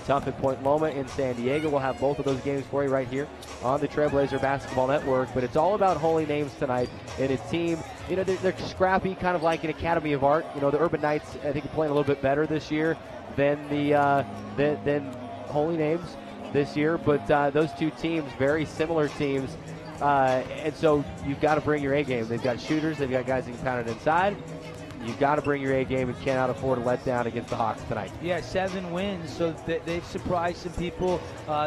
tough at Point Loma in San Diego. We'll have both of those games for you right here on the Trailblazer Basketball Network. But it's all about Holy Names tonight, and a team, you know, they're scrappy, kind of like an Academy of Art. You know, the Urban Knights, I think, are playing a little bit better this year than than Holy Names this year. But those two teams, very similar teams. And so you've got to bring your A game. They've got shooters. They've got guys that can pound it inside. You've got to bring your A game and cannot afford a letdown against the Hawks tonight. Yeah, 7 wins, so they've surprised some people.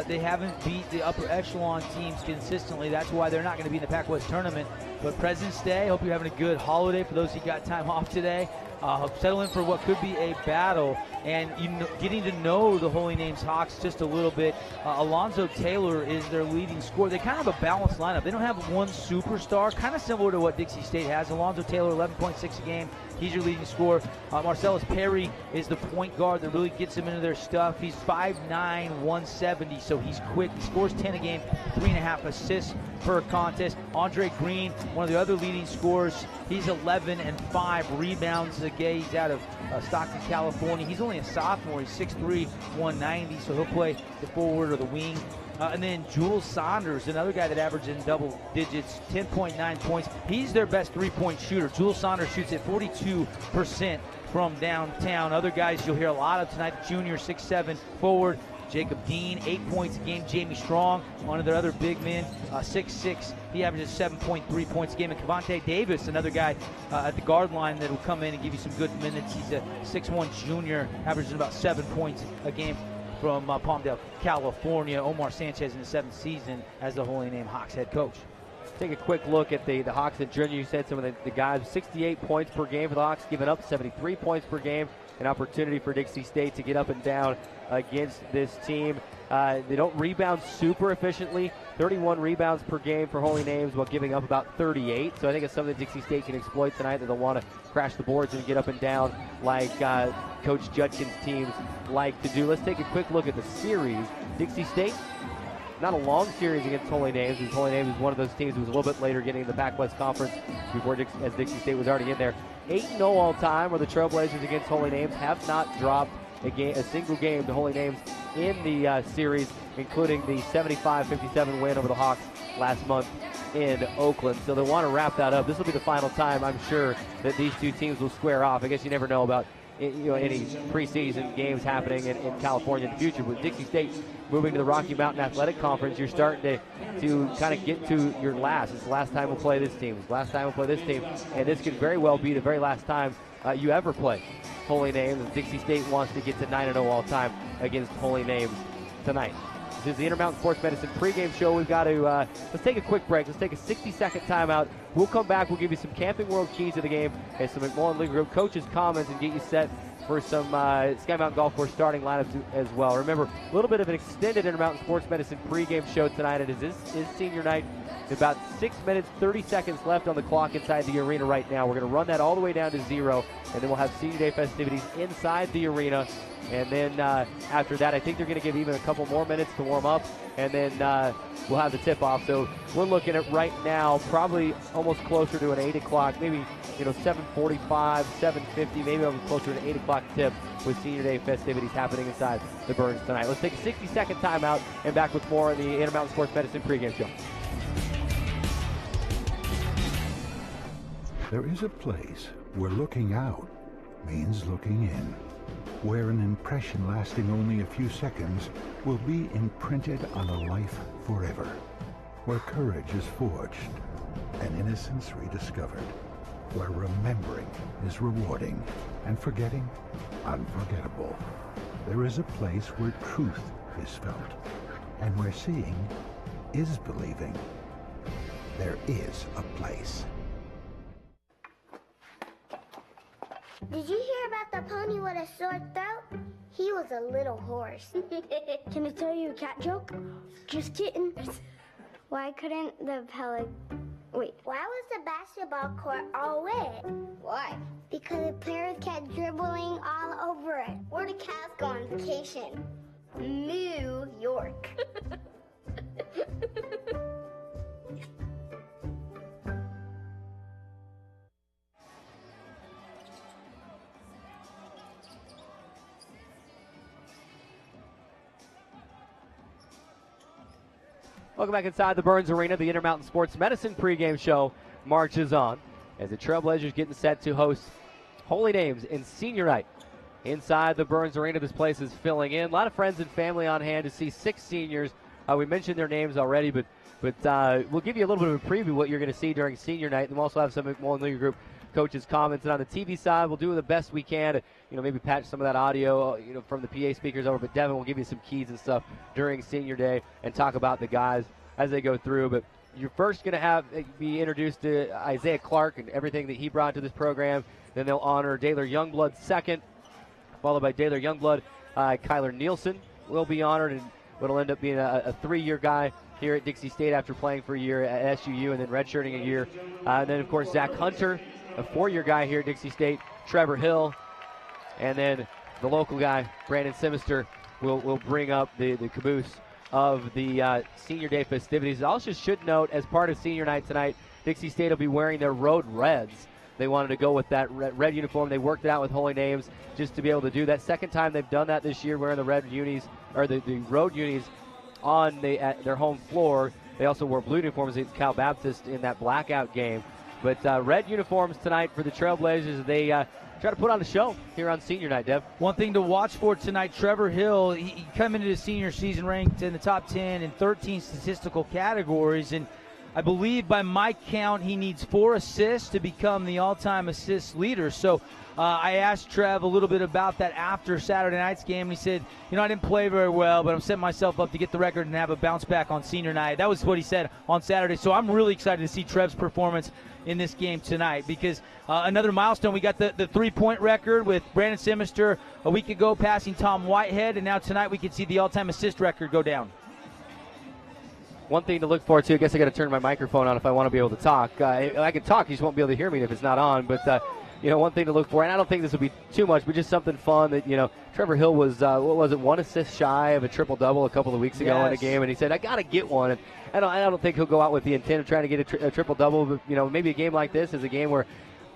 They haven't beat the upper echelon teams consistently. That's why they're not going to be in the Pac-West tournament. But President's Day, hope you're having a good holiday for those who got time off today. Settle in for what could be a battle, and getting to know the Holy Names Hawks just a little bit. Alonzo Taylor is their leading scorer. They kind of have a balanced lineup. They don't have one superstar, kind of similar to what Dixie State has. Alonzo Taylor, 11.6 a game. He's your leading scorer. Marcellus Perry is the point guard that really gets them into their stuff. He's 5'9", 170, so he's quick. He scores 10 a game, 3.5 assists per contest. Andre Green, one of the other leading scorers, he's 11 and 5 rebounds a game. He's out of Stockton, California. He's only a sophomore. He's 6'3", 190, so he'll play the forward or the wing. And then Jules Saunders, another guy that averages in double digits, 10.9 points. He's their best three-point shooter. Jules Saunders shoots at 42% from downtown. Other guys you'll hear a lot of tonight, junior, 6'7", forward. Jacob Dean, 8 points a game. Jamie Strong, one of their other big men, 6'6". He averages 7.3 points a game. And Cavante Davis, another guy at the guard line that will come in and give you some good minutes. He's a 6'1" junior, averages about 7 points a game from Palmdale, California. Omar Sanchez in his 7th season as the Holy Name Hawks head coach. Take a quick look at the Hawks and junior. You said some of the guys, 68 points per game for the Hawks, giving up 73 points per game. An opportunity for Dixie State to get up and down against this team. They don't rebound super efficiently. 31 rebounds per game for Holy Names while giving up about 38. So I think it's something that Dixie State can exploit tonight, that they'll want to crash the boards and get up and down like Coach Judkin's teams like to do. Let's take a quick look at the series. Dixie State, not a long series against Holy Names, because Holy Names is one of those teams who was a little bit later getting the Pac-West Conference before as Dixie State was already in there. 8-0 all time, where the Trailblazers against Holy Names have not dropped a single game to Holy Names in the series, including the 75-57 win over the Hawks last month in Oakland. So they want to wrap that up. This will be the final time, I'm sure, that these two teams will square off. I guess you never know about any preseason games happening in California in the future. With Dixie State moving to the Rocky Mountain Athletic Conference, you're starting to kind of get to your last. It's the last time we'll play this team. It's the last time we'll play this team. And this could very well be the very last time you ever play Holy Names. Dixie State wants to get to 9-0 all time against Holy Names tonight. This is the Intermountain Sports Medicine pregame show. We've got to, let's take a quick break. Let's take a 60-second timeout. We'll come back. We'll give you some Camping World keys of the game and some McMullen League Group coaches' comments and get you set for some Sky Mountain Golf Course starting lineups as well. Remember, a little bit of an extended Intermountain Sports Medicine pregame show tonight. It is senior night. About 6 minutes, 30 seconds left on the clock inside the arena right now. We're going to run that all the way down to 0, and then we'll have Senior Day festivities inside the arena. And then after that, I think they're going to give even a couple more minutes to warm up, and then we'll have the tip-off. So we're looking at right now probably almost closer to an 8 o'clock, maybe 7:45, 7:50, maybe almost closer to an 8 o'clock tip with Senior Day festivities happening inside the Burns tonight. Let's take a 60-second timeout and back with more on the Intermountain Sports Medicine pregame show. There is a place where looking out means looking in, where an impression lasting only a few seconds will be imprinted on a life forever, where courage is forged and innocence rediscovered, where remembering is rewarding and forgetting unforgettable. There is a place where truth is felt and where seeing is believing. There is a place. Did you hear about the pony with a sore throat? He was a little horse. Can I tell you a cat joke? Just kidding. Why couldn't the Why was the basketball court all wet? Why? Because the players kept dribbling all over it. Where did cats go on vacation? New York. Welcome back inside the Burns Arena. The Intermountain Sports Medicine pregame show marches on as the Trailblazers getting set to host Holy Names in senior night. Inside the Burns Arena, this place is filling in. A lot of friends and family on hand to see 6 seniors. We mentioned their names already, but we'll give you a little bit of a preview of what you're going to see during senior night. And we'll also have some McMullen League Group coaches' comments. And on the TV side, we'll do the best we can to, maybe patch some of that audio, from the PA speakers over. But Devin will give you some keys and stuff during senior day and talk about the guys as they go through. But you're first going to be introduced to Isaiah Clark and everything that he brought to this program. Then they'll honor Daylor Youngblood second, followed by Daylor Youngblood. Kyler Nielsen will be honored, and what'll end up being a 3-year guy here at Dixie State after playing for a year at SUU and then redshirting a year. And then, of course, Zach Hunter, a 4-year guy here at Dixie State. Trevor Hill, and then the local guy, Brandon Simister, will bring up the caboose of the senior day festivities. I also should note, as part of senior night tonight, Dixie State will be wearing their road reds. They wanted to go with that red uniform. They worked it out with Holy Names just to be able to do that. Second time they've done that this year, wearing the red unis, or the road unis on their home floor. They also wore blue uniforms at Cal Baptist in that blackout game. But red uniforms tonight for the Trailblazers. They try to put on a show here on senior night, Dev. One thing to watch for tonight, Trevor Hill, he come into the senior season ranked in the top 10 in 13 statistical categories, and I believe by my count he needs 4 assists to become the all-time assist leader. So I asked Trev a little bit about that after Saturday night's game, and he said, I didn't play very well, but I'm setting myself up to get the record and have a bounce back on senior night. That was what he said on Saturday. So I'm really excited to see Trev's performance in this game tonight, because another milestone, we got the 3-point record with Brandon Simister a week ago passing Tom Whitehead, and now tonight we can see the all-time assist record go down. One thing to look forward to, I guess I got to turn my microphone on if I want to be able to talk. I can talk, you just won't be able to hear me if it's not on. But, one thing to look for, and I don't think this will be too much, but just something fun that, Trevor Hill was, 1 assist shy of a triple-double a couple of weeks ago in a game, and he said, I got to get one. And I don't think he'll go out with the intent of trying to get a triple-double, but, maybe a game like this is a game where,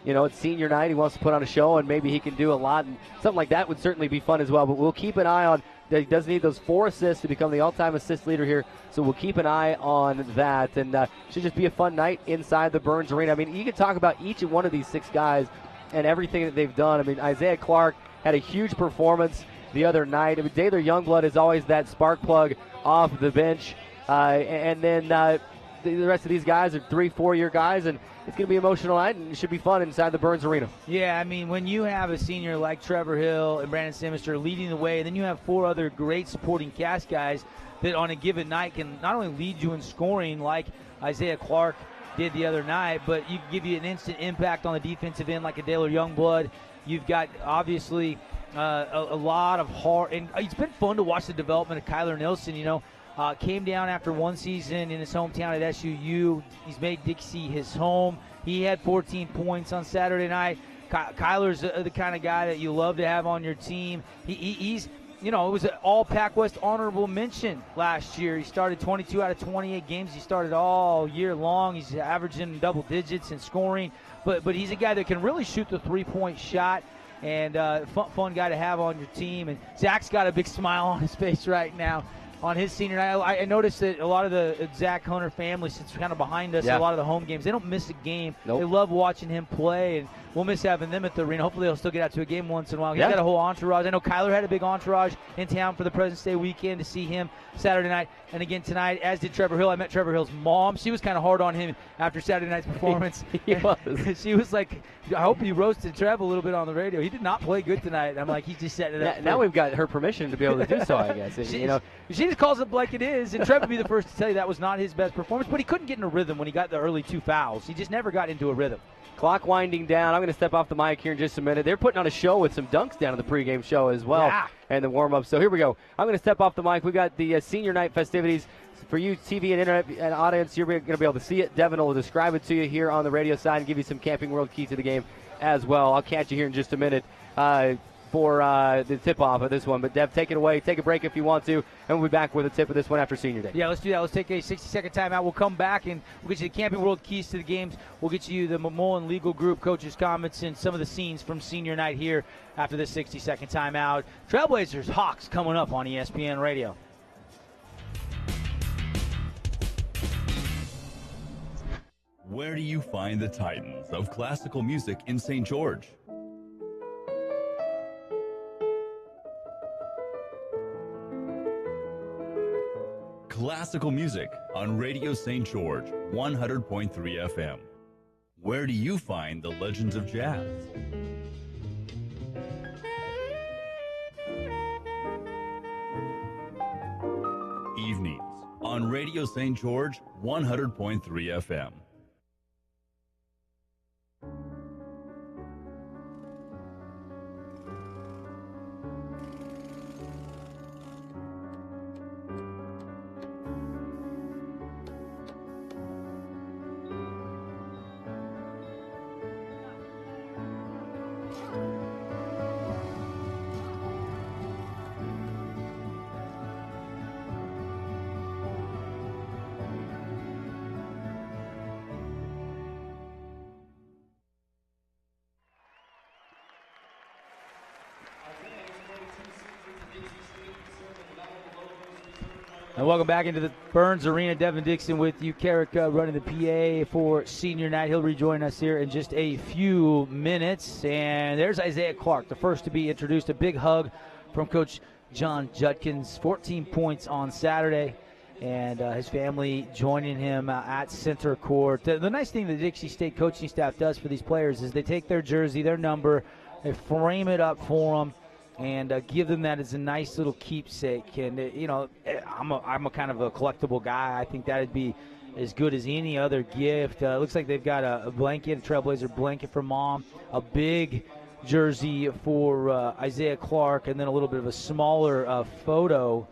it's senior night, he wants to put on a show, and maybe he can do a lot, and something like that would certainly be fun as well. But we'll keep an eye on that. He does need those 4 assists to become the all-time assist leader here, so we'll keep an eye on that. And should just be a fun night inside the Burns Arena. I mean, you can talk about each and one of these 6 guys and everything that they've done. I mean, Isaiah Clark had a huge performance the other night. I mean, Daylor Youngblood is always that spark plug off the bench. And then the rest of these guys are 3-4-year guys, and it's going to be an emotional night, and it should be fun inside the Burns Arena. Yeah, I mean, when you have a senior like Trevor Hill and Brandon Simister leading the way, then you have 4 other great supporting cast guys that on a given night can not only lead you in scoring like Isaiah Clark did the other night, but you give you an instant impact on the defensive end like a Daylor Youngblood. You've got, obviously, a lot of hard – and it's been fun to watch the development of Kyler Nielsen, came down after 1 season in his hometown at SUU. He's made Dixie his home. He had 14 points on Saturday night. Kyler's the kind of guy that you love to have on your team. He's – it was an all Pac-West honorable mention last year. He started 22 out of 28 games. He started all year long. He's averaging double digits in scoring. But he's a guy that can really shoot the 3-point shot, and fun guy to have on your team. And Zach's got a big smile on his face right now on his senior night. I noticed that a lot of the Zach Hunter family sits kind of behind us. A lot of the home games. They don't miss a game. Nope. They love watching him play, and we'll miss having them at the arena. Hopefully they'll still get out to a game once in a while. He's got a whole entourage. I know Kyler had a big entourage in town for the President's Day weekend to see him Saturday night and again tonight, as did Trevor Hill. I met Trevor Hill's mom. She was kind of hard on him after Saturday night's performance. She was like, I hope you roasted Trev a little bit on the radio. He did not play good tonight. I'm like, he's just setting it up. Now we've got her permission to be able to do so, I guess. She just calls it like it is, and Trev would be the first to tell you that was not his best performance, but he couldn't get in a rhythm when he got the early 2 fouls. He just never got into a rhythm. Clock winding down. I'm going to step off the mic here in just a minute. They're putting on a show with some dunks down at the pregame show as well, and the warm-up. So here we go. I'm going to step off the mic. We've got the senior night festivities. For you, TV and internet and audience, you're going to be able to see it. Devin will describe it to you here on the radio side and give you some Camping World key to the game as well. I'll catch you here in just a minute for the tip-off of this one. But, Dev, take it away. Take a break if you want to, and we'll be back with a tip of this one after Senior Day. Yeah, let's do that. Let's take a 60-second timeout. We'll come back, and we'll get you the Camping World keys to the games. We'll get you the McMullen Legal Group coaches' comments and some of the scenes from Senior Night here after this 60-second timeout. Trailblazers, Hawks coming up on ESPN Radio. Where do you find the titans of classical music in St. George? Classical music on Radio St. George, 100.3 FM. Where do you find the legends of jazz? Evenings on Radio St. George, 100.3 FM. And welcome back into the Burns Arena. Devin Dixon with you. Carrick running the PA for senior night. He'll rejoin us here in just a few minutes. And there's Isaiah Clark, the first to be introduced. A big hug from Coach John Judkins. 14 points on Saturday. And his family joining him at center court. The nice thing the Dixie State coaching staff does for these players is they take their jersey, their number, they frame it up for them, and give them that as a nice little keepsake. And, you know, I'm a kind of a collectible guy. I think that would be as good as any other gift. Looks like they've got a blanket, a Trailblazer blanket for Mom, a big jersey for Isaiah Clark, and then a little bit of a smaller photo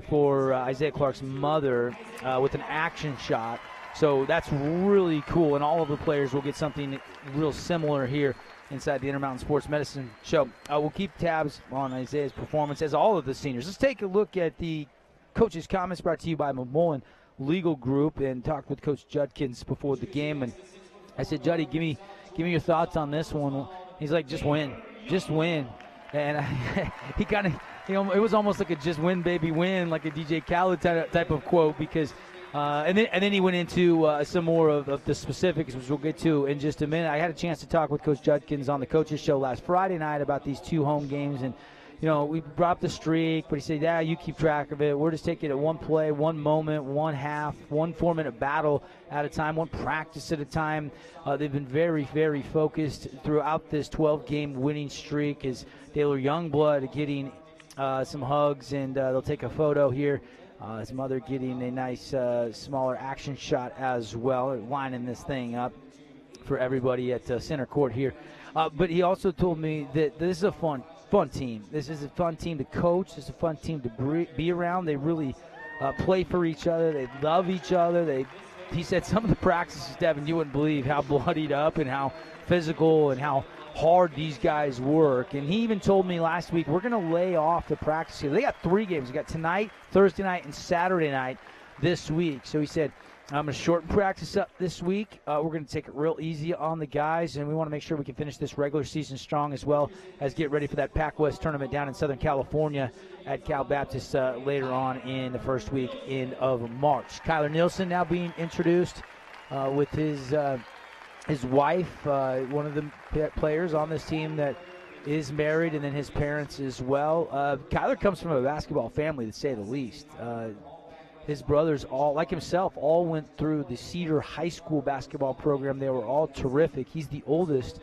for Isaiah Clark's mother with an action shot. So that's really cool, and all of the players will get something real similar here inside the Intermountain Sports Medicine Show. We'll keep tabs on Isaiah's performance, as all of the seniors. Let's take a look at the coach's comments brought to you by McMullen Legal Group, and talked with Coach Judkins before the game. And I said, Juddy, give me your thoughts on this one. He's like, just win. And he kind of, you know, it was almost like a just win, baby, win, like a DJ Khaled type of quote, because and then he went into some more of the specifics, which we'll get to in just a minute. I had a chance to talk with Coach Judkins on the coaches show last Friday night about these two home games, and you know, we brought up the streak, but he said, yeah, you keep track of it. We're just taking it one play, one moment, one half, 1 4-minute battle at a time, one practice at a time. They've been very, very focused throughout this 12-game winning streak. As Taylor Youngblood getting some hugs, and they'll take a photo here. His mother getting a nice smaller action shot as well, lining this thing up for everybody at center court here. But he also told me that this is a fun team. This is a fun team to coach. This is a fun team to be around. They really play for each other. They love each other. He said some of the practices, Devin, you wouldn't believe how bloodied up and how physical and how hard these guys work. And he even told me last week, we're going to lay off the practice here. They got 3 games. They got tonight, Thursday night, and Saturday night this week. So he said, I'm going to shorten practice up this week. We're going to take it real easy on the guys, and we want to make sure we can finish this regular season strong, as well as get ready for that Pac-West tournament down in Southern California at Cal Baptist later on in the first week of March. Kyler Nielsen now being introduced with his wife, one of the players on this team that is married, and then his parents as well. Kyler comes from a basketball family, to say the least. His brothers, all like himself, all went through the Cedar High School basketball program. They were all terrific. He's the oldest.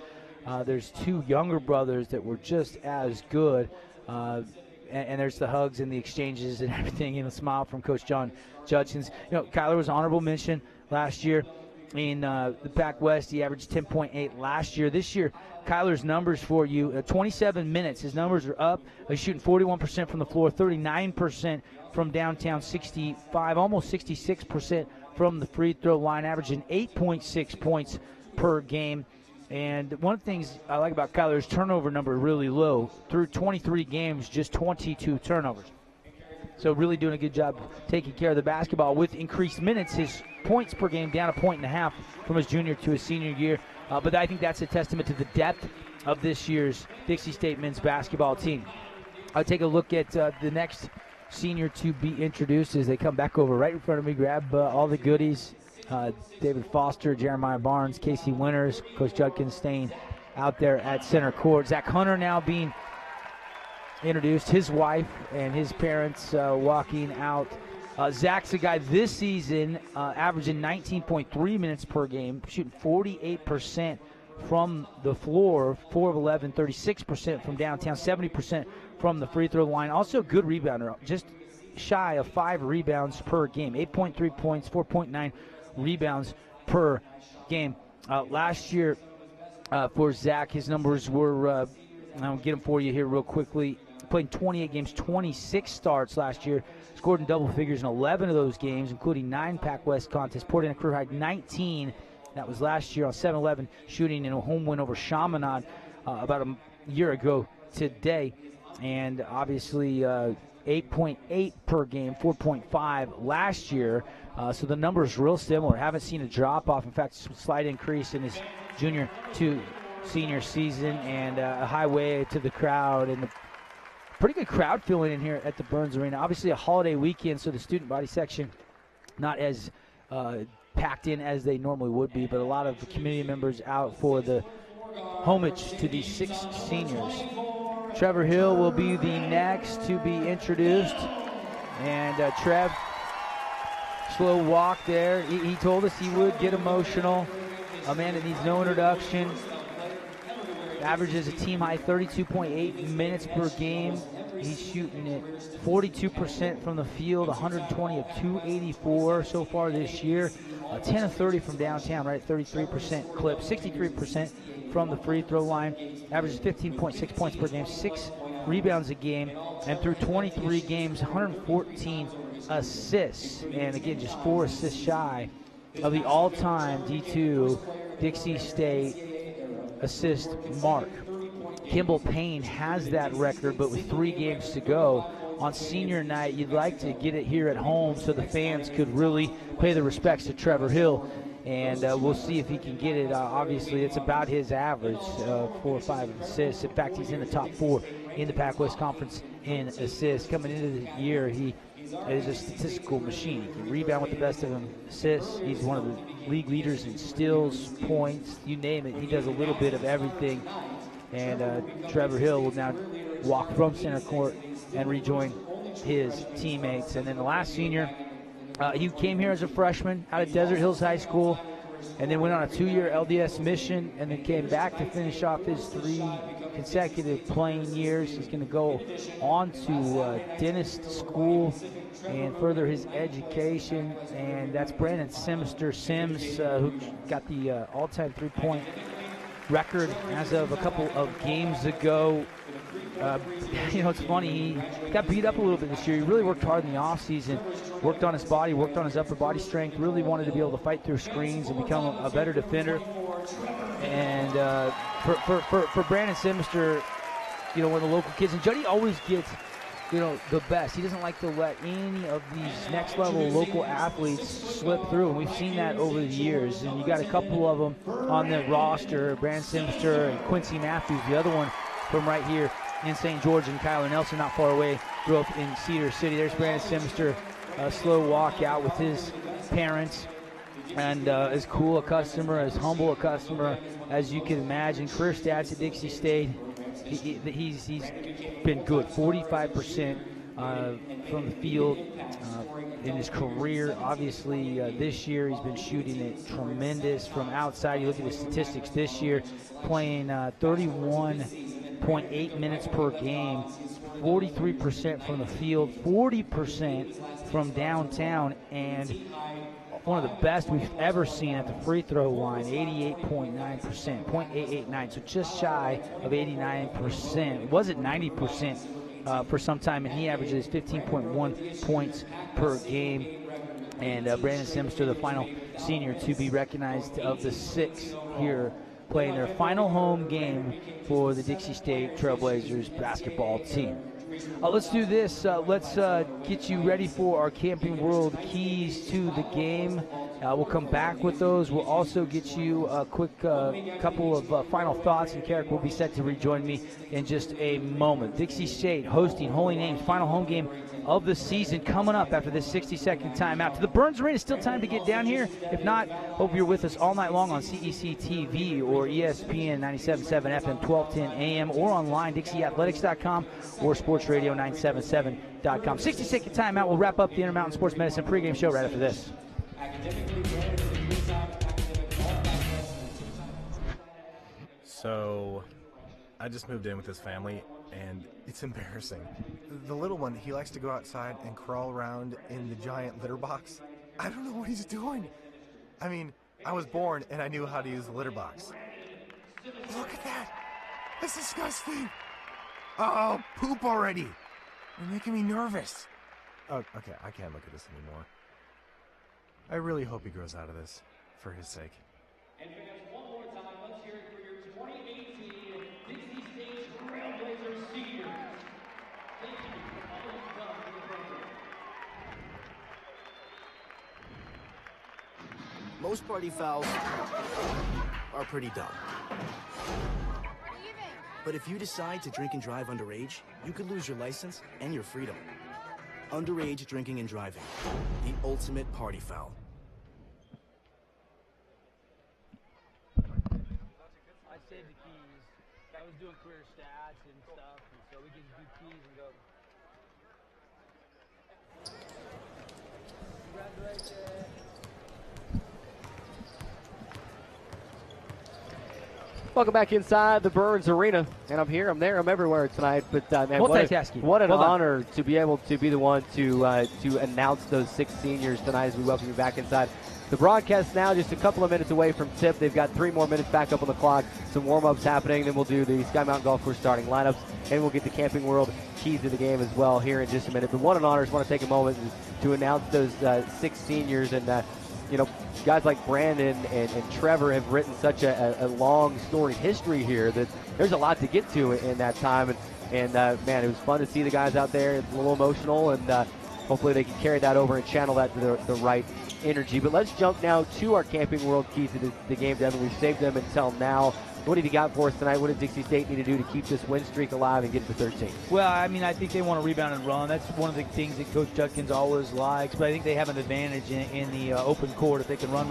There's 2 younger brothers that were just as good. And there's the hugs and the exchanges and everything, and a smile from Coach John Judkins. You know, Kyler was honorable mention last year in the Pac-West. He averaged 10.8 last year. This year, Kyler's numbers for you, 27 minutes. His numbers are up. He's shooting 41% from the floor, 39% from downtown, 65, almost 66% from the free throw line, averaging 8.6 points per game. And one of the things I like about Kyler's turnover number really low. Through 23 games, just 22 turnovers. So really doing a good job taking care of the basketball. With increased minutes, his points per game down 1.5 points from his junior to his senior year. But I think that's a testament to the depth of this year's Dixie State men's basketball team. I'll take a look at the next senior to be introduced as they come back over right in front of me, grab all the goodies. David Foster, Jeremiah Barnes, Casey Winters, Coach Judkins staying out there at center court. Zach Hunter now being introduced, his wife and his parents walking out. Zach's a guy this season averaging 19.3 minutes per game, shooting 48% from the floor, 4 of 11, 36% from downtown, 70% from the free throw line. Also a good rebounder, just shy of 5 rebounds per game, 8.3 points, 4.9 rebounds per game. Last year for Zach, his numbers were, I'll get them for you here real quickly. Played 28 games, 26 starts last year, scored in double figures in 11 of those games, including 9 Pac West contests, poured in a career high 19. That was last year on 7-11, shooting in a home win over Chaminade about a year ago today. And obviously 8.8 per game, 4.5 last year. So the numbers real similar. Haven't seen a drop-off. In fact, a slight increase in his junior to senior season, and a highway to the crowd. And the pretty good crowd feeling in here at the Burns Arena. Obviously a holiday weekend, so the student body section not as packed in as they normally would be, but a lot of the community members out for the homage to these 6 seniors. Trevor Hill will be the next to be introduced. And Trev, slow walk there. He told us he would get emotional. A man that needs no introduction. Averages a team high 32.8 minutes per game. He's shooting it 42% from the field, 120 of 284 so far this year. 10 of 30 from downtown, right at 33% clip, 63% from the free throw line. Averages 15.6 points per game, 6 rebounds a game, and through 23 games, 114 assists. And again, just 4 assists shy of the all-time D2 Dixie State assist mark. Kimball Payne has that record, but with 3 games to go on senior night, you'd like to get it here at home so the fans could really pay the respects to Trevor Hill, and we'll see if he can get it. Obviously, it's about his average, 4 or 5 assists. In fact, he's in the top 4 in the Pac West Conference in assists. Coming into the year, he is a statistical machine. He can rebound with the best of them, assists. He's one of the league leaders in steals, points, you name it. He does a little bit of everything. And Trevor Hill will now walk from center court and rejoin his teammates. And then the last senior, he came here as a freshman out of Desert Hills High School, and then went on a 2-year LDS mission, and then came back to finish off his 3 consecutive playing years. He's going to go on to dentist school and further his education, and that's Brandon Sims, who got the all-time 3-point record as of a couple of games ago. It's funny, he got beat up a little bit this year. He really worked hard in the offseason, worked on his body, worked on his upper body strength, really wanted to be able to fight through screens and become a better defender. And for Brandon Simister, one of the local kids, and Juddy always gets the best. He doesn't like to let any of these next level local athletes slip through, and we've seen that over the years. And you got a couple of them on the roster, Brandon Simister and Quincy Matthews, the other one from right here in St. George, and Kyler Nelson not far away, grew up in Cedar City. There's Brandon Simister, a slow walk out with his parents, and as cool a customer, as humble a customer as you can imagine. Career stats at Dixie State, he's been good, 45% from the field in his career. Obviously, this year he's been shooting it tremendous from outside. You look at his statistics this year, playing 31.8 minutes per game, 43% from the field, 40% from downtown, and one of the best we've ever seen at the free throw line, 88.9%, .889, so just shy of 89%. It was at 90% for some time, and he averages 15.1 points per game. And Brandon Simister, the final senior to be recognized of the 6 here, playing their final home game for the Dixie State Trailblazers basketball team. Let's do this. Let's get you ready for our Camping World Keys to the Game. We'll come back with those. We'll also get you a quick couple of final thoughts, and Carrick will be set to rejoin me in just a moment. Dixie State hosting Holy Name's final home game of the season coming up after this 60-second timeout. To the Burns Arena, still time to get down here. If not, hope you're with us all night long on CEC TV or ESPN 97.7 FM, 1210 AM, or online, DixieAthletics.com or SportsRadio977.com. 60-second timeout. We'll wrap up the Intermountain Sports Medicine pregame show right after this. So, I just moved in with his family, and it's embarrassing. The little one, he likes to go outside and crawl around in the giant litter box. I don't know what he's doing. I mean, I was born and I knew how to use the litter box. Look at that! That's disgusting! Oh, poop already! You're making me nervous. Oh, okay, I can't look at this anymore. I really hope he grows out of this, for his sake. And fans, one more time, let's hear it for your 2018 Dixie State Trailblazers seniors. Thank you for all you've done for the program. Most party fouls are pretty dumb. But if you decide to drink and drive underage, you could lose your license and your freedom. Underage drinking and driving, the ultimate party foul. I saved the keys. I was doing career stats and stuff, and so we can do keys and go. Congratulations. Welcome back inside the Burns Arena, and I'm here, I'm there, I'm everywhere tonight. But man, Multitasking. what an Well done. honor to be able to be the one to announce those 6 seniors tonight as we welcome you back inside the broadcast. Now just a couple of minutes away from tip. They've got 3 more minutes back up on the clock. Some warm-ups happening. Then we'll do the Sky Mountain Golf Course starting lineups, and we'll get the Camping World keys to the game as well here in just a minute. But what an honor! I just want to take a moment to announce those 6 seniors. And you know, guys like Brandon and Trevor have written such a long storied history here that there's a lot to get to in that time. And man, it was fun to see the guys out there. It's a little emotional, and hopefully they can carry that over and channel that to the right energy. But let's jump now to our Camping World keys to the game, Devin. We've saved them until now. What have you got for us tonight? What does Dixie State need to do to keep this win streak alive and get to 13? Well, I mean, I think they want to rebound and run. That's one of the things that Coach Judkins always likes. But I think they have an advantage in the open court. If they can run,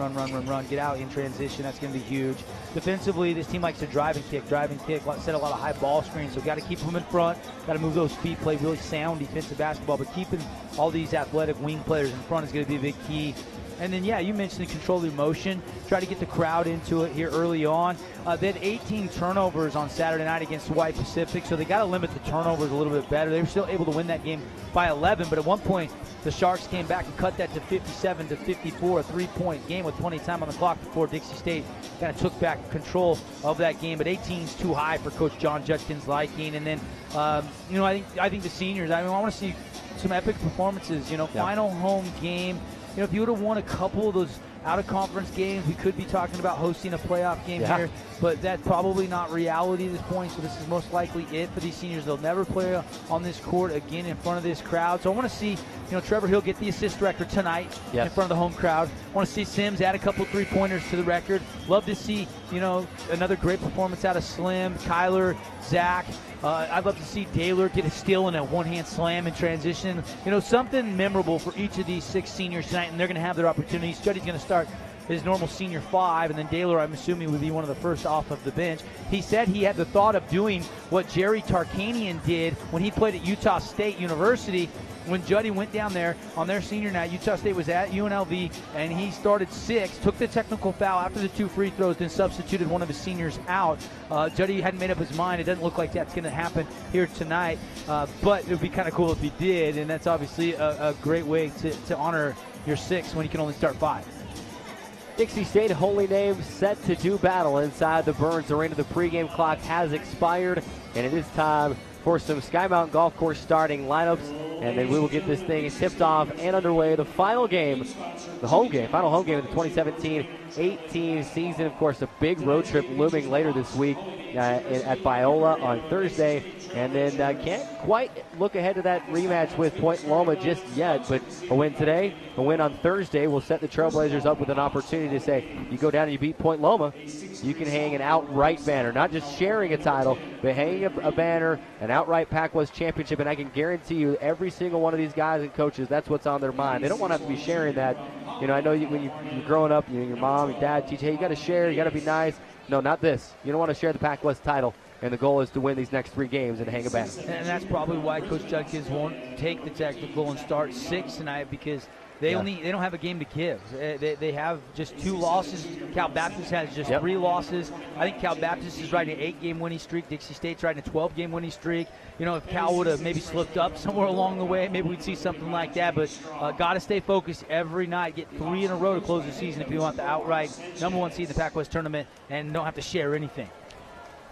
get out in transition, that's going to be huge. Defensively, this team likes to drive and kick, set a lot of high ball screens. So got to keep them in front, got to move those feet, play really sound defensive basketball. But keeping all these athletic wing players in front is going to be a big key. And then, yeah, you mentioned the control of motion. Try to get the crowd into it here early on. They had 18 turnovers on Saturday night against Hawaii Pacific, so they got to limit the turnovers a little bit better. They were still able to win that game by 11, but at one point the Sharks came back and cut that to 57-54, a 3-point game with plenty of time on the clock before Dixie State kind of took back control of that game. But 18 is too high for Coach John Judkins' liking. And then, you know, I think the seniors, I mean, I want to see some epic performances. You know, final home game. You know, if you would have won a couple of those out-of-conference games, we could be talking about hosting a playoff game here. But that's probably not reality at this point, so this is most likely it for these seniors. They'll never play on this court again in front of this crowd. So I want to see, you know, Trevor Hill get the assist record tonight in front of the home crowd. I want to see Sims add a couple three-pointers to the record. Love to see, you know, another great performance out of Slim, Kyler, Zach. I'd love to see Taylor get a steal and a one-hand slam in transition. You know, something memorable for each of these 6 seniors tonight, and they're going to have their opportunities. Juddy's going to start his normal senior 5, and then Taylor, I'm assuming, would be one of the first off of the bench. He said he had the thought of doing what Jerry Tarkanian did when he played at Utah State University. When Juddy went down there on their senior night, Utah State was at UNLV, and he started 6, took the technical foul after the 2 free throws, then substituted one of his seniors out. Juddy hadn't made up his mind. It doesn't look like that's going to happen here tonight, but it would be kind of cool if he did, and that's obviously a great way to honor your 6 when you can only start 5. Dixie State, Holy Name, set to do battle inside the Burns Arena. The pregame clock has expired, and it is time for some Sky Mountain Golf Course starting lineups, and then we will get this thing tipped off and underway. The final game, the home game, final home game of the 2017-18 season. Of course, a big road trip looming later this week at Biola on Thursday, And then can't quite look ahead to that rematch with Point Loma just yet, but a win today, a win on Thursday will set the Trailblazers up with an opportunity to say, you go down and you beat Point Loma, you can hang an outright banner, not just sharing a title, but hanging a banner, an outright Pac-West championship, and I can guarantee you every single one of these guys and coaches, that's what's on their mind. They don't want to have to be sharing that. You know, I know when you're growing up, your mom, your dad teach you, hey, you got to share, you got to be nice. No, not this. You don't want to share the Pac-West title. And the goal is to win these next 3 games and hang a banner. And that's probably why Coach Judkins won't take the technical and start 6 tonight, because they don't have a game to give. They have just 2 losses. Cal Baptist has just 3 losses. I think Cal Baptist is riding an 8-game winning streak. Dixie State's riding a 12-game winning streak. You know, if Cal would have maybe slipped up somewhere along the way, maybe we'd see something like that. But got to stay focused every night. Get 3 in a row to close the season if you want the outright #1 seed in the Pac-West tournament and don't have to share anything.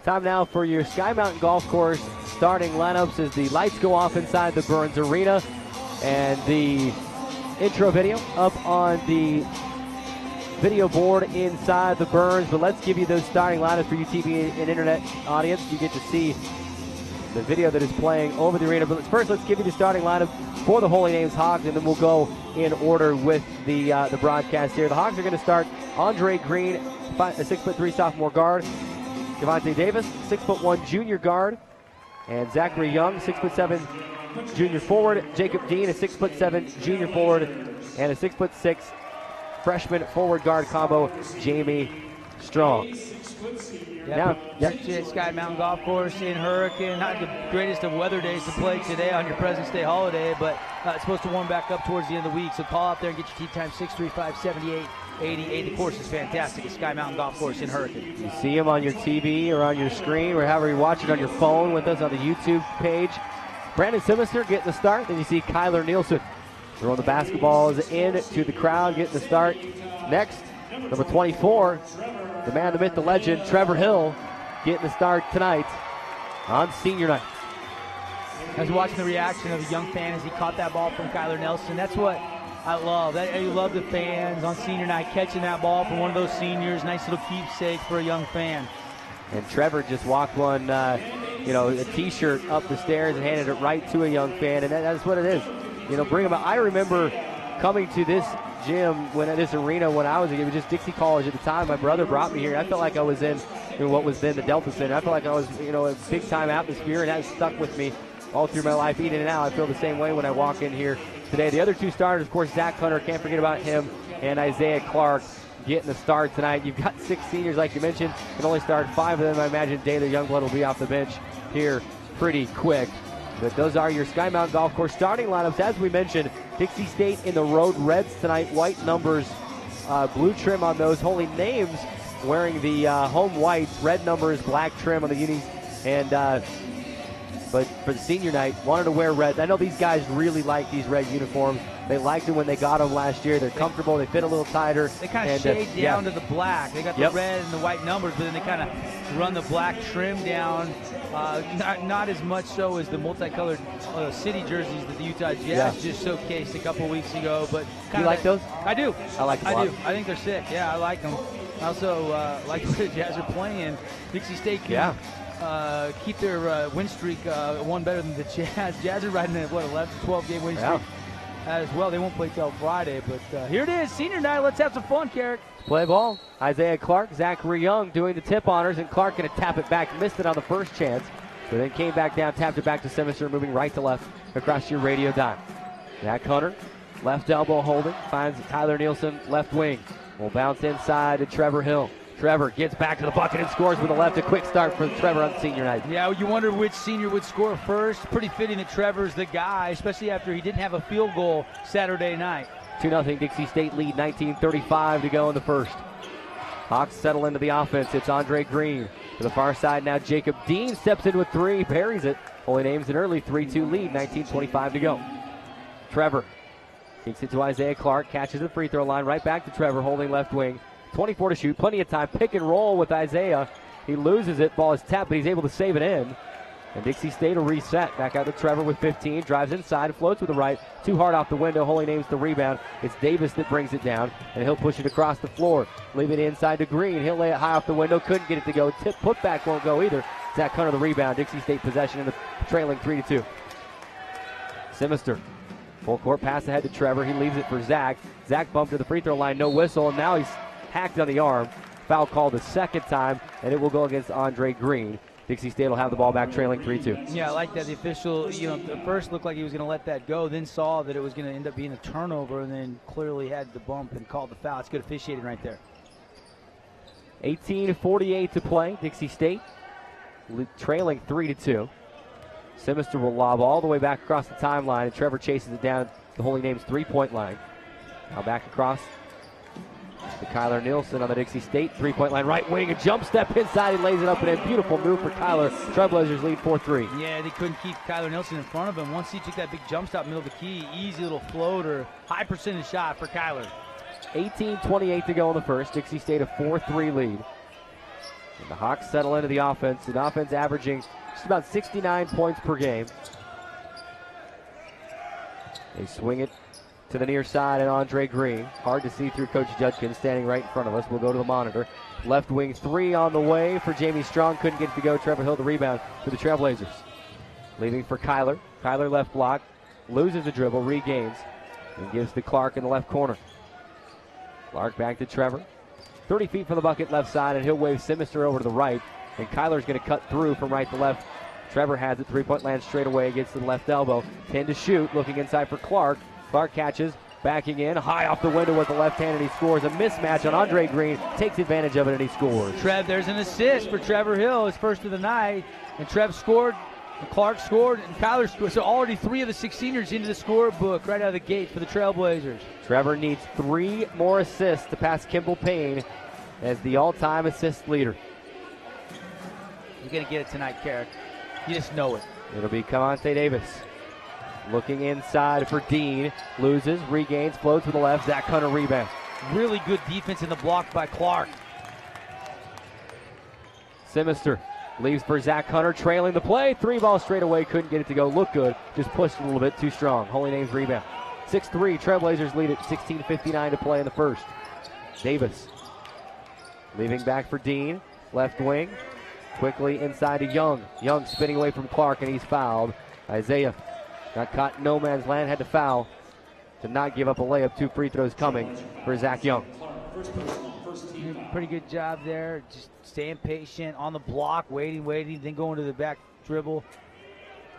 Time now for your Sky Mountain Golf Course starting lineups as the lights go off inside the Burns Arena. And the intro video up on the video board inside the Burns. But let's give you those starting lineups for you TV and internet audience. You get to see the video that is playing over the arena. But let's give you the starting lineup for the Holy Names Hogs, and then we'll go in order with the broadcast here. The Hogs are going to start Andre Green, a 6'3" sophomore guard. Javante Davis, 6'1" junior guard. And Zachary Young, 6'7" junior forward. Jacob Dean, a 6'7" junior forward. And a 6'6" freshman forward guard combo, Jamie Strong. Sky Mountain Golf Course in Hurricane. Not the greatest of weather days to play today on your President's Day holiday, but it's supposed to warm back up towards the end of the week. So call out there and get your tee time, 635-78. 88. The course is fantastic at Sky Mountain Golf Course in Hurricane. You see him on your TV or on your screen or however you watch it on your phone with us on the YouTube page. Brandon Simister getting the start. Then you see Kyler Nielsen throwing the basketballs in to the crowd, getting the start. Next, number 24, the man, the myth, the legend, Trevor Hill, getting the start tonight on senior night. I was watching the reaction of a young fan as he caught that ball from Kyler Nelson. That's what I love. You love the fans on senior night catching that ball from one of those seniors. Nice little keepsake for a young fan. And Trevor just walked one, a T-shirt up the stairs and handed it right to a young fan, and that's what it is. Bring him out. I remember coming to this gym, this arena when I was a kid. It was just Dixie College at the time. My brother brought me here. I felt like I was in what was then the Delta Center. I felt like I was, a big-time atmosphere, and that stuck with me all through my life, in and out. I feel the same way when I walk in here today. The other 2 starters, of course, Zach Hunter, can't forget about him, and Isaiah Clark getting the start tonight. You've got 6 seniors, like you mentioned, can only start 5 of them. I imagine Daly Youngblood will be off the bench here pretty quick. But those are your Sky Mountain Golf Course starting lineups. As we mentioned, Dixie State in the road reds tonight, white numbers, blue trim on those. Holy Names wearing the home whites, red numbers, black trim on the unis, and but for the senior night, wanted to wear red. I know these guys really like these red uniforms. They liked it when they got them last year. They're comfortable. They fit a little tighter. They kind of shade down to the black. They got the red and the white numbers, but then they kind of run the black trim down. Not as much so as the multicolored city jerseys that the Utah Jazz just showcased a couple weeks ago. But you like those? I do. I like them. I do. I think they're sick. Yeah, I like them. I also like the way the Jazz are playing. Dixie State can keep their win streak one better than the Jazz. Jazz are riding a 11 to 12 game winning streak as well. They won't play till Friday, but here it is, senior night. Let's have some fun, Carrick. Play ball. Isaiah Clark, Zachary Young doing the tip honors, and Clark going to tap it back. Missed it on the first chance, but then came back down, tapped it back to Simister, moving right to left across your radio dime. Zach Hunter, left elbow holding, finds Tyler Nielsen, left wing. Will bounce inside to Trevor Hill. Trevor gets back to the bucket and scores with a left. A quick start for Trevor on senior night. Yeah, you wonder which senior would score first. Pretty fitting that Trevor's the guy, especially after he didn't have a field goal Saturday night. 2-0 Dixie State lead, 19:35 to go in the first. Hawks settle into the offense. It's Andre Green. To the far side now, Jacob Dean steps into a 3, buries it. Holy Names an early 3-2 lead, 19:25 to go. Trevor kicks it to Isaiah Clark, catches the free throw line, right back to Trevor, holding left wing. 24 to shoot, plenty of time. Pick and roll with Isaiah. He loses it, ball is tapped, but he's able to save it in. And Dixie State will reset. Back out to Trevor with 15, drives inside, floats with the right. Too hard off the window, Holy Names the rebound. It's Davis that brings it down, and he'll push it across the floor. Leave it inside to Green. He'll lay it high off the window, couldn't get it to go. Tip putback won't go either. Zach Hunter the rebound. Dixie State possession in the trailing 3-2. Simister. Full court pass ahead to Trevor. He leaves it for Zach. Zach bumped to the free throw line. No whistle. And now he's hacked on the arm. Foul called the second time, and it will go against Andre Green. Dixie State will have the ball back trailing 3-2. Yeah, I like that. The official, at first looked like he was going to let that go, then saw that it was going to end up being a turnover, and then clearly had the bump and called the foul. It's good officiating right there. 18:48 to play. Dixie State trailing 3-2. Simister will lob all the way back across the timeline, and Trevor chases it down the Holy Name's three-point line. Now back across to Kyler Nielsen on the Dixie State three-point line. Right wing, a jump step inside. He lays it up and in. Beautiful move for Kyler. Trailblazers lead 4-3. Yeah, they couldn't keep Kyler Nielsen in front of him. Once he took that big jump stop middle of the key, easy little floater, high percentage shot for Kyler. 18:28 to go in the first. Dixie State a 4-3 lead. And the Hawks settle into the offense. An offense averaging just about 69 points per game. They swing it to the near side and Andre Green. Hard to see through Coach Judkins standing right in front of us. We'll go to the monitor. Left wing three on the way for Jamie Strong. Couldn't get it to go. Trevor Hill the rebound for the Trailblazers. Leaving for Kyler. Kyler left block. Loses the dribble. Regains. And gives to Clark in the left corner. Clark back to Trevor. 30 feet from the bucket left side, and he'll wave Simister over to the right. And Kyler's going to cut through from right to left. Trevor has it. Three-point land straight away. Gets to the left elbow. 10 to shoot. Looking inside for Clark. Clark catches. Backing in. High off the window with the left hand, and he scores. A mismatch on Andre Green. Takes advantage of it, and he scores. There's an assist for Trevor Hill. His first of the night. And Trev scored. And Clark scored, and Kyler scored. So already 3 of the 6 seniors into the scorebook right out of the gate for the Trailblazers. Trevor needs 3 more assists to pass Kimball Payne as the all-time assist leader. You're going to get it tonight, Carrick. You just know it. It'll be Cavante Davis. Looking inside for Dean. Loses, regains, floats to the left. Zach Hunter rebound. Really good defense in the block by Clark. Simister leaves for Zach Hunter, trailing the play. 3 ball straight away, couldn't get it to go. Look good, just pushed a little bit too strong. Holy Name's rebound. 6-3, Trailblazers lead it. 16:59 to play in the first. Davis leaving back for Dean. Left wing, quickly inside to Young. Young spinning away from Clark, and he's fouled. Isaiah got caught in no man's land, had to foul to not give up a layup. 2 free throws coming for Zach Young. Pretty good job there, just staying patient on the block, waiting, then going to the back dribble.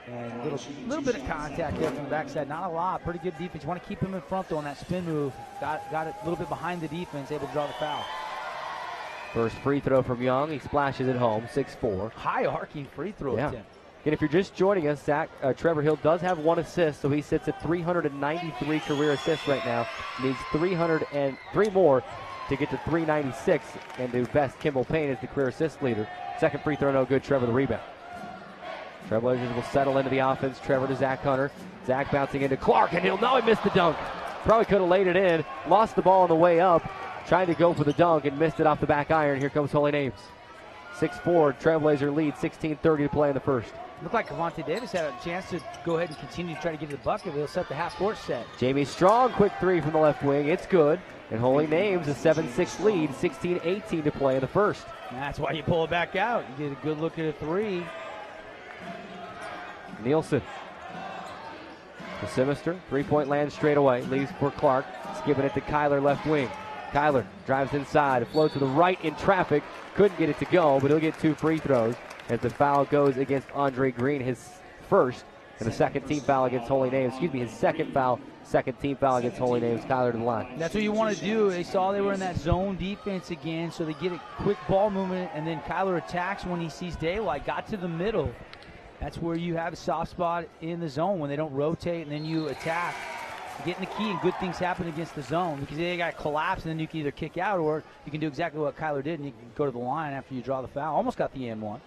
And a little bit of contact there from the backside, not a lot. Pretty good defense. You want to keep him in front though on that spin move. Got it a little bit behind the defense, able to draw the foul. First free throw from Young, he splashes it home, 6-4. High arcing free throw attempt. And if you're just joining us, Trevor Hill does have 1 assist, so he sits at 393 career assists right now. Needs 303 more to get to 396 and to best Kimball Payne as the career assist leader. Second free throw no good. Trevor the rebound. Trailblazers will settle into the offense. Trevor to Zach Hunter. Zach bouncing into Clark, and he missed the dunk. Probably could have laid it in. Lost the ball on the way up. Trying to go for the dunk and missed it off the back iron. Here comes Holy Names. 6-4, Trailblazer lead, 16:30 to play in the first. Looked like Cavante Davis had a chance to go ahead and continue to try to get to the bucket. He'll set the half-court set. Jamie Strong, quick 3 from the left wing. It's good. And Holy Names a 7-6 lead, 16:18 to play in the first. And that's why you pull it back out. You get a good look at a 3. Nielsen. The Simister, 3-point land straight away. Leaves for Clark. Skipping it to Kyler, left wing. Kyler drives inside. Floats to the right in traffic. Couldn't get it to go, but he'll get 2 free throws as the foul goes against Andre Green, his first, and the second team foul against Holy Names. His second foul. Second team foul against Holy Names. Kyler to the line. That's what you want to do. They saw they were in that zone defense again, so they get a quick ball movement, and then Kyler attacks when he sees daylight. Got to the middle. That's where you have a soft spot in the zone when they don't rotate, and then you attack. Get in the key, and good things happen against the zone because they got to collapse, and then you can either kick out or you can do exactly what Kyler did, and you can go to the line after you draw the foul. Almost got the and 1.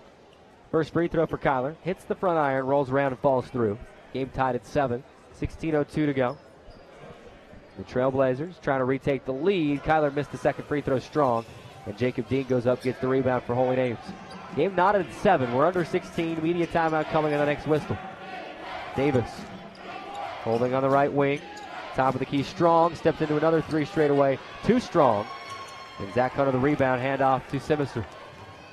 First free throw for Kyler. Hits the front iron, rolls around, and falls through. Game tied at 7. 16:02 to go. The Trailblazers trying to retake the lead. Kyler missed the second free throw strong, and Jacob Dean goes up, gets the rebound for Holy Names. Game knotted at 7. We're under 16. Media timeout coming on the next whistle. Davis holding on the right wing. Top of the key, Strong steps into another 3 straight away. 2 Strong. And Zach Hunter the rebound, handoff to Simister.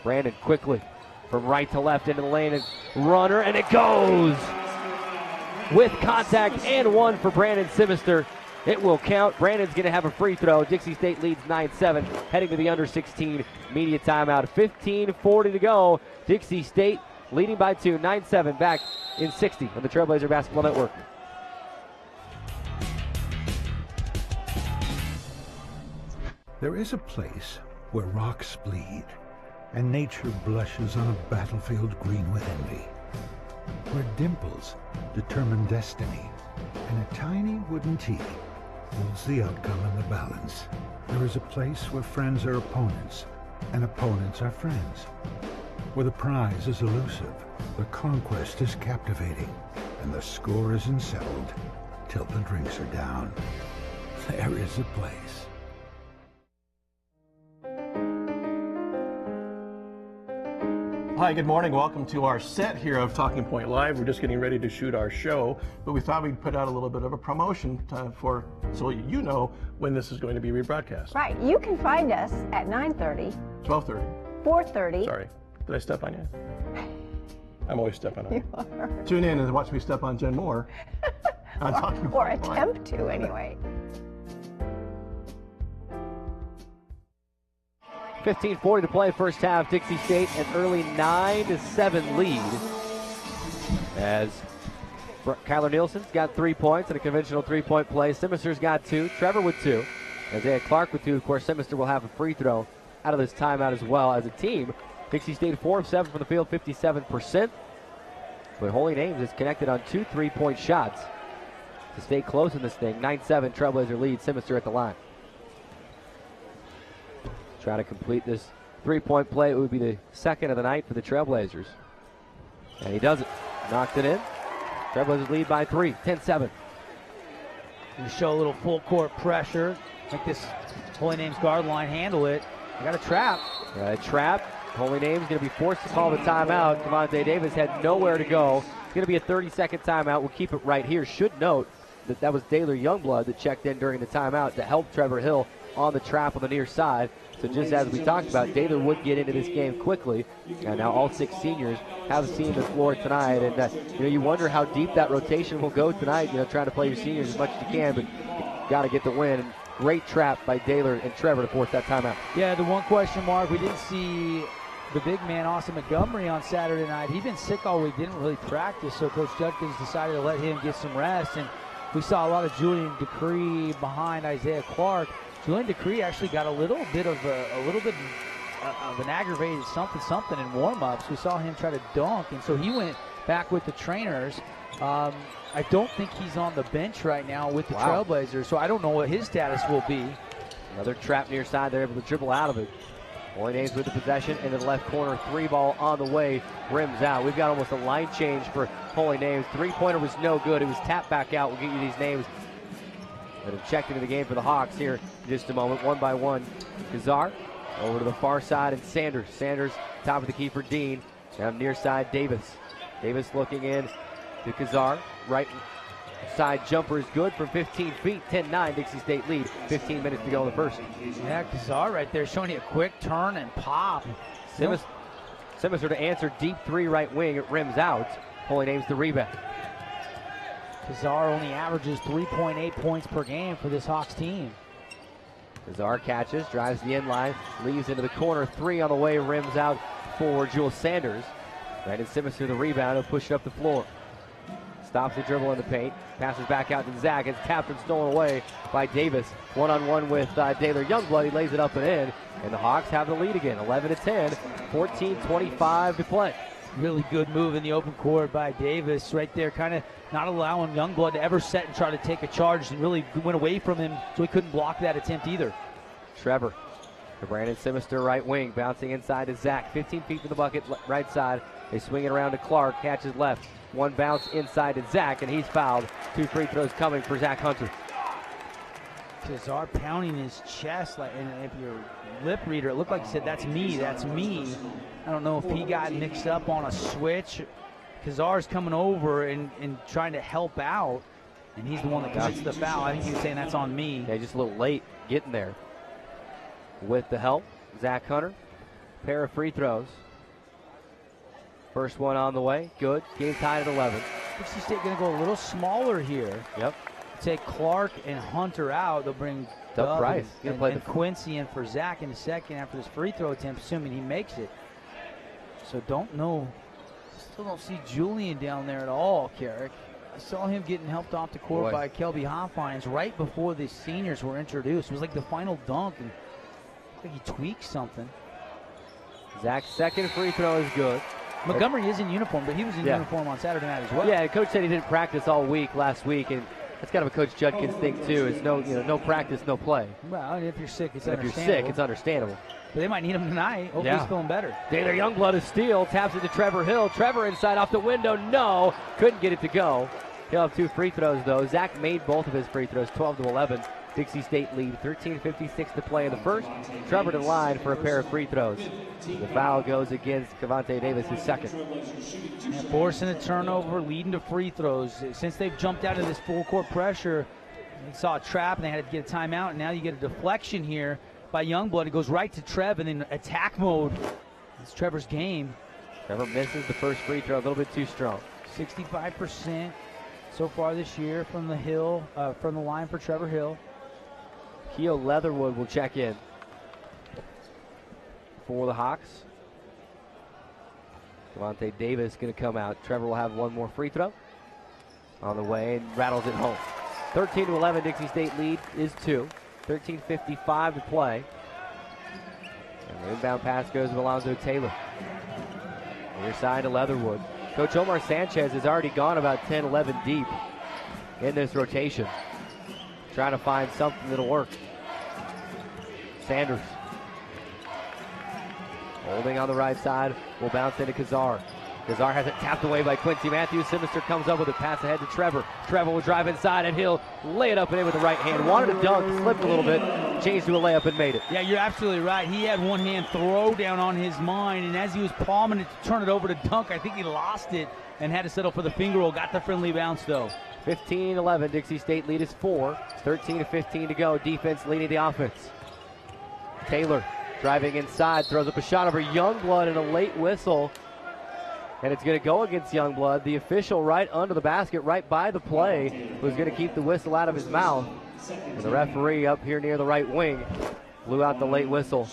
Brandon quickly from right to left into the lane. And runner, and it goes with contact and one for Brandon Simister. It will count. Brandon's going to have a free throw. Dixie State leads 9-7, heading to the under 16 media timeout. 15:40 to go. Dixie State leading by 2, 9-7, back in 60 on the Trailblazer Basketball Network. There is a place where rocks bleed and nature blushes on a battlefield green with envy, where dimples determine destiny and a tiny wooden tee holds the outcome in the balance. There is a place where friends are opponents and opponents are friends, where the prize is elusive, the conquest is captivating, and the score isn't settled till the drinks are down. There is a place. Hi, good morning. Welcome to our set here of Talking Point Live. We're just getting ready to shoot our show, but we thought we'd put out a little bit of a promotion so you know when this is going to be rebroadcast. Right. You can find us at 9:30, 12:30. 4:30. Sorry. Did I step on you? I'm always stepping on you. You are. Tune in and watch me step on Jen Moore. On Talking Or Point Live. attempt to, anyway. 15:40 to play, first half. Dixie State an early 9-7 lead. As Kyler Nielsen's got 3 points in a conventional three-point play. Simister's got 2. Trevor with 2. Isaiah Clark with 2. Of course, Simister will have a free throw out of this timeout as well. As a team, Dixie State 4 of 7 from the field, 57%. But Holy Names is connected on 2 3-point shots to stay close in this thing. 9-7 Trailblazer lead. Simister at the line. Try to complete this three-point play. It would be the second of the night for the Trailblazers. And he does it. Knocked it in. Trailblazers lead by 3, 10-7. To show a little full court pressure. Make this Holy Names guard line handle it. I got a trap. Trap. Holy Names going to be forced to call the timeout. Cavante Davis had nowhere to go. It's going to be a 30-second timeout. We'll keep it right here. Should note that was Daylor Youngblood that checked in during the timeout to help Trevor Hill on the trap on the near side. So just as we talked about, Daylor would get into this game quickly. And now all 6 seniors have seen the floor tonight. And you wonder how deep that rotation will go tonight. Trying to play your seniors as much as you can, but you got to get the win. And great trap by Daylor and Trevor to force that timeout. Yeah, the one question mark, we didn't see the big man Austin Montgomery on Saturday night. He'd been sick all week, didn't really practice. So Coach Judkins decided to let him get some rest. And we saw a lot of Julian Decree behind Isaiah Clark. Julian Decree actually got a little bit of an aggravated something in warm-ups. We saw him try to dunk, and so he went back with the trainers. I don't think he's on the bench right now with the Trailblazers, so I don't know what his status will be. Another trap near side. They're able to dribble out of it. Holy Names with the possession into the left corner. 3-ball on the way. Rims out. We've got almost a line change for Holy Names. 3-pointer was no good. It was tapped back out. We'll get you these names that have checked into the game for the Hawks here in just a moment. One by one. Kazar over to the far side, and Sanders. Sanders top of the key for Dean. Down near side, Davis. Davis looking in to Kazar. Right side jumper is good from 15 feet. 10-9 Dixie State lead. 15 minutes to go in the first. Yeah, Kazar right there showing you a quick turn and pop. Simister to answer. Deep 3 right wing. It rims out. Holy Names the rebound. Kazar only averages 3.8 points per game for this Hawks team. Kazar catches, drives the inline, leaves into the corner. 3 on the way, rims out for Jules Sanders. Brandon Simister the rebound. He'll push it up the floor. Stops the dribble in the paint. Passes back out to Zach. It's tapped and stolen away by Davis. One-on-one with Daylor Youngblood. He lays it up and in. And the Hawks have the lead again. 11-10. 14:25 to play. Really good move in the open court by Davis right there, kind of not allowing Youngblood to ever set and try to take a charge, and really went away from him so he couldn't block that attempt either. Trevor to Brandon Simister, right wing, bouncing inside to Zach. 15 feet to the bucket, right side. They swing it around to Clark, catches left. One bounce inside to Zach, and he's fouled. 2 free throws coming for Zach Hunter. Kazar pounding his chest, and if you're a lip reader, it looked like he said, "That's me, that's me." I don't know if he got mixed up on a switch. Kazar's coming over and trying to help out, and he's the one that commits the foul. I think he was saying, "That's on me." Yeah, just a little late getting there. With the help, Zach Hunter, pair of free throws. First one on the way. Good. Game tied at 11. Dixie State going to go a little smaller here. Yep. Take Clark and Hunter out. They'll bring Doug Price. and Quincy in for Zach in a second after this free throw attempt, assuming he makes it. So don't know. Still don't see Julian down there at all, Carrick. I saw him getting helped off the court by Kelby Hoffines right before the seniors were introduced. It was like the final dunk, and I think he tweaked something. Zach's second free throw is good. Montgomery is in uniform, but he was in uniform on Saturday night as well. Yeah, Coach said he didn't practice all week last week, and that's kind of a Coach Judkins thing too. Is no practice, no play. Well, if you're sick, it's understandable. If you're sick, it's understandable. But they might need him tonight. Hopefully he's feeling better. Taylor Youngblood is steal, taps it to Trevor Hill. Trevor inside off the window, no, couldn't get it to go. He'll have 2 free throws though. Zach made both of his free throws, 12-11. Dixie State lead, 13:56 to play in the first. Trevor to the line for a pair of free throws. The foul goes against Cavante Davis, his second. And forcing a turnover, leading to free throws. Since they've jumped out of this full court pressure, they saw a trap and they had to get a timeout. And now you get a deflection here by Youngblood. It goes right to Trev and in attack mode. It's Trevor's game. Trevor misses the first free throw, a little bit too strong. 65% so far this year from the line for Trevor Hill. Keo Leatherwood will check in for the Hawks. Cavante Davis going to come out. Trevor will have 1 more free throw on the way and rattles it home. 13-11, Dixie State lead is 2. 13:55 to play. And the inbound pass goes to Alonzo Taylor. Near side to Leatherwood. Coach Omar Sanchez has already gone about 10-11 deep in this rotation. Trying to find something that'll work. Sanders. Holding on the right side. Will bounce into Kazar. Kazar has it tapped away by Quincy Matthews. Simister comes up with a pass ahead to Trevor. Trevor will drive inside and he'll lay it up and in with the right hand. Wanted to dunk, slipped a little bit, changed to a layup and made it. Yeah, you're absolutely right. He had one hand throw down on his mind, and as he was palming it to turn it over to dunk, I think he lost it and had to settle for the finger roll. Got the friendly bounce though. 15-11, Dixie State lead is 4. 13-15 to go. Defense leading the offense. Taylor driving inside, throws up a shot over Youngblood and a late whistle. And it's going to go against Youngblood. The official right under the basket, right by the play, was going to keep the whistle out of his mouth. And the referee up here near the right wing blew out the late whistle.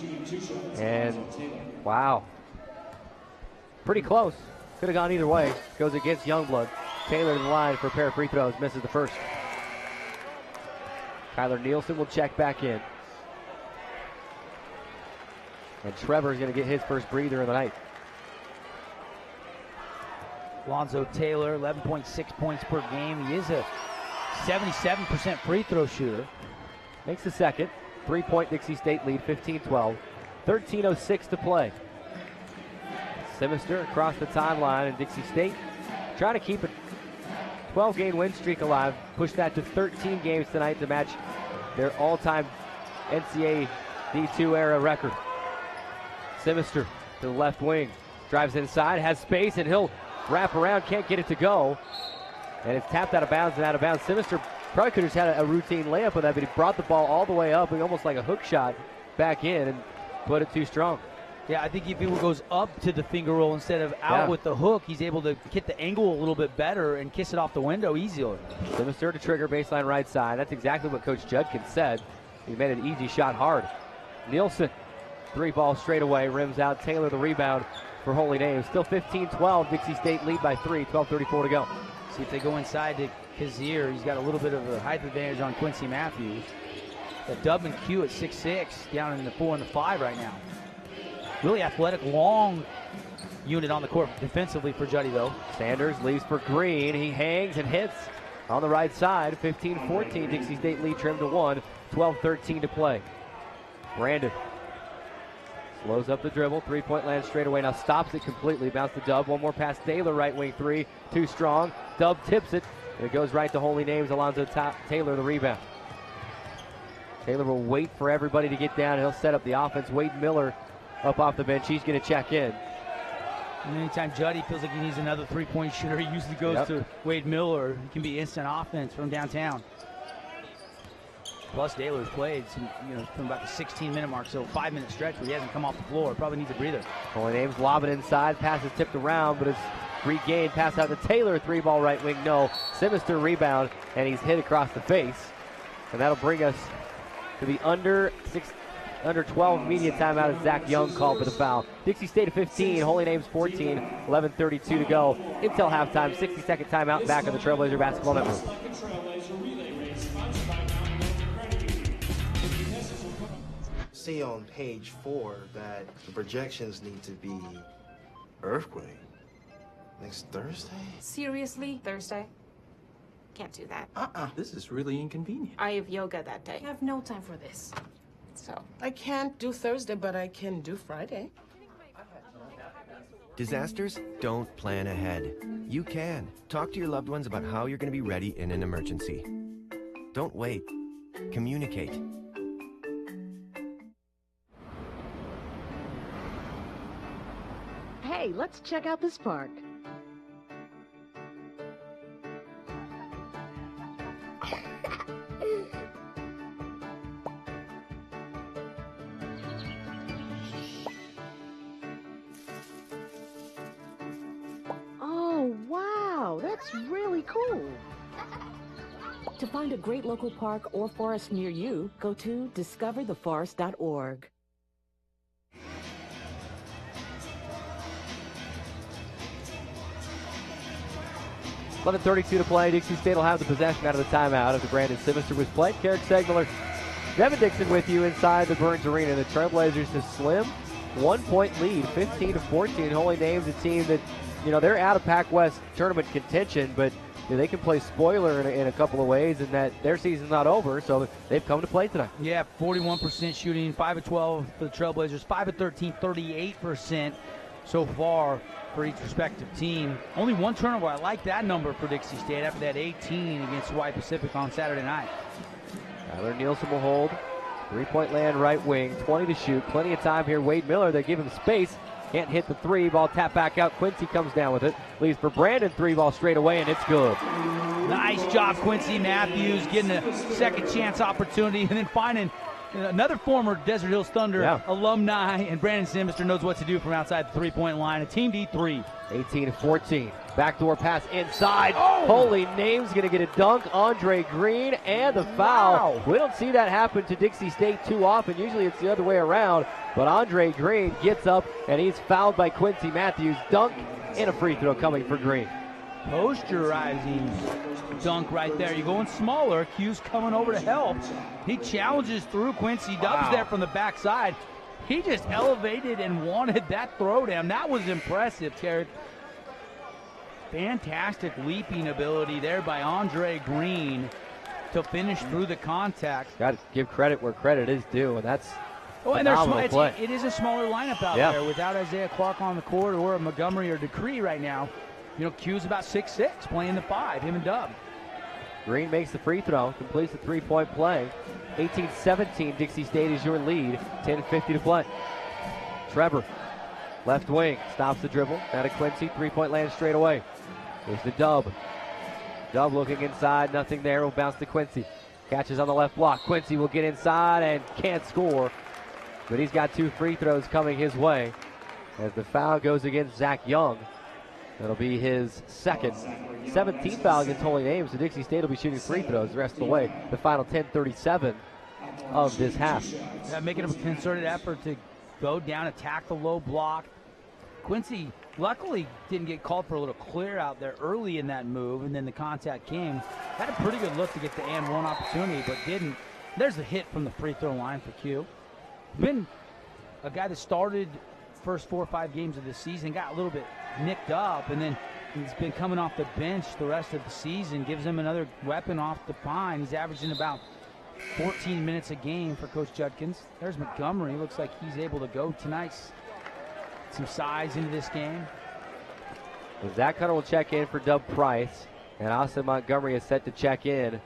And, wow. Pretty close. Could have gone either way. Goes against Youngblood. Taylor to the line for a pair of free throws. Misses the first. Kyler Nielsen will check back in. And Trevor's going to get his first breather of the night. Alonzo Taylor, 11.6 points per game. He is a 77% free throw shooter. Makes the second. 3-point Dixie State lead, 15-12. 13:06 to play. Simister across the timeline, and Dixie State trying to keep a 12-game win streak alive. Push that to 13 games tonight to match their all-time NCAA D2 era record. Simister to the left wing. Drives inside, has space, and he'll wrap around, can't get it to go. And it's tapped out of bounds and out of bounds. Simister probably could have just had a routine layup with that, but he brought the ball all the way up, almost like a hook shot back in, and put it too strong. Yeah, I think if he goes up to the finger roll instead of out with the hook, he's able to get the angle a little bit better and kiss it off the window easier. Simister to trigger, baseline right side. That's exactly what Coach Judkins said. He made an easy shot hard. Nielsen, 3-ball straight away, rims out. Taylor the rebound for Holy Name. Still 15-12, Dixie State lead by 3, 12:34 to go. See if they go inside to Kazir. He's got a little bit of a height advantage on Quincy Matthews. The Dubman Q at 6'6", down in the 4 and the 5 right now. Really athletic, long unit on the court defensively for Juddy, though. Sanders leaves for Green. He hangs and hits on the right side. 15-14, Dixie State lead trimmed to 1. 12-13 to play. Brandon slows up the dribble. 3-point land straight away. Now stops it completely. Bounce to Dub. One more pass. Taylor, right wing 3. Too strong. Dub tips it. And it goes right to Holy Names. Alonzo Taylor the rebound. Taylor will wait for everybody to get down. He'll set up the offense. Wade Miller up off the bench. He's going to check in. And anytime Juddy feels like he needs another 3-point shooter, he usually goes to Wade Miller. He can be instant offense from downtown. Plus, Daly's played some, from about the 16-minute mark, so 5-minute stretch where he hasn't come off the floor. Probably needs a breather. Holy Names lob it inside. Pass is tipped around, but it's regained. Pass out to Taylor. 3-ball right wing. No. Simister rebound, and he's hit across the face. And that'll bring us to the under 12 immediate timeout as Zach Young called for the foul. Dixie State 15, Holy Names 14, 11:32 to go until halftime. 60-second timeout back on the Trailblazer Basketball Network. See on page 4 that the projections need to be earthquake next Thursday. Seriously? Thursday? Can't do that. This is really inconvenient. I have yoga that day. I have no time for this. So. I can't do Thursday, but I can do Friday. Disasters don't plan ahead. You can. Talk to your loved ones about how you're going to be ready in an emergency. Don't wait. Communicate. Hey, let's check out this park. Oh, wow, that's really cool. To find a great local park or forest near you, go to discovertheforest.org. 11:32 to play. Dixie State will have the possession out of the timeout after Brandon Simister was played. Carrick Segmiller, Devin Dixon with you inside the Burns Arena. The Trailblazers a slim 1-point lead, 15-14. Holy Names, a team that, they're out of Pac-West tournament contention, but they can play spoiler in a couple of ways, and that their season's not over, so they've come to play tonight. Yeah, 41% shooting, 5 of 12 for the Trailblazers, 5 of 13, 38% so far for each respective team. Only one turnover. I like that number for Dixie State after that 18 against Hawaii Pacific on Saturday night. Tyler Nielsen will hold. 3-point land right wing, 20 to shoot. Plenty of time here. Wade Miller, they give him space. Can't hit the three. Ball tapped back out. Quincy comes down with it. Leaves for Brandon. 3-ball straight away, and it's good. Nice job, Quincy Matthews, getting a second chance opportunity and then finding another former Desert Hills Thunder alumni, and Brandon Simister knows what to do from outside the three-point line. A team D3. 18-14. Backdoor pass inside. Holy Names going to get a dunk. Andre Green and the foul. Wow. We don't see that happen to Dixie State too often. Usually it's the other way around. But Andre Green gets up and he's fouled by Quincy Matthews. Dunk and a free throw coming for Green. Posterizing dunk right there. You're going smaller. Q's coming over to help. He challenges through Quincy. Dubs there from the backside. He just elevated and wanted that throwdown. That was impressive, Carrick. Fantastic leaping ability there by Andre Green to finish through the contact. Got to give credit where credit is due, and that's and it is a smaller lineup out there without Isaiah Clark on the court or Montgomery or Decree right now. Q's about 6'6", playing the 5, him and Dub. Green makes the free throw, completes the three-point play. 18-17, Dixie State is your lead. 10:50 to play. Trevor, left wing, stops the dribble. Now to Quincy, three-point land straight away. Here's the Dub. Dub looking inside, nothing there. Will bounce to Quincy. Catches on the left block. Quincy will get inside and can't score. But he's got 2 free throws coming his way as the foul goes against Zach Young. That'll be his second. 17th foul against Holy Names. So Dixie State will be shooting free throws the rest of the way. The final 10:37 of this half. Yeah, making a concerted effort to go down, attack the low block. Quincy luckily didn't get called for a little clear out there early in that move, and then the contact came. Had a pretty good look to get the and one opportunity, but didn't. There's the hit from the free throw line for Q. Been a guy that started first 4 or 5 games of the season, got a little bit nicked up, and then he's been coming off the bench the rest of the season. Gives him another weapon off the pine. He's averaging about 14 minutes a game for Coach Judkins. There's Montgomery. Looks like he's able to go tonight. Some size into this game. Zach Hunter will check in for Dub Price, and Austin Montgomery is set to check in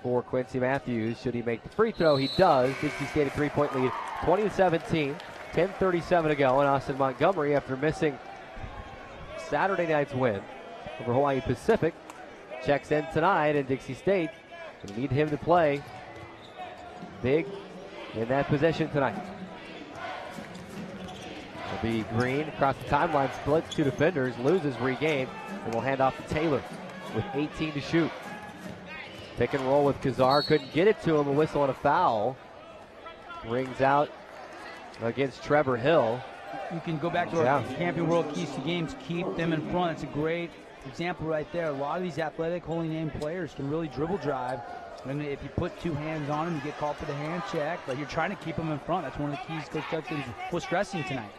for Quincy Matthews. Should he make the free throw? He does. Dixie State a 3-point lead, 20-17, 10:37 to go, and Austin Montgomery, after missing Saturday night's win over Hawaii Pacific, checks in tonight, and Dixie State will need him to play big in that possession tonight. It'll be Green across the timeline, splits two defenders, loses, regain, and will hand off to Taylor with 18 to shoot. Pick and roll with Kazar, couldn't get it to him, a whistle and a foul. Rings out against Trevor Hill. You can go back to our Camping World Keys to Games, keep them in front. It's a great example right there. A lot of these athletic, holy name players can really dribble drive. And if you put two hands on them, you get called for the hand check, but you're trying to keep them in front. That's one of the keys Coach Judkins was stressing tonight.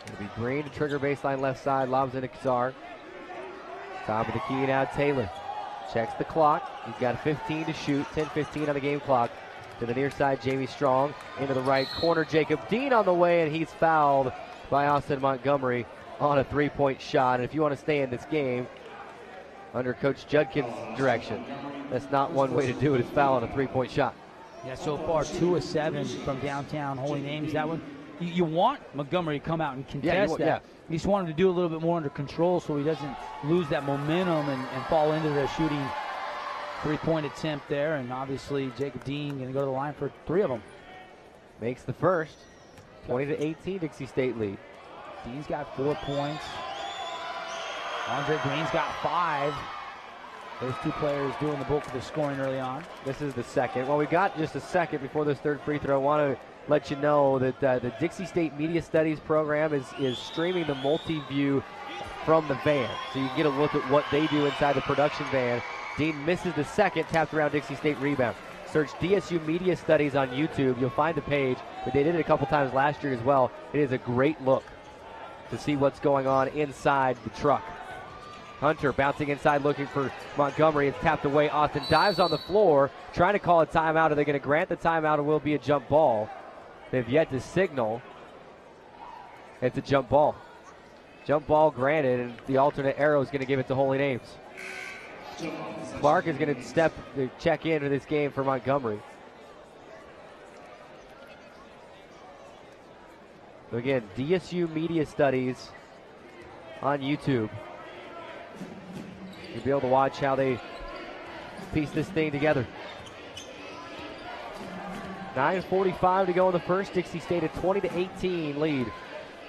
It'll be Green to trigger baseline left side, lobs into Kazar. Top of the key now, Taylor. Checks the clock. He's got 15 to shoot, 10-15 on the game clock. To the near side, Jamie Strong. Into the right corner, Jacob Dean on the way, and he's fouled by Austin Montgomery on a three-point shot. And if you want to stay in this game under Coach Judkins' direction, that's not one way to do it, is foul on a three-point shot. Yeah, so far 2 of 7 from downtown Holy Names. That one, you want Montgomery to come out and contest that. Yeah. You just want him to do a little bit more under control so he doesn't lose that momentum and fall into the shooting three-point attempt there. And obviously Jacob Dean going to go to the line for 3 of them. Makes the first. 20-18 Dixie State lead. Dean's got 4 points. Andre Green's got 5. Those two players doing the bulk of the scoring early on. This is the second. Well, we got just a second before this third free throw. I want to let you know that the Dixie State Media Studies program is streaming the multi-view from the van. So you can get a look at what they do inside the production van. Dean misses the second, tapped around Dixie State rebound. Search DSU Media Studies on YouTube. You'll find the page, but they did it a couple times last year as well. It is a great look to see what's going on inside the truck. Hunter bouncing inside looking for Montgomery. It's tapped away. Austin dives on the floor, trying to call a timeout. Are they going to grant the timeout? It will be a jump ball. They've yet to signal. It's a jump ball. Jump ball granted, and the alternate arrow is going to give it to Holy Names. Clark is going to check into this game for Montgomery. So again, DSU Media Studies on YouTube. You'll be able to watch how they piece this thing together. 9:45 to go in the first. Dixie State a 20-18 lead.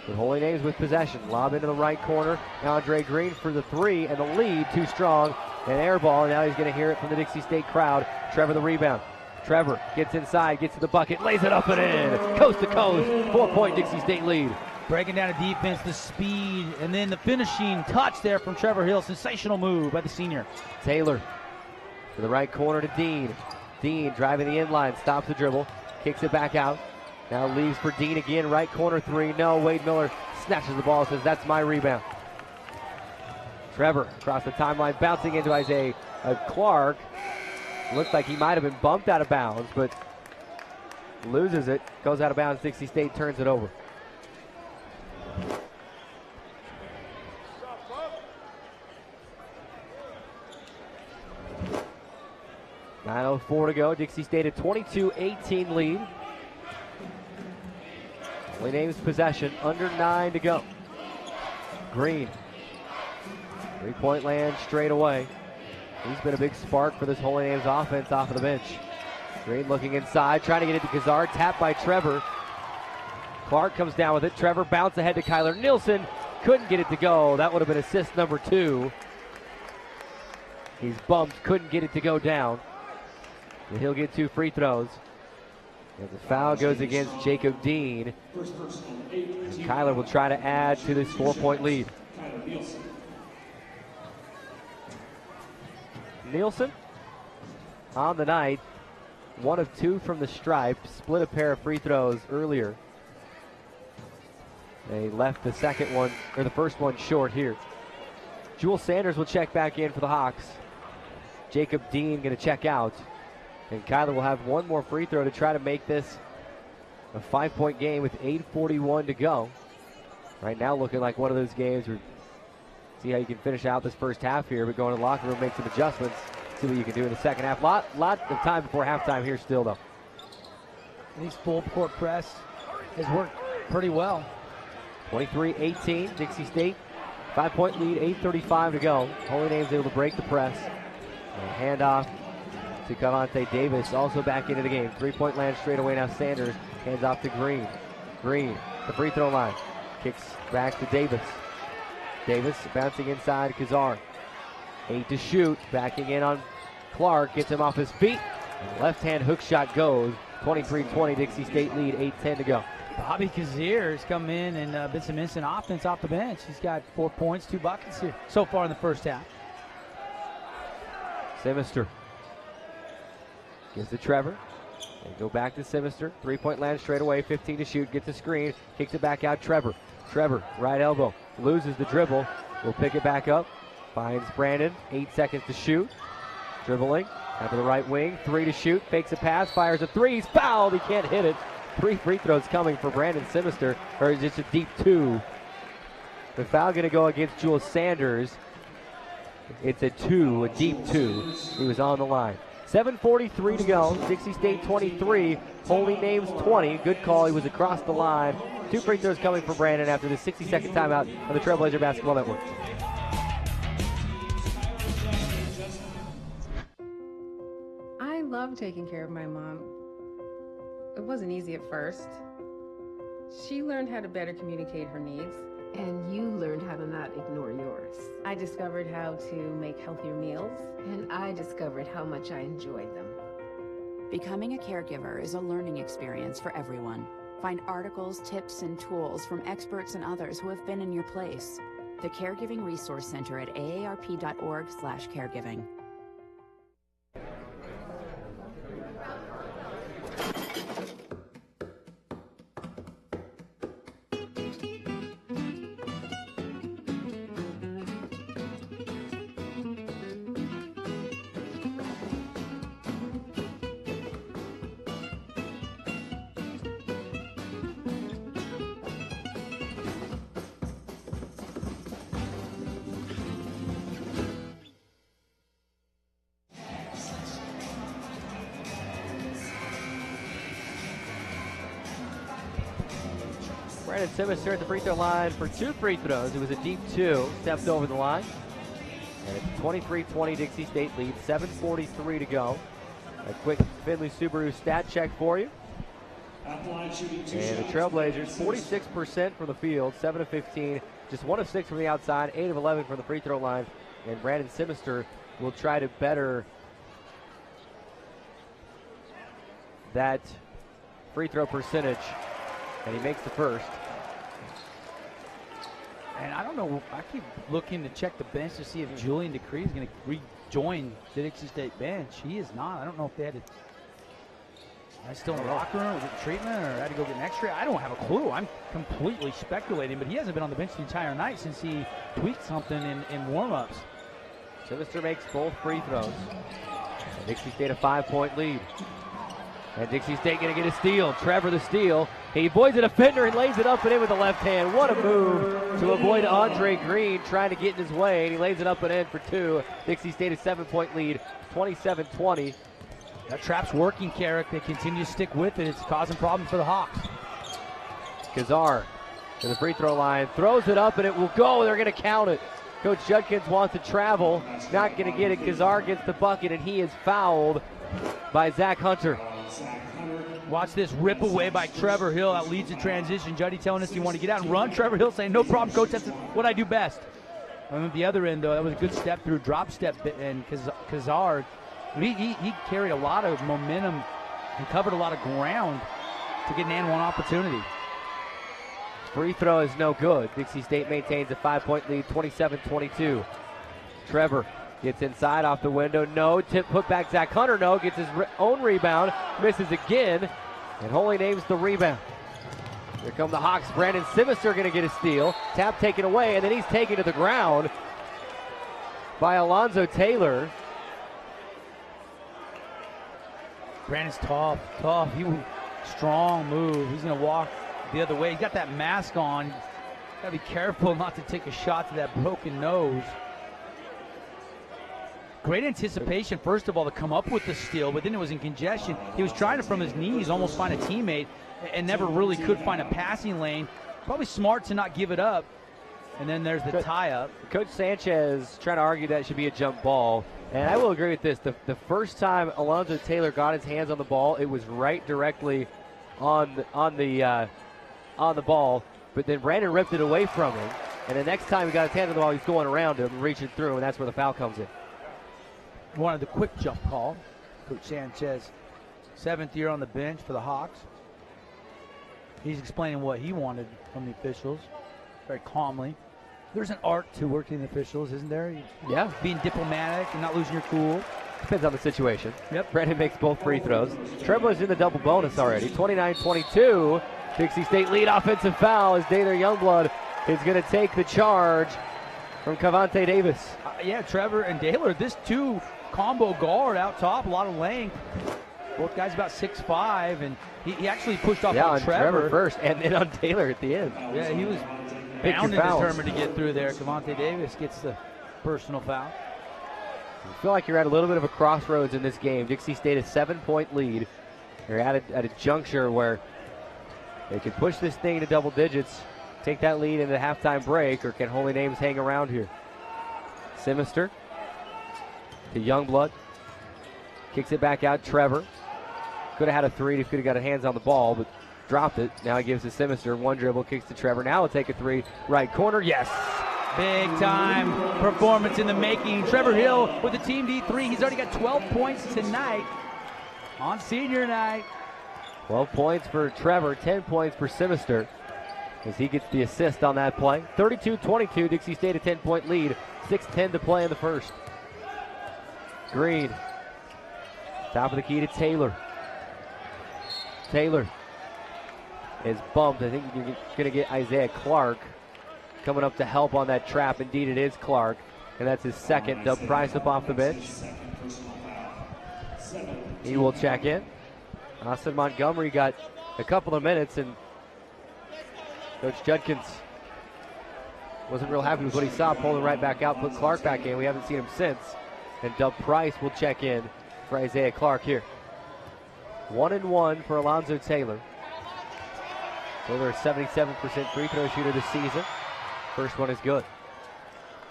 With Holy Names with possession. Lob into the right corner. Andre Green for the 3, and the lead too strong. An air ball, and now he's going to hear it from the Dixie State crowd. Trevor the rebound. Trevor gets inside, gets to the bucket, lays it up and in. Coast to coast, 4-point Dixie State lead. Breaking down a defense, the speed, and then the finishing touch there from Trevor Hill. Sensational move by the senior. Taylor to the right corner to Dean. Dean driving the inline, stops the dribble, kicks it back out. Now leaves for Dean again, right corner 3. No, Wade Miller snatches the ball, says that's my rebound. Trevor across the timeline, bouncing into Isaiah Clark. Looks like he might have been bumped out of bounds, but loses it. Goes out of bounds. Dixie State turns it over. .904 to go. Dixie State a 22-18 lead. Holy Names possession, under 9 to go. Green. 3-point land straight away. He's been a big spark for this Holy Names offense off of the bench. Green looking inside, trying to get it to Kazar. Tapped by Trevor. Clark comes down with it. Trevor bounce ahead to Kyler Nielsen. Couldn't get it to go. That would have been assist number 2. He's bumped, couldn't get it to go down. And he'll get 2 free throws. And the foul goes against Jacob Dean. And Kyler will try to add to this 4-point lead. Nielsen on the night, 1 of 2 from the stripe, split a pair of free throws earlier. They left the second one, or the first one, short here. Jewel Sanders will check back in for the Hawks. Jacob Dean going to check out. And Kyler will have 1 more free throw to try to make this a 5-point game with 8:41 to go. Right now looking like one of those games where see how you can finish out this first half here, but go in the locker room, make some adjustments, see what you can do in the second half. Lot of time before halftime here still, though. This full court press has worked pretty well. 23-18, Dixie State. 5-point lead, 8:35 to go. Holy Names able to break the press. And hand off to Cavante Davis, also back into the game. 3-point land straight away now. Sanders hands off to Green. Green, the free throw line. Kicks back to Davis. Davis bouncing inside Kazar. 8 to shoot. Backing in on Clark. Gets him off his feet. Left hand hook shot goes. 23-20 Dixie State lead. 8:10 to go. Bobby Kazir has come in and been some instant offense off the bench. He's got 4 points, 2 buckets here so far in the first half. Simister gives to Trevor. They go back to Simister. 3-point land straight away. 15 to shoot. Gets a screen. Kicks it back out. Trevor, right elbow. Loses the dribble. Will pick it back up. Finds Brandon. 8 seconds to shoot. Dribbling. Out to the right wing. 3 to shoot. Fakes a pass. Fires a 3. He's fouled. He can't hit it. 3 free throws coming for Brandon Simister. Or is it a deep 2? The foul going to go against Jules Sanders. It's a deep 2. He was on the line. 7:43 to go. Dixie State 23. Holy Names 20. Good call. He was across the line. 2 free throws coming for Brandon after the 60-second timeout on the Trailblazer Basketball Network. I love taking care of my mom. It wasn't easy at first. She learned how to better communicate her needs. And you learned how to not ignore yours. I discovered how to make healthier meals. And I discovered how much I enjoyed them. Becoming a caregiver is a learning experience for everyone. Find articles, tips, and tools from experts and others who have been in your place. The Caregiving Resource Center at aarp.org/caregiving. Brandon Simister at the free throw line for 2 free throws. It was a deep 2. Stepped over the line. And it's 23-20 Dixie State lead. 7:43 to go. A quick Findlay Subaru stat check for you. And the Trailblazers, 46% from the field, 7 of 15. Just 1 of 6 from the outside, 8 of 11 from the free throw line. And Brandon Simister will try to better that free throw percentage. And he makes the first. And I don't know, I keep looking to check the bench to see if Julian Decree is going to rejoin the Dixie State bench. He is not. I don't know if they had to. Still in the locker room? Was it treatment or had to go get an x-ray? I don't have a clue. I'm completely speculating, but he hasn't been on the bench the entire night since he tweaked something in warm-ups. Simister makes both free throws. And Dixie State a 5-point lead. And Dixie State going to get a steal. Trevor the steal. He avoids a defender and lays it up and in with the left hand. What a move to avoid Andre Green trying to get in his way. And he lays it up and in for 2. Dixie State a 7-point lead, 27-20. That trap's working, Carrick. They continue to stick with it. It's causing problems for the Hawks. Kazar to the free throw line. Throws it up and it will go. They're going to count it. Coach Judkins wants to travel. Not going to get it. Kazar gets the bucket and he is fouled by Zach Hunter. Watch this rip away by Trevor Hill. That leads to transition. Juddy telling us he wanted to get out and run. Trevor Hill saying, no problem, coach. That's what I do best. And at the other end, though, that was a good step through, drop step. And Kazar, he carried a lot of momentum and covered a lot of ground to get an and 1 opportunity. Free throw is no good. Dixie State maintains a 5-point lead, 27-22. Trevor gets inside off the window. No. Tip put back. Zach Hunter. No. Gets his own rebound. Misses again. And Holy Names the rebound. Here come the Hawks. Brandon Simister going to get a steal. Tap taken away. And then he's taken to the ground by Alonzo Taylor. Brandon's tough. Strong move. He's going to walk the other way. He's got that mask on. Got to be careful not to take a shot to that broken nose. Great anticipation, first of all, to come up with the steal, but then it was in congestion. He was trying to, from his knees, almost find a teammate and never really could find a passing lane. Probably smart to not give it up. And then there's the tie-up. Coach Sanchez trying to argue that it should be a jump ball. And I will agree with this. The first time Alonzo Taylor got his hands on the ball, it was right directly on the ball. But then Brandon ripped it away from him. And the next time he got his hands on the ball, he's going around him, reaching through, and that's where the foul comes in. Wanted the quick jump call. Coach Sanchez, 7th year on the bench for the Hawks. He's explaining what he wanted from the officials very calmly. There's an art to working the officials, isn't there? Yeah. Being diplomatic and not losing your cool. Depends on the situation. Yep. Brandon makes both free throws. Trailblazers in the double bonus already. 29-22. Dixie State lead offensive foul as Daylor Youngblood is going to take the charge from Cavante Davis. Yeah, Trevor and Daylor, this two combo guard out top, a lot of length. Both guys about 6'5", and he actually pushed off on Trevor first, and then on Taylor at the end. Yeah, he was bound and determined to get through there. Cavante Davis gets the personal foul. I feel like you're at a little bit of a crossroads in this game. Dixie State a 7-point lead. They're at a juncture where they can push this thing to double digits, take that lead into the halftime break, or can Holy Names hang around here? Simister to Youngblood. Kicks it back out. Trevor could have had a three if he could have got his hands on the ball, but dropped it. Now he gives to Simister. One dribble, kicks to Trevor. Now he'll take a three. Right corner. Yes. Big time performance in the making. Trevor Hill with the team D3. He's already got 12 points tonight on senior night. 12 points for Trevor, 10 points for Simister as he gets the assist on that play. 32-22, Dixie State a 10-point lead. 6:10 to play in the first. Green. Top of the key to Taylor. Taylor is bumped. I think you're going to get Isaiah Clark coming up to help on that trap. Indeed, it is Clark, and that's his second. Dub Price up off the bench. He will check in. Austin Montgomery got a couple of minutes, and Coach Judkins wasn't real happy with what he saw, pulling right back out, put Clark back in. We haven't seen him since. And Dub Price will check in for Isaiah Clark here. 1-1 for Alonzo Taylor. Taylor a 77% free throw shooter this season. First one is good.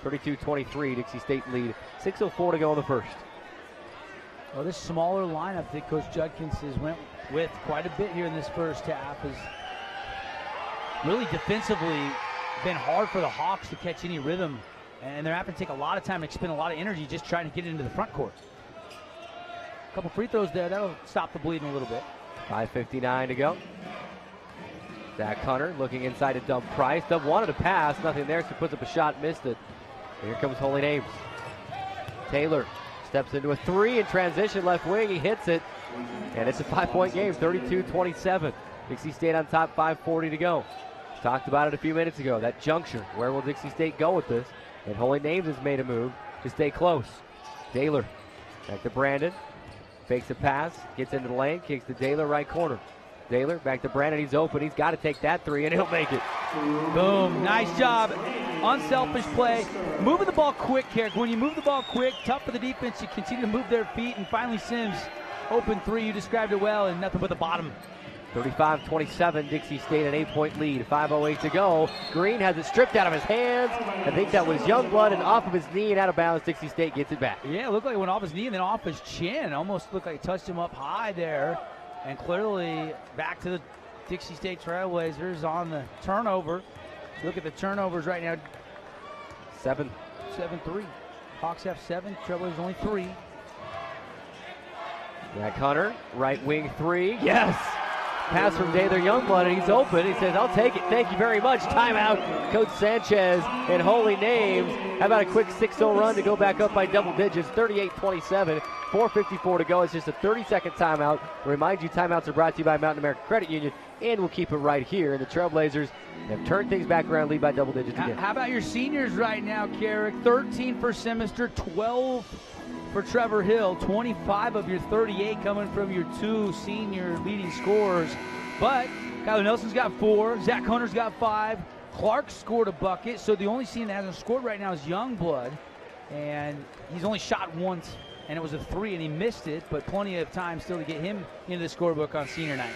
32-23, Dixie State lead. 6:04 to go in the first. Well, this smaller lineup that Coach Judkins has went with quite a bit here in this first half has really defensively been hard for the Hawks to catch any rhythm, and they're having to take a lot of time and expend a lot of energy just trying to get it into the front court. A couple free throws there, that'll stop the bleeding a little bit. 5:59 to go. Zach Hunter looking inside to Dub Price. Dub wanted to pass, nothing there, so puts up a shot, missed it. And here comes Holy Names. Taylor steps into a three in transition, left wing, he hits it, and it's a 5-point game, 32-27. Dixie State on top, 5:40 to go. Talked about it a few minutes ago, that juncture. Where will Dixie State go with this? And Holy Names has made a move to stay close. Taylor back to Brandon. Fakes a pass, gets into the lane, kicks to Taylor, right corner. Taylor back to Brandon, he's open, he's got to take that three, and he'll make it. Boom, nice job. Unselfish play. Moving the ball quick, Carrick. When you move the ball quick, tough for the defense, you continue to move their feet, and finally Sims, open three, you described it well, and nothing but the bottom. 35-27, Dixie State an 8-point lead, 5:08 to go. Green has it stripped out of his hands. I think that was Youngblood, and off of his knee and out of bounds. Dixie State gets it back. Yeah, it looked like it went off his knee and then off his chin. Almost looked like it touched him up high there. And clearly back to the Dixie State Trailblazers on the turnover. Look at the turnovers right now. 7-3. Hawks have 7, Trailblazers only 3. Zach Hunter, right wing three. Yes! Pass from Daylor Youngblood, and he's open. He says, I'll take it. Thank you very much. Timeout, Coach Sanchez and Holy Names. How about a quick 6-0 run to go back up by double digits? 38-27, 4:54 to go. It's just a 30-second timeout. Remind you, timeouts are brought to you by Mountain American Credit Union, and we'll keep it right here. And the Trailblazers have turned things back around, lead by double digits again. How about your seniors right now, Carrick? 13 for Simister, 12 for Trevor Hill, 25 of your 38 coming from your 2 senior leading scorers. But Kyler Nelson's got 4, Zach Hunter's got 5, Clark scored a bucket, so the only senior that hasn't scored right now is Youngblood, and he's only shot once, and it was a 3, and he missed it, but plenty of time still to get him into the scorebook on senior night.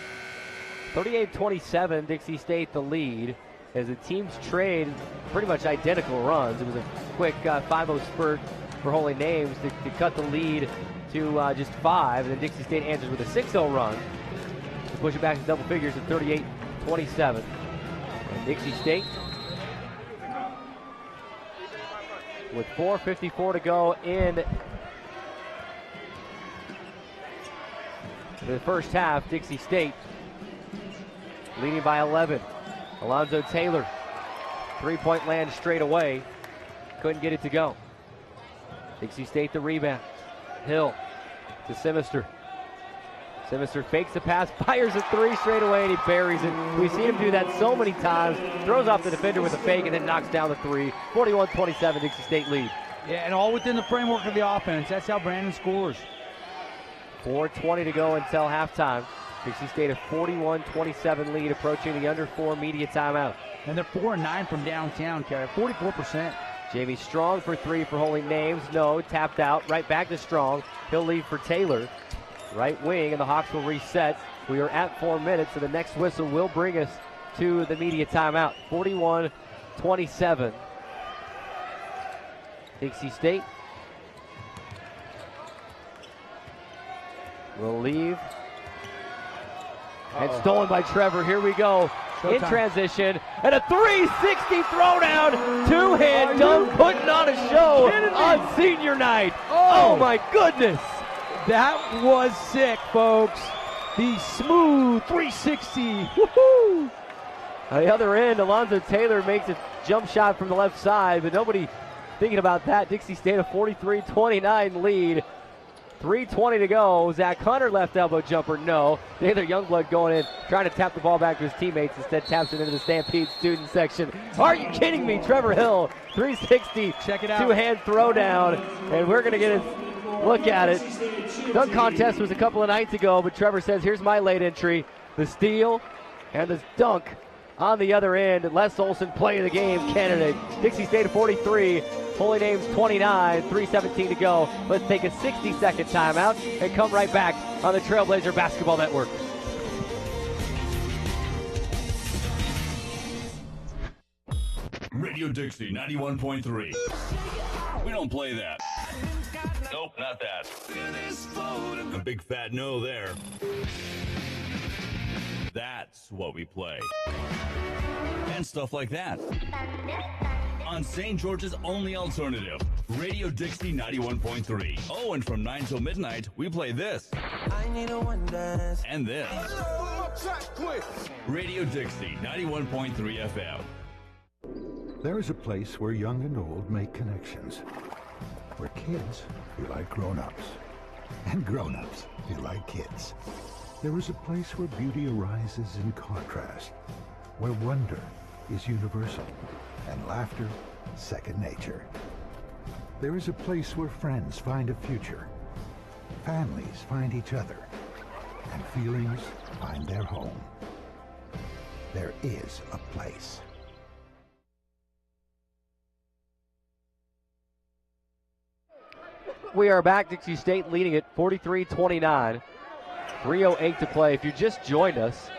38-27, Dixie State the lead, as the teams trade pretty much identical runs. It was a quick 5-0 spurt for Holy Names to cut the lead to just 5. And then Dixie State answers with a 6-0 run to push it back to double figures at 38-27. And Dixie State, with 4:54 to go in the first half, Dixie State leading by 11. Alonzo Taylor, three-point land straight away. Couldn't get it to go. Dixie State the rebound. Hill to Simister. Simister fakes the pass, fires a three straight away, and he buries it. We've seen him do that so many times. Throws off the defender with a fake and then knocks down the three. 41-27, Dixie State lead. Yeah, and all within the framework of the offense. That's how Brandon scores. 4:20 to go until halftime. Dixie State a 41-27 lead, approaching the under 4 media timeout. And they're 4-9 from downtown, Kerry. 44%. Jamie Strong for three for Holy Names. No, tapped out. Right back to Strong. He'll leave for Taylor. Right wing, and the Hawks will reset. We are at 4 minutes, so the next whistle will bring us to the media timeout. 41-27. Dixie State will leave. And stolen by Trevor. Here we go. In transition, and a 360 throwdown, two-hand dunk, putting on a show on senior night. Oh my goodness. That was sick, folks. The smooth 360. Woohoo! On the other end, Alonzo Taylor makes a jump shot from the left side, but nobody thinking about that. Dixie State a 43-29 lead. 3:20 to go. Zach Hunter left elbow jumper, no. Taylor Youngblood going in, trying to tap the ball back to his teammates. Instead taps it into the Stampede student section. Are you kidding me? Trevor Hill, 360. Check it out. Two-hand throwdown, and we're going to get a look at it. Dunk contest was a couple of nights ago, but Trevor says, here's my late entry. The steal and the dunk on the other end. Les Olson, play of the game candidate. Dixie State 43. Holy Names 29, 3:17 to go. Let's take a 60-second timeout and come right back on the Trailblazer Basketball Network. Radio Dixie 91.3. We don't play that. Nope, not that. A big fat no there. That's what we play. And stuff like that. On St. George's only alternative, Radio Dixie 91.3. Oh, and from 9 till midnight, we play this. I need a one dance. And this. Radio Dixie 91.3 FM. There is a place where young and old make connections. Where kids feel like grown-ups. And grown-ups feel like kids. There is a place where beauty arises in contrast. Where wonder is universal. And laughter, second nature. There is a place where friends find a future, families find each other, and feelings find their home. There is a place. We are back. Dixie State leading it 43-29. 3:08 to play. If you just joined us,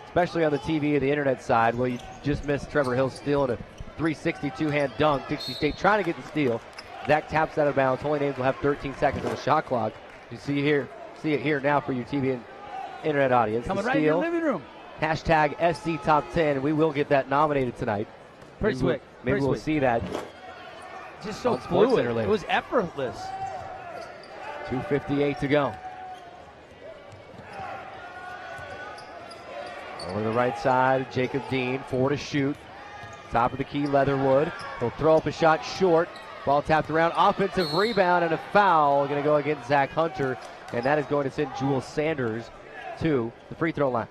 especially on the TV or the internet side, well, you just missed Trevor Hill stealing a 360 two-hand dunk. Dixie State trying to get the steal. Zach taps out of bounds. Holy Names will have 13 seconds on the shot clock. You see it here now for your TV and internet audience. Coming right in your living room. Hashtag SC Top 10. We will get that nominated tonight. Pretty slick. Maybe we'll see that. Just so on Sports fluid. Center later. It was effortless. 2:58 to go. Over the right side, Jacob Dean, 4 to shoot. Top of the key, Leatherwood. He'll throw up a shot short. Ball tapped around. Offensive rebound and a foul. Going to go against Zach Hunter. And that is going to send Jules Sanders to the free throw line.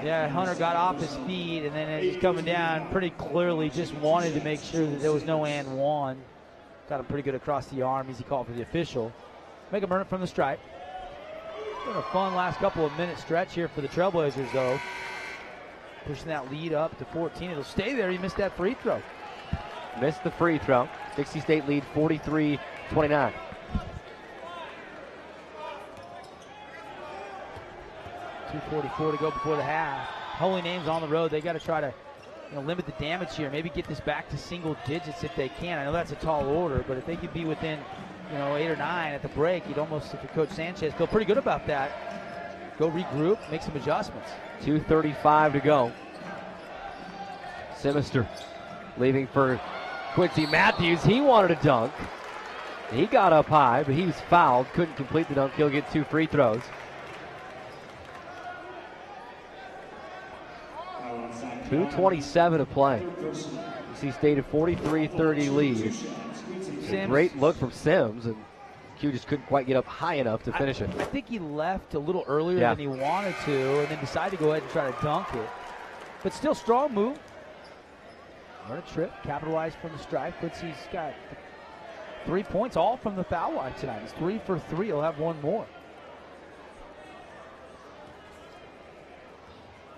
Yeah, Hunter got off his feet, and then as he's coming down, pretty clearly just wanted to make sure that there was no and one. Got him pretty good across the arm. Easy call for the official. Make him earn it from the stripe. Been a fun last couple of minute stretch here for the Trailblazers, though. Pushing that lead up to 14. It'll stay there. He missed that free throw. Missed the free throw. Dixie State lead 43-29. 2:44 to go before the half. Holy Names on the road. They got to try to limit the damage here. Maybe get this back to single digits if they can. I know that's a tall order, but if they could be within 8 or 9 at the break, you'd almost, if you're Coach Sanchez, feel pretty good about that. Go regroup, make some adjustments. 2:35 to go. Sinister leaving for Quincy Matthews. He wanted a dunk. He got up high, but he was fouled. Couldn't complete the dunk. He'll get 2 free throws. 2:27 to play. Dixie State a 43-30 lead. Great look from Sims, and Q just couldn't quite get up high enough to finish it. I think he left a little earlier than he wanted to, and then decided to go ahead and try to dunk it. But still strong move. On a trip, capitalized from the stripe. Quincy's got 3 points, all from the foul line tonight. He's 3 for 3. He'll have one more.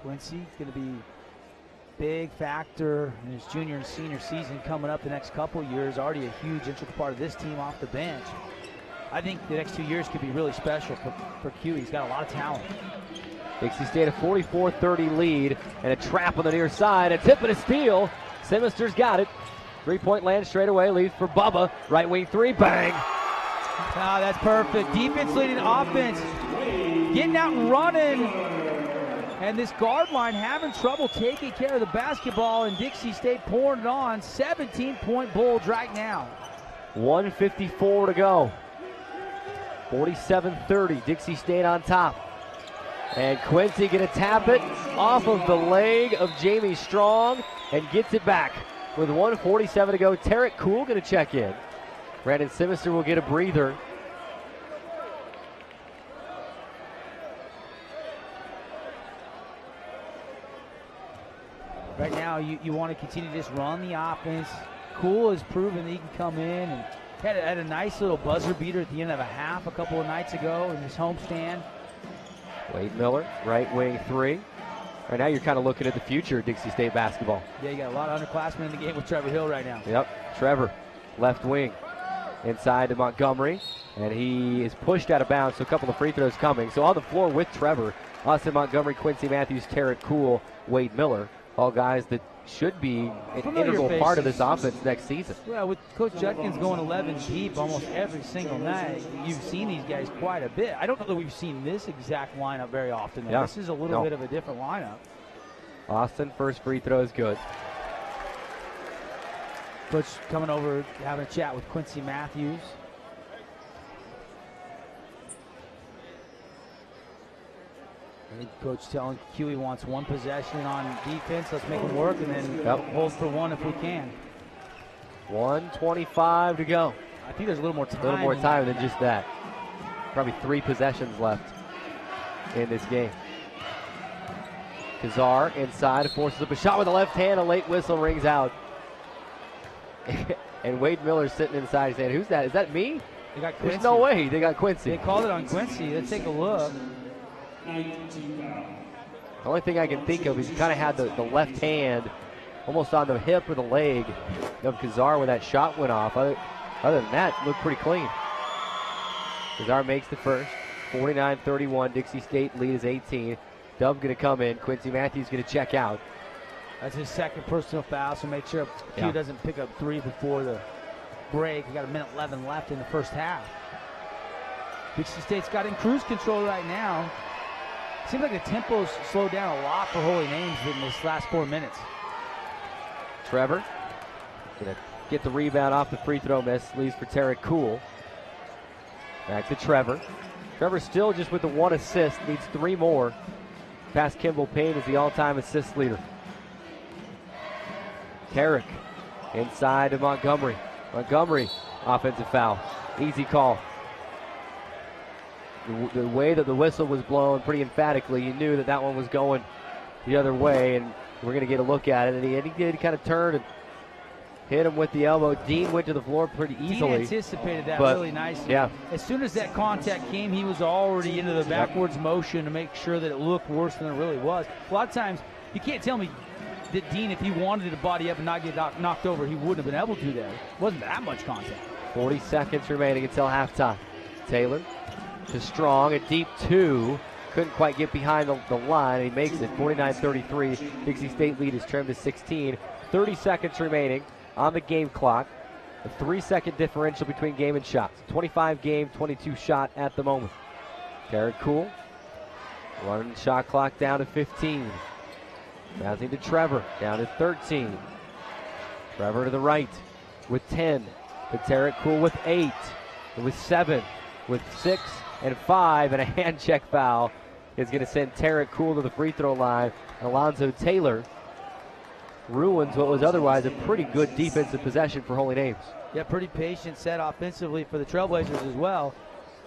Quincy going to be big factor in his junior and senior season coming up the next couple years. Already a huge integral part of this team off the bench. I think the next 2 years could be really special for Q. He's got a lot of talent. Dixie State a 44-30 lead, and a trap on the near side. A tip and a steal. Sinister's got it. 3-point land straight away, leaves for Bubba. Right wing 3, bang. Ah, that's perfect. Defense leading offense. Getting out and running. And this guard line having trouble taking care of the basketball, and Dixie State pouring it on. 17-point Bulls right now. 1:54 to go. 47-30, Dixie State on top. And Quincy gonna tap it off of the leg of Jamie Strong and gets it back with 1:47 to go. Tarek Cool gonna check in. Brandon Sinister will get a breather. Right now, you want to continue to just run the offense. Cool has proven that he can come in and had a nice little buzzer beater at the end of a half a couple of nights ago in his homestand. Wade Miller, right wing 3. Right now, you're kind of looking at the future of Dixie State basketball. Yeah, you got a lot of underclassmen in the game with Trevor Hill right now. Yep, Trevor, left wing, inside to Montgomery, and he is pushed out of bounds, so a couple of free throws coming. So on the floor with Trevor, Austin Montgomery, Quincy Matthews, Tarek Cool, Wade Miller, all guys that should be an integral part of this offense next season. Yeah, with Coach Judkins going 11 deep almost every single night, you've seen these guys quite a bit. I don't know that we've seen this exact lineup very often, though. Yeah. This is a little bit of a different lineup. Austin, first free throw is good. Coach coming over, having a chat with Quincy Matthews. I think Coach telling Q he wants one possession on defense. Let's make them work, and then hold for one if we can. 1:25 to go. I think there's a little more time. A little more time than just that. Probably 3 possessions left in this game. Kazar inside, forces up a shot with the left hand. A late whistle rings out. And Wade Miller's sitting inside saying, "Who's that? Is that me?" They got Quincy. There's no way. They got Quincy. They called it on Quincy. Let's take a look. The only thing I can think of is he kind of had the left hand almost on the hip or the leg of Kazar when that shot went off. Other than that, looked pretty clean. Kazar makes the first. 49-31. Dixie State lead is 18. Dub going to come in. Quincy Matthews going to check out. That's his second personal foul, so make sure Q doesn't pick up 3 before the break. We got 1:11 left in the first half. Dixie State's got in cruise control right now. Seems like the tempo's slowed down a lot for Holy Names in this last 4 minutes. Trevor going to get the rebound off the free throw miss. Leaves for Tarek Cool. Back to Trevor. Trevor still just with the 1 assist. Needs 3 more. Past Kimball Payne is the all-time assist leader. Tarek inside to Montgomery. Montgomery, offensive foul. Easy call. The way that the whistle was blown pretty emphatically, you knew that that one was going the other way, and we're going to get a look at it. And he did kind of turn and hit him with the elbow. Dean went to the floor pretty easily. Dean anticipated that really nicely. Yeah. As soon as that contact came, he was already into the backwards motion to make sure that it looked worse than it really was. A lot of times, you can't tell me that Dean, if he wanted to body up and not get knocked over, he wouldn't have been able to there. It wasn't that much contact. 40 seconds remaining until halftime. Taylor to Strong, a deep 2. couldn't quite get behind the line. He makes it 49-33. Dixie State lead is trimmed to 16. 30 seconds remaining on the game clock. A 3-second differential between game and shots. 25 game, 22 shot at the moment. Tarek Cool running the shot clock down to 15. Passing to Trevor, down to 13. Trevor to the right with 10. To Tarek Cool with 8. With 7. With 6 and 5. And a hand check foul is going to send Tarek Cool to the free throw line. Alonzo Taylor ruins what was otherwise a pretty good defensive possession for Holy Names. Yeah, pretty patient set offensively for the Trailblazers as well.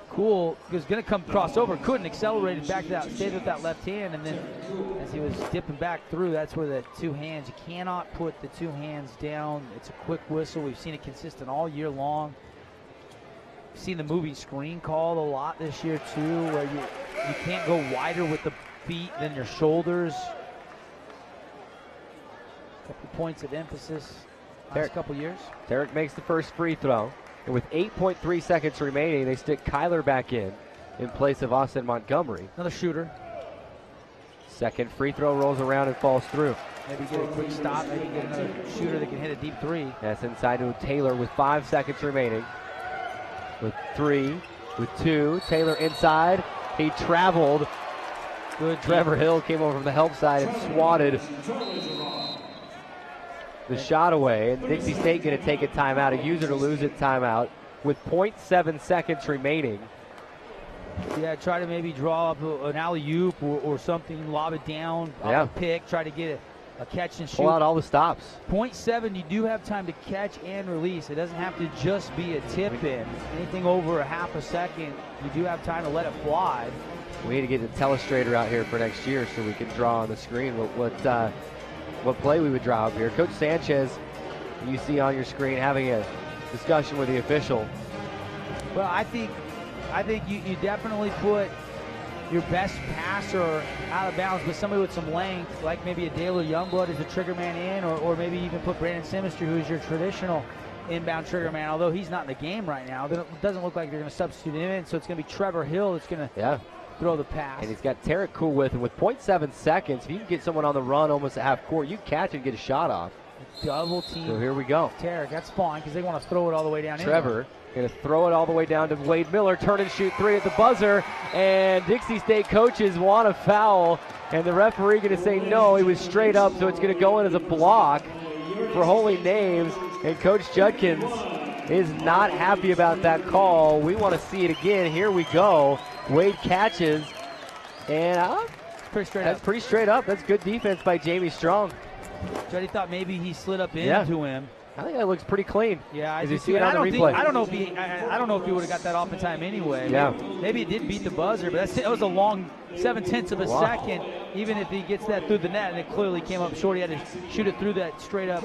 Cool was going to come cross over, couldn't, accelerated back to that, stayed with that left hand, and then as he was dipping back through, that's where the two hands, you cannot put the two hands down. It's a quick whistle. We've seen it consistent all year long. We've seen the moving screen called a lot this year too, where you can't go wider with the feet than your shoulders. A couple points of emphasis last couple years. Tarek makes the first free throw. And with 8.3 seconds remaining, they stick Kyler back in place of Austin Montgomery. Another shooter. Second free throw rolls around and falls through. Maybe get a quick stop, maybe get another shooter that can hit a deep three. That's inside to Taylor with 5 seconds remaining. With 3, with 2, Taylor inside. He traveled. Good. Trevor Hill came over from the help side and swatted the shot away, and Dixie State going to take a timeout, a use it or lose it timeout with 0.7 seconds remaining. Yeah, try to maybe draw up an alley-oop or something, lob it down, a pick, try to get a catch and shoot. Pull out all the stops. 0.7, you do have time to catch and release. It doesn't have to just be a tip-in. Anything over a half a second, you do have time to let it fly. We need to get the telestrator out here for next year so we can draw on the screen what play we would draw up here. Coach Sanchez, you see on your screen, having a discussion with the official. Well, I think you definitely put your best passer out of bounds, but somebody with some length, like maybe a Dale or Youngblood is a trigger man in, or maybe even put Brandon Semester, who is your traditional inbound trigger man, although he's not in the game right now. It doesn't look like they're going to substitute him in, so it's going to be Trevor Hill that's going to throw the pass. And he's got Tarek Cool with him with 0.7 seconds. If you can get someone on the run almost at half court, you catch and get a shot off. Double team. So here we go. Tarek, that's fine because they want to throw it all the way down. Trevor going to throw it all the way down to Wade Miller. Turn and shoot 3 at the buzzer. And Dixie State coaches want a foul. And the referee going to say no. He was straight up, so it's going to go in as a block for Holy Names. And Coach Judkins is not happy about that call. We want to see it again. Here we go. Wade catches, and that's pretty straight up. That's good defense by Jamie Strong. Juddy thought maybe he slid up into him. I think that looks pretty clean. Yeah, as you see it on the replay. I don't know if he would have got that off in time anyway. Yeah. Maybe it did beat the buzzer, but that was a long 0.7 of a second. Even if he gets that through the net, and it clearly came up short, he had to shoot it through that straight up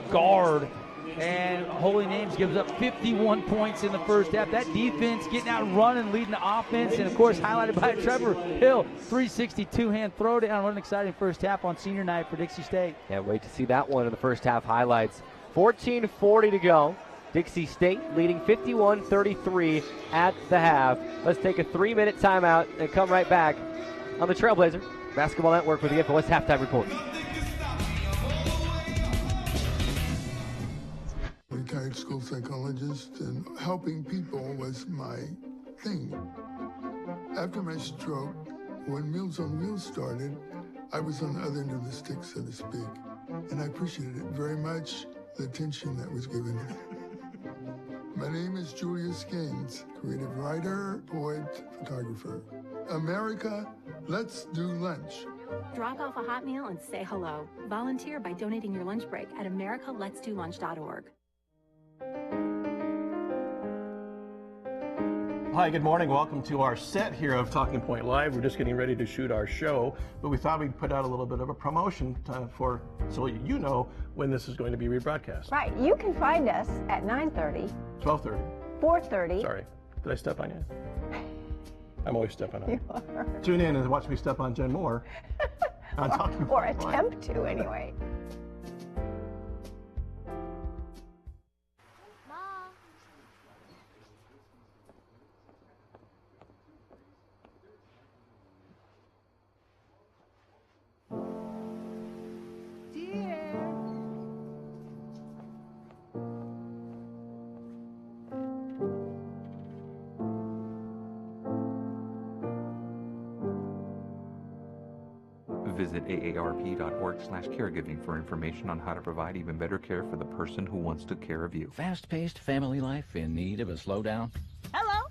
guard. And Holy Names gives up 51 points in the first half. That defense getting out and running, leading the offense, and of course highlighted by Trevor Hill. 362 hand throwdown. What an exciting first half on senior night for Dixie State. Yeah, wait to see that one in the first half highlights. 14:40 to go. Dixie State leading 51-33 at the half. Let's take a 3-minute timeout and come right back on the Trailblazer Basketball Network with the Info West Halftime Report. Retired school psychologist, and helping people was my thing. After my stroke, when Meals on Wheels started, I was on the other end of the stick, so to speak, and I appreciated it very much, the attention that was given. My name is Julius Gaines, creative writer, poet, photographer. America, let's do lunch. Drop off a hot meal and say hello. Volunteer by donating your lunch break at americaletsdolunch.org. Hi, good morning. Welcome to our set here of Talking Point Live. We're just getting ready to shoot our show, but we thought we'd put out a little bit of a promotion so you know when this is going to be rebroadcast. Right. You can find us at 9:30, 12:30, 4:30. Sorry, did I step on you? I'm always stepping on you. Are. Tune in and watch me step on Jen Moore. On Talking or Point attempt Live. to, anyway. Visit aarp.org/caregiving for information on how to provide even better care for the person who wants to care of you. Fast-paced family life in need of a slowdown? Hello,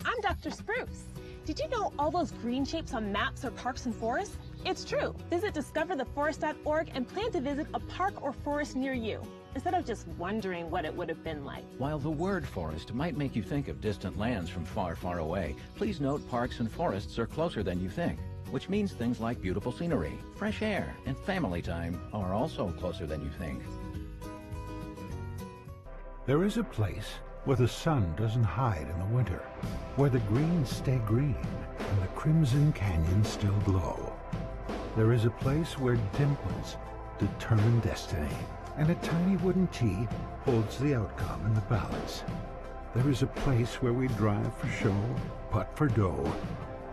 I'm Dr. Spruce. Did you know all those green shapes on maps are parks and forests? It's true. Visit discovertheforest.org and plan to visit a park or forest near you, instead of just wondering what it would have been like. While the word forest might make you think of distant lands from far, far away, please note parks and forests are closer than you think, which means things like beautiful scenery, fresh air, and family time are also closer than you think. There is a place where the sun doesn't hide in the winter, where the greens stay green and the crimson canyons still glow. There is a place where dimples determine destiny, and a tiny wooden tee holds the outcome in the balance. There is a place where we drive for show, putt for dough,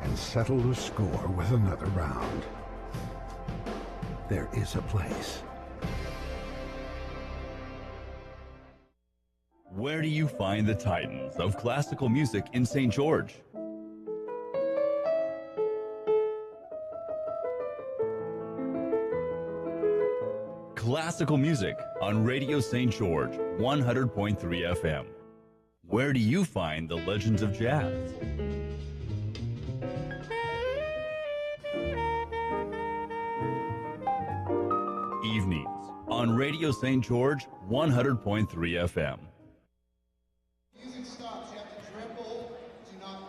and settle the score with another round. There is a place. Where do you find the titans of classical music in St. George? Classical music on Radio St. George, 100.3 FM. Where do you find the legends of jazz? Evenings on Radio St. George, 100.3 FM. Music stops, you have to dribble, do not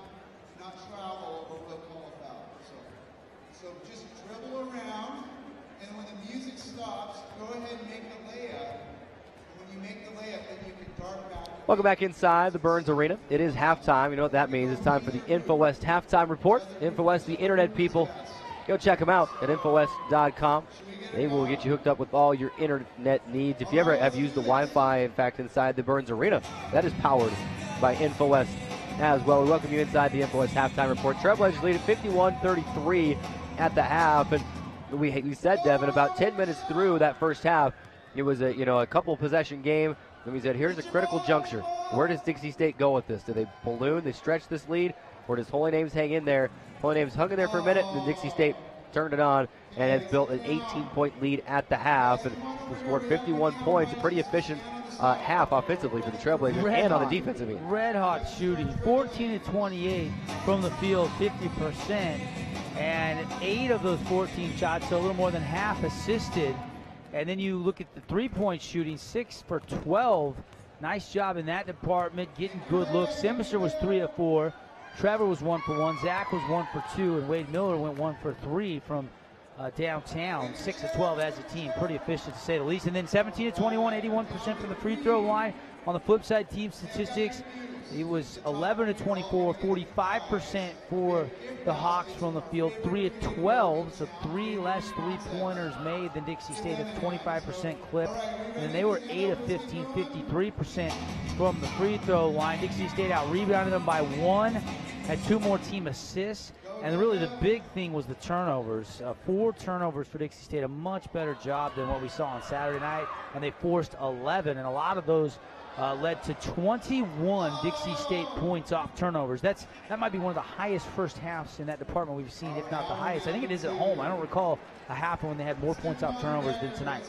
travel, or we'll call a foul. So just dribble around, and when the music stops, go ahead and make a layup. And when you make the layup, then you can dart back. Welcome back inside the Burns Arena. It is halftime. You know what that means. It's time for the InfoWest Halftime Report. InfoWest, the internet people. Go check them out at infowest.com. They will get you hooked up with all your internet needs. If you ever have used the Wi-Fi, in fact, inside the Burns Arena, that is powered by InfoWest as well. We welcome you inside the InfoWest Halftime Report. Trailblazers lead at 51-33 at the half. And we said, Devin, about 10 minutes through that first half, it was a couple possession game. And we said, here's a critical juncture. Where does Dixie State go with this? Do they balloon, they stretch this lead, or does Holy Names hang in there? Holy Names hung in there for a minute, and then Dixie State turned it on and has built an 18-point lead at the half and scored 51 points. A pretty efficient half offensively for the Trailblazers and on the defensive end. Red hot shooting, 14-28 from the field, 50%, and 8 of those 14 shots, so a little more than half assisted. And then you look at the three-point shooting, 6 for 12. Nice job in that department, getting good looks. Simister was 3 of 4. Trevor was 1 for 1. Zach was 1 for 2, and Wade Miller went 1 for 3 from downtown. 6 of 12 as a team, pretty efficient to say the least. And then 17-21, 81% from the free throw line. On the flip side, team statistics, it was 11-24, 45% for the Hawks from the field, 3 of 12, so 3 less three-pointers made than Dixie State at 25% clip. And then they were 8 of 15, 53% from the free throw line. Dixie State out-rebounded them by 1, had 2 more team assists. And really the big thing was the turnovers. 4 turnovers for Dixie State, a much better job than what we saw on Saturday night. And they forced 11, and a lot of those led to 21 Dixie State points off turnovers. That might be one of the highest first halves in that department we've seen, if not the highest. I think it is at home. I don't recall a half when they had more points off turnovers than tonight.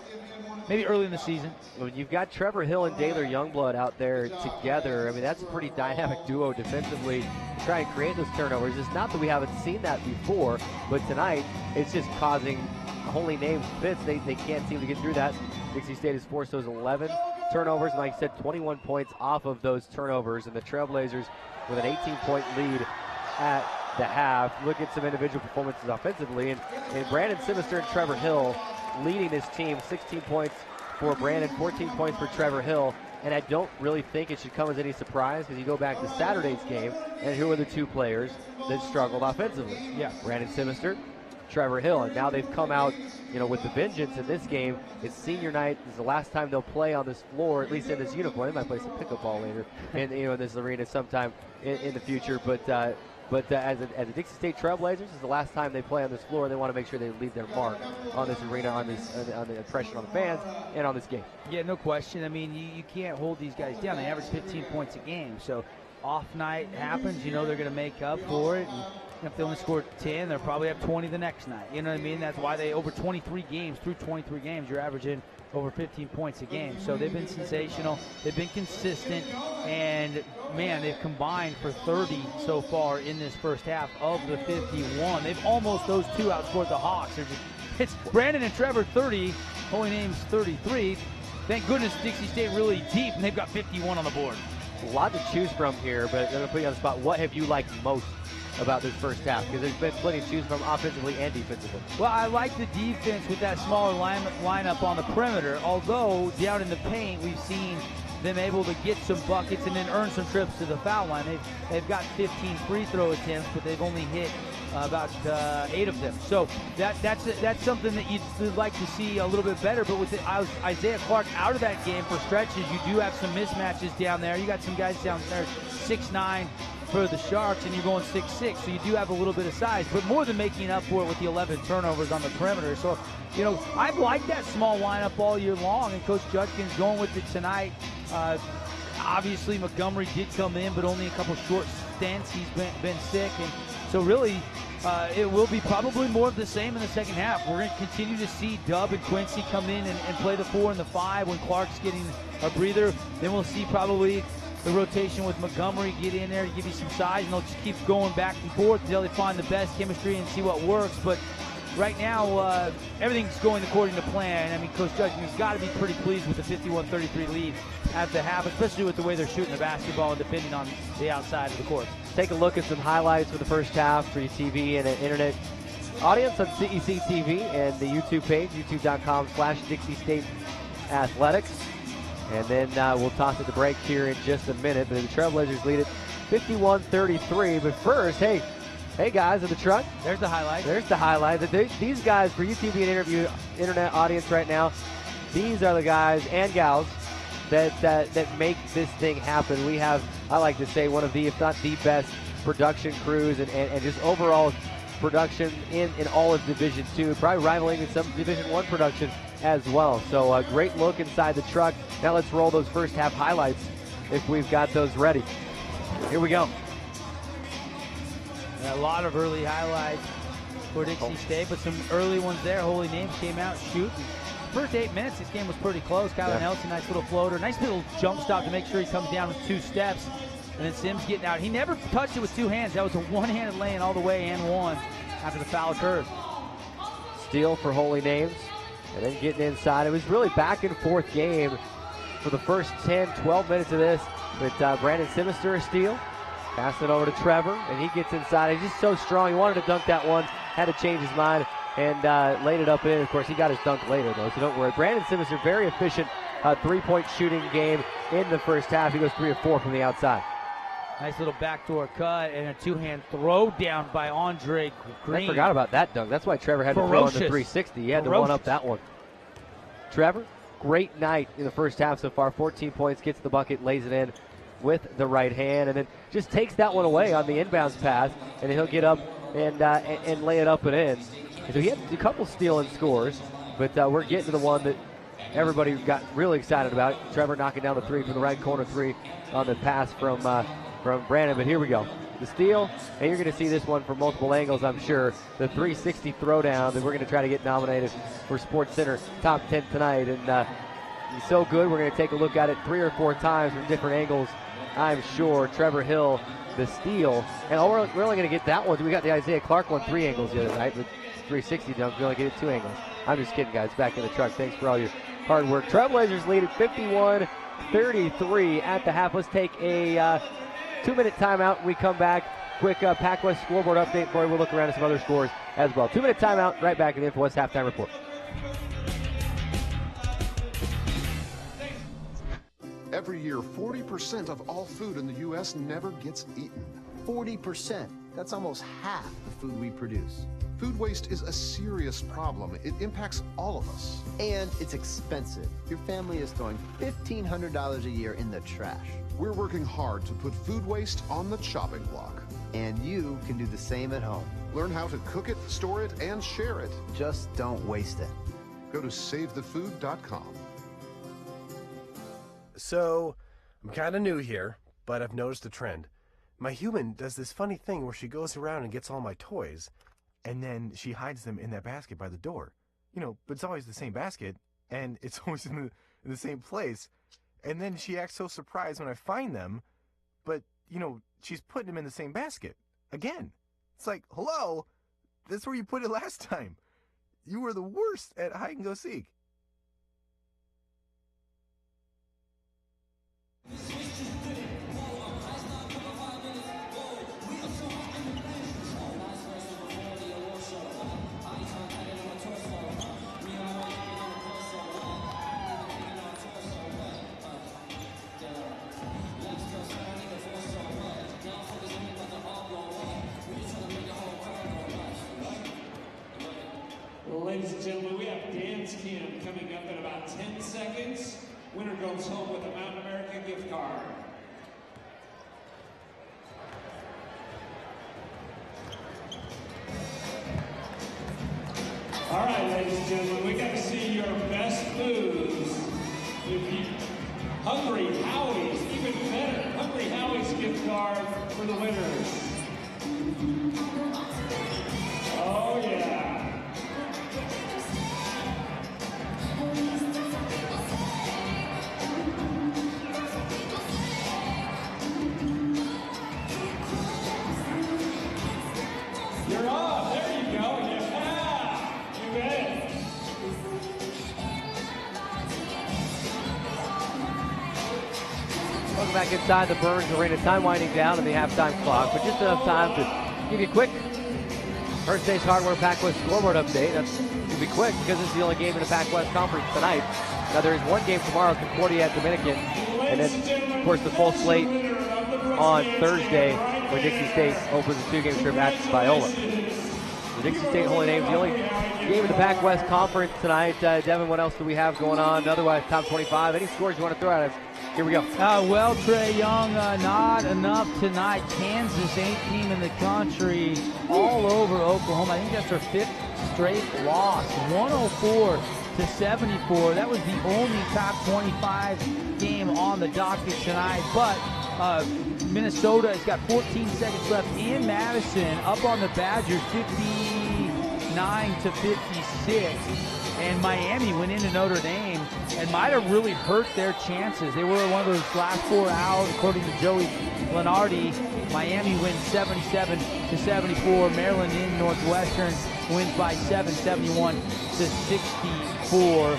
Maybe early in the season. When you've got Trevor Hill and Daylor Youngblood out there together, I mean, that's a pretty dynamic duo defensively to try and create those turnovers. It's not that we haven't seen that before, but tonight it's just causing Holy Names fits. They can't seem to get through that. Dixie State has forced those 11 turnovers, and like I said, 21 points off of those turnovers, and the Trailblazers with an 18-point lead at the half. Look at some individual performances offensively, and Brandon Simister and Trevor Hill leading this team. 16 points for Brandon, 14 points for Trevor Hill, and I don't really think it should come as any surprise because you go back to Saturday's game, and who are the 2 players that struggled offensively? Yeah, Brandon Simister, Trevor Hill, and now they've come out, with the vengeance in this game. It's senior night. This is the last time they'll play on this floor, at least in this uniform. They might play some pickup ball later, in this arena sometime in the future. But as a Dixie State Trailblazers, this is the last time they play on this floor. They want to make sure they leave their mark on this arena, on the impression on the fans, and on this game. Yeah, no question. I mean, you can't hold these guys down. They average 15 points a game, so off night happens. They're going to make up for it. If they only scored 10, they'll probably have 20 the next night. You know what I mean? That's why through 23 games, you're averaging over 15 points a game. So they've been sensational. They've been consistent. And, man, they've combined for 30 so far in this first half of the 51. They've almost, those two, outscored the Hawks. It's Brandon and Trevor 30, Holy Names 33. Thank goodness Dixie State really deep, and they've got 51 on the board. A lot to choose from here, but I'm going to put you on the spot. What have you liked most about this first half? Because there's been plenty to choose from offensively and defensively. Well, I like the defense with that smaller lineup on the perimeter, although down in the paint we've seen them able to get some buckets and then earn some trips to the foul line. They've got 15 free throw attempts, but they've only hit about 8 of them. So that's something that you'd like to see a little bit better. But with Isaiah Clark out of that game for stretches, you do have some mismatches down there. You got some guys down there 6'9" for the Sharks, and you're going 6'6", so you do have a little bit of size, but more than making up for it with the 11 turnovers on the perimeter. So, you know, I've liked that small lineup all year long, and Coach Judkins going with it tonight. Obviously, Montgomery did come in, but only a couple short stints. He's been sick, and so really it will be probably more of the same in the second half. We're going to continue to see Dub and Quincy come in and play the 4 and the 5 when Clark's getting a breather. Then we'll see probably the rotation with Montgomery get in there to give you some size, and they'll just keep going back and forth until they find the best chemistry and see what works. But right now, everything's going according to plan. I mean, Coach Judkins has got to be pretty pleased with the 51-33 lead at the half, especially with the way they're shooting the basketball and depending on the outside of the court. Take a look at some highlights for the first half for your TV and internet audience on CEC TV and the YouTube page, youtube.com/Dixie State Athletics. And then we'll toss it to break here in just a minute. But the Trailblazers lead it 51-33. But first, hey guys of the truck. There's the highlight. There's the highlight. These guys, for YouTube and internet audience right now, these are the guys and gals that make this thing happen. We have, I like to say, one of the, if not the best production crews and just overall production in all of Division II, probably rivaling in some Division I production as well. So a great look inside the truck. Now let's roll those first half highlights if we've got those ready. Here we go. A lot of early highlights for Dixie State, but some early ones there. Holy Names came out shooting. First 8 minutes, this game was pretty close. Kyler Nelson, nice little floater. Nice little jump stop to make sure he comes down with 2 steps. And then Sims getting out. He never touched it with 2 hands. That was a one-handed lane all the way and one after the foul occurred. Steal for Holy Names. And then getting inside. It was really back and forth game for the first 10, 12 minutes of this with Brandon Simister a steal. Pass it over to Trevor, and he gets inside. He's just so strong. He wanted to dunk that one, had to change his mind, and laid it up in. Of course, he got his dunk later, though, so don't worry. Brandon Simister, very efficient three-point shooting game in the first half. He goes 3 of 4 from the outside. Nice little backdoor cut and a 2-hand throw down by Andre Green. I forgot about that dunk. That's why Trevor had to throw on the 360. He had to one up that one. Trevor, great night in the first half so far. 14 points, gets the bucket, lays it in with the right hand, and then just takes that one away on the inbounds pass, and he'll get up and lay it up and in. And so he had a couple steal and scores, but we're getting to the one that everybody got really excited about. Trevor knocking down the 3 from the right corner 3 on the pass from Brandon. But here we go. The steal, and you're going to see this one from multiple angles, I'm sure. The 360 throwdown that we're going to try to get nominated for Sports Center Top 10 tonight. And he's so good, we're going to take a look at it 3 or 4 times from different angles, I'm sure. Trevor Hill, the steal. And we're only going to get that one. We got the Isaiah Clark one 3 angles the other night. The 360 dunk, we only get it 2 angles. I'm just kidding, guys. Back in the truck. Thanks for all your hard work. Trailblazers lead at 51-33 at the half. Let's take a 2-minute timeout. We come back. Quick PacWest scoreboard update for you. We'll look around at some other scores as well. 2-minute timeout. Right back in the InfoWest halftime report. Every year, 40% of all food in the U.S. never gets eaten. 40%. That's almost half the food we produce. Food waste is a serious problem. It impacts all of us. And it's expensive. Your family is throwing $1,500 a year in the trash. We're working hard to put food waste on the chopping block. And you can do the same at home. Learn how to cook it, store it, and share it. Just don't waste it. Go to savethefood.com. So, I'm kind of new here, but I've noticed a trend. My human does this funny thing where she goes around and gets all my toys, and then she hides them in that basket by the door. You know, but it's always the same basket, and it's always in the same place. And then she acts so surprised when I find them, but, you know, she's putting them in the same basket again. It's like, hello, that's where you put it last time. You were the worst at hide and go seek. Well, ladies and gentlemen, we have dance camp coming up in about 10 seconds. Winner goes home with a Mountain America gift card. All right, ladies and gentlemen, we got to see your best moves. Hungry Howie's, even better. Hungry Howie's gift card for the winners. Oh, yeah. You're off. There you go. Yeah. You bet. Welcome back inside the Burns Arena. Time winding down on the halftime clock, but just enough time to give you a quick First Days Hardware Pac-West scoreboard update. That's will be quick because it's the only game in the Pac-West Conference tonight. Now there is one game tomorrow, Concordia at Dominican, and then of course the full slate on Thursday where Dixie State opens a 2-game trip at Biola. The Dixie State Holy Name's the only game in the Pac-West Conference tonight. Devin, what else do we have going on? Otherwise, top 25. Any scores you want to throw at us? Here we go. Well, Trey Young, not enough tonight. Kansas, 8th team in the country, all over Oklahoma. I think that's their 5th straight loss, 104-74. That was the only top 25 game on the docket tonight. But Minnesota has got 14 seconds left in Madison, up on the Badgers, 59-56. And Miami went into Notre Dame and might have really hurt their chances. They were one of those last 4 out, according to Joey Lenardi. Miami wins 77-74. Maryland in Northwestern wins by 7, 71-64.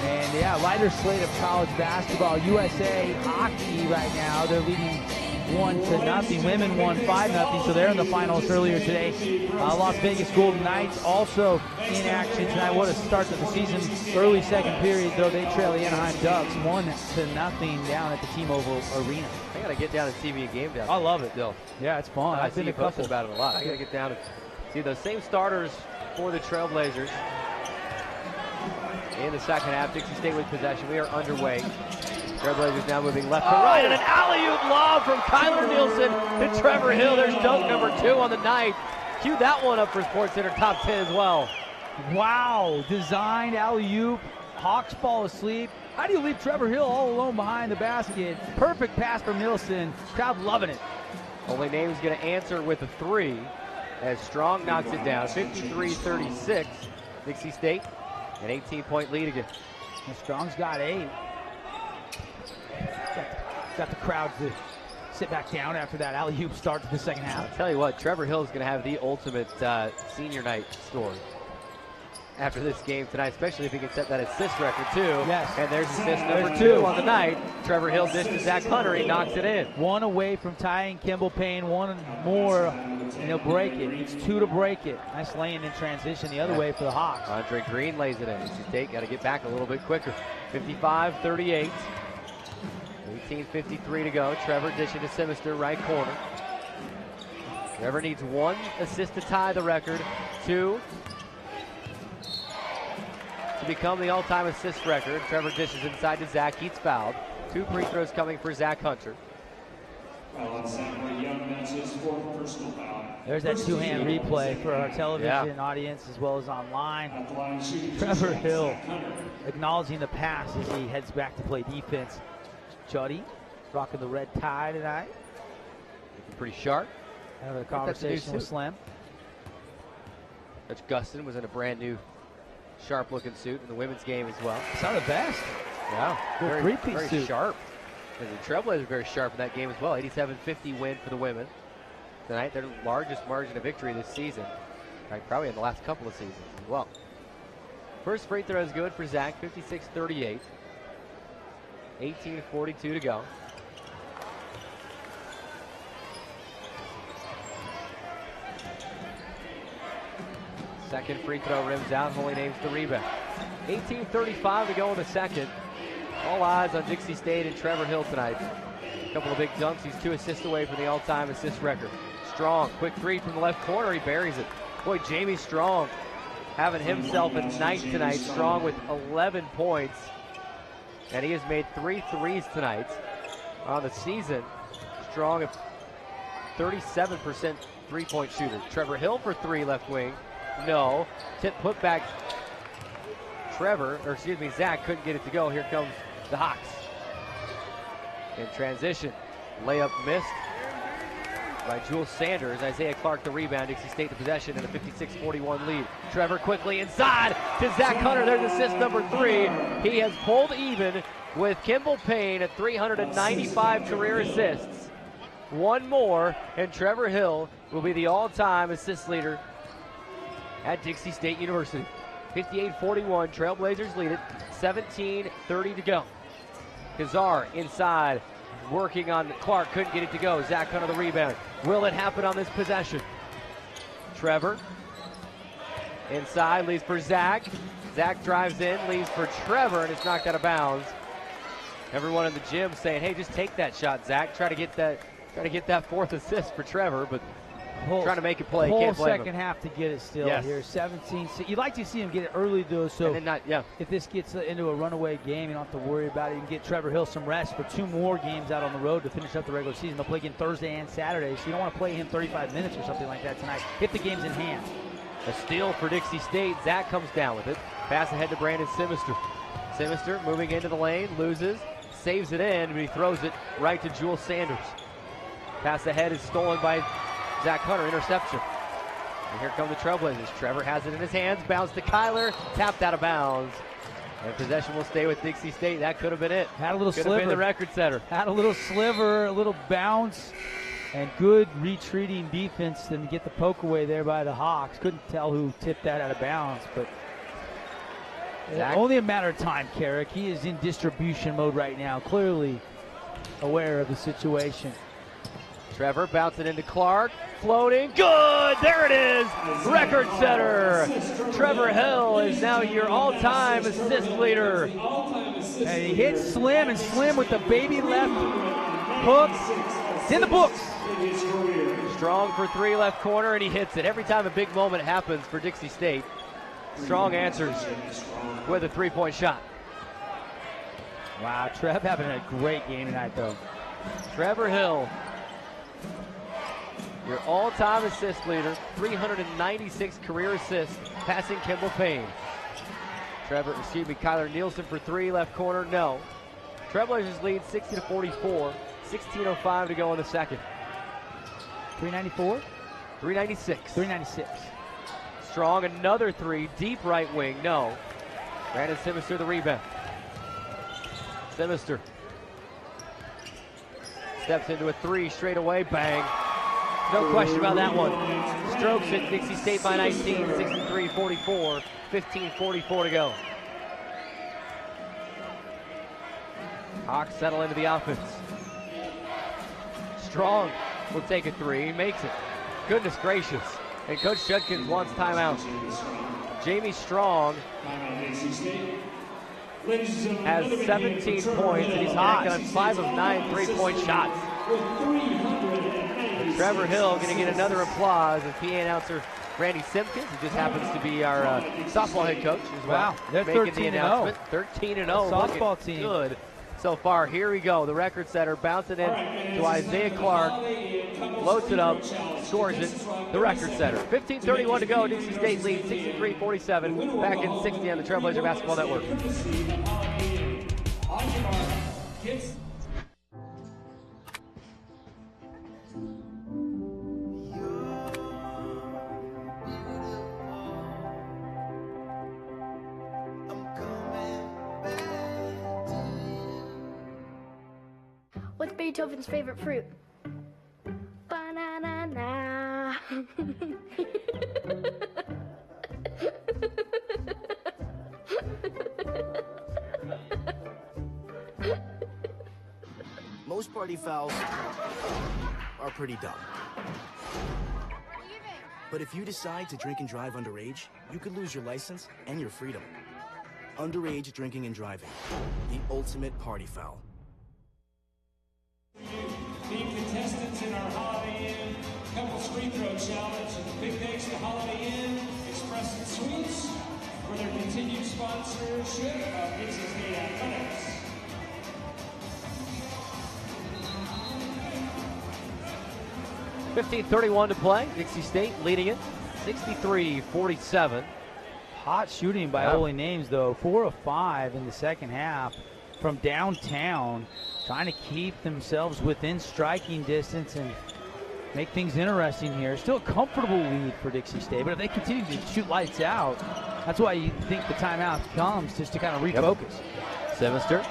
And yeah, lighter slate of college basketball. USA hockey right now, they're leading 1-0. Women won 5-0, so they're in the finals earlier today. Las Vegas Golden Knights also in action tonight. What a start to the season. Early second period, though, they trail the Anaheim Ducks 1-0 down at the T-Mobile Arena. I gotta get down and see me a game down there. I love it, Still. Yeah, it's fun. I've been posting about it a lot. I gotta get down and see those same starters for the Trailblazers. In the second half, Dixie State with possession. We are underway. Trailblazers now moving left to right, and an alley-oop lob from Kyler Nielsen to Trevor Hill. There's dunk number 2 on the night. Cue that one up for SportsCenter Top 10 as well. Wow, designed alley-oop. Hawks fall asleep. How do you leave Trevor Hill all alone behind the basket? Perfect pass from Nielsen. Crowd loving it. Only Name's going to answer with a 3 as Strong knocks it down. 53-36. Dixie State, an 18-point lead again. And Strong's got 8. Got the crowd to sit back down after that alley-oop start to the second half. I'll tell you what, Trevor Hill is going to have the ultimate senior night story after this game tonight, especially if he can set that assist record too. Yes. And there's assist number 2 on the night. Trevor Hill dishes Zach Hunter. He knocks it in. 1 away from tying Kimball Payne. 1 more, and he'll break it. Needs 2 to break it. Nice laying in transition the other way for the Hawks. Andre Green lays it in. Dixie State got to get back a little bit quicker. 55-38. 18:53 to go. Trevor dishing to Simister, right corner. Trevor needs 1 assist to tie the record, 2 to become the all-time assist record. Trevor dishes inside to Zach. He's fouled. 2 free throws coming for Zach Hunter. There's that 2-hand replay for our television audience as well as online. Trevor Hill acknowledging the pass as he heads back to play defense. Juddy rocking the red tie tonight. Looking pretty sharp. Having a conversation with Slam. Coach Gustin was in a brand new sharp-looking suit in the women's game as well. It's not the best. Yeah, Good three-piece very suit. sharp. And the Trailblazers are very sharp in that game as well. 87-50 win for the women tonight. Their largest margin of victory this season, right? Probably in the last couple of seasons as well. First free throw is good for Zach. 56-38. 18:42 to go. Second free throw rims out. Holy names the rebound. 18:35 to go in the second. All eyes on Dixie State and Trevor Hill tonight. A couple of big dunks. He's 2 assists away from the all-time assist record. Strong, quick three from the left corner. He buries it. Boy, Jamie Strong having himself a night tonight. Strong with 11 points. And he has made 3 threes tonight on the season. Strong at 37% three-point shooter. Trevor Hill for 3, left wing. No. Tip put back. Zach couldn't get it to go. Here comes the Hawks. In transition. Layup missed by Jules Sanders. Isaiah Clark the rebound. Dixie State the possession and a 56-41 lead. Trevor quickly inside to Zach Hunter. There's assist number 3. He has pulled even with Kimball Payne at 395 career assists. One more, and Trevor Hill will be the all-time assist leader at Dixie State University. 58-41, Trailblazers lead it. 17:30 to go. Kazar inside, working on Clark, couldn't get it to go. Zach Hunter the rebound. Will it happen on this possession? Trevor inside, leaves for Zach. Zach drives in, leaves for Trevor, and it's knocked out of bounds. Everyone in the gym saying, "Hey, just take that shot, Zach. Try to get that 4th assist for Trevor," but trying to make a play. Whole Can't blame second him. half to get it still Yes. here. 17. You'd like to see him get it early, though, so And then if this gets into a runaway game, you don't have to worry about it. You can get Trevor Hill some rest for 2 more games out on the road to finish up the regular season. They'll play again Thursday and Saturday, so you don't want to play him 35 minutes or something like that tonight if the game's in hand. A steal for Dixie State. Zach comes down with it. Pass ahead to Brandon Simister. Simister moving into the lane, loses, saves it in, but he throws it right to Jules Sanders. Pass ahead is stolen by Zach Hunter, interception. And here come the Trailblazers. Trevor has it in his hands, bounce to Kyler, tapped out of bounds. And possession will stay with Dixie State. That could have been it. Had a little could sliver. have been the record setter. Had a little sliver, a little bounce, and good retreating defense and get the poke away there by the Hawks. Couldn't tell who tipped that out of bounds, but only a matter of time, Carrick. He is in distribution mode right now, clearly aware of the situation. Trevor bouncing into Clark, floating, good, there it is, record setter. Trevor Hill is now your all-time assist leader. And he hits Slim, and Slim with the baby left hook. It's in the books. Strong for 3 left corner, and he hits it. Every time a big moment happens for Dixie State, Strong answers with a 3-point shot. Wow, Trev having a great game tonight, though. Trevor Hill, your all-time assist leader, 396 career assists, passing Kimball Payne. Kyler Nielsen for 3, left corner, no. Trailblazers lead 60-44, 16:05 to go in the second. 394? 396. 396. Strong, another 3, deep right wing, no. Brandon Simister the rebound. Simister steps into a 3 straight away, bang. No question about that one. Strokes it, Dixie State by 19, 63-44, 15:44 to go. Hawks settle into the offense. Strong will take a 3, makes it. Goodness gracious. And Coach Judkins wants timeout. Jamie Strong has 17 points, and he's knocking on 5 of 9 3-point shots. And Trevor Hill going to get another applause as PA announcer Randy Simpkins, who just happens to be our softball head coach as well. Wow, they're making the 13-0. announcement. 13-0. Softball team. Good so far. Here we go. The record setter bouncing in to Isaiah Clark. Floats it up, scores it. The record setter. 15:31 to go. Dixie State leads 63-47. Back in 60 on the Trailblazer Basketball Network. Beethoven's favorite fruit? Banana. Most party fouls are pretty dumb. But if you decide to drink and drive underage, you could lose your license and your freedom. Underage drinking and driving, the ultimate party foul. The contestants in our Holiday Inn Couples Free Throw Challenge, and big thanks to Holiday Inn Express and Suites for their continued sponsorship of Dixie State Athletics. .31 to play. Dixie State leading it 63-47. Hot shooting by Holy Names, though. 4 of 5 in the second half from downtown, trying to keep themselves within striking distance and make things interesting here. Still a comfortable lead for Dixie State, but if they continue to shoot lights out, that's why you think the timeout comes, just to kind of refocus. Semister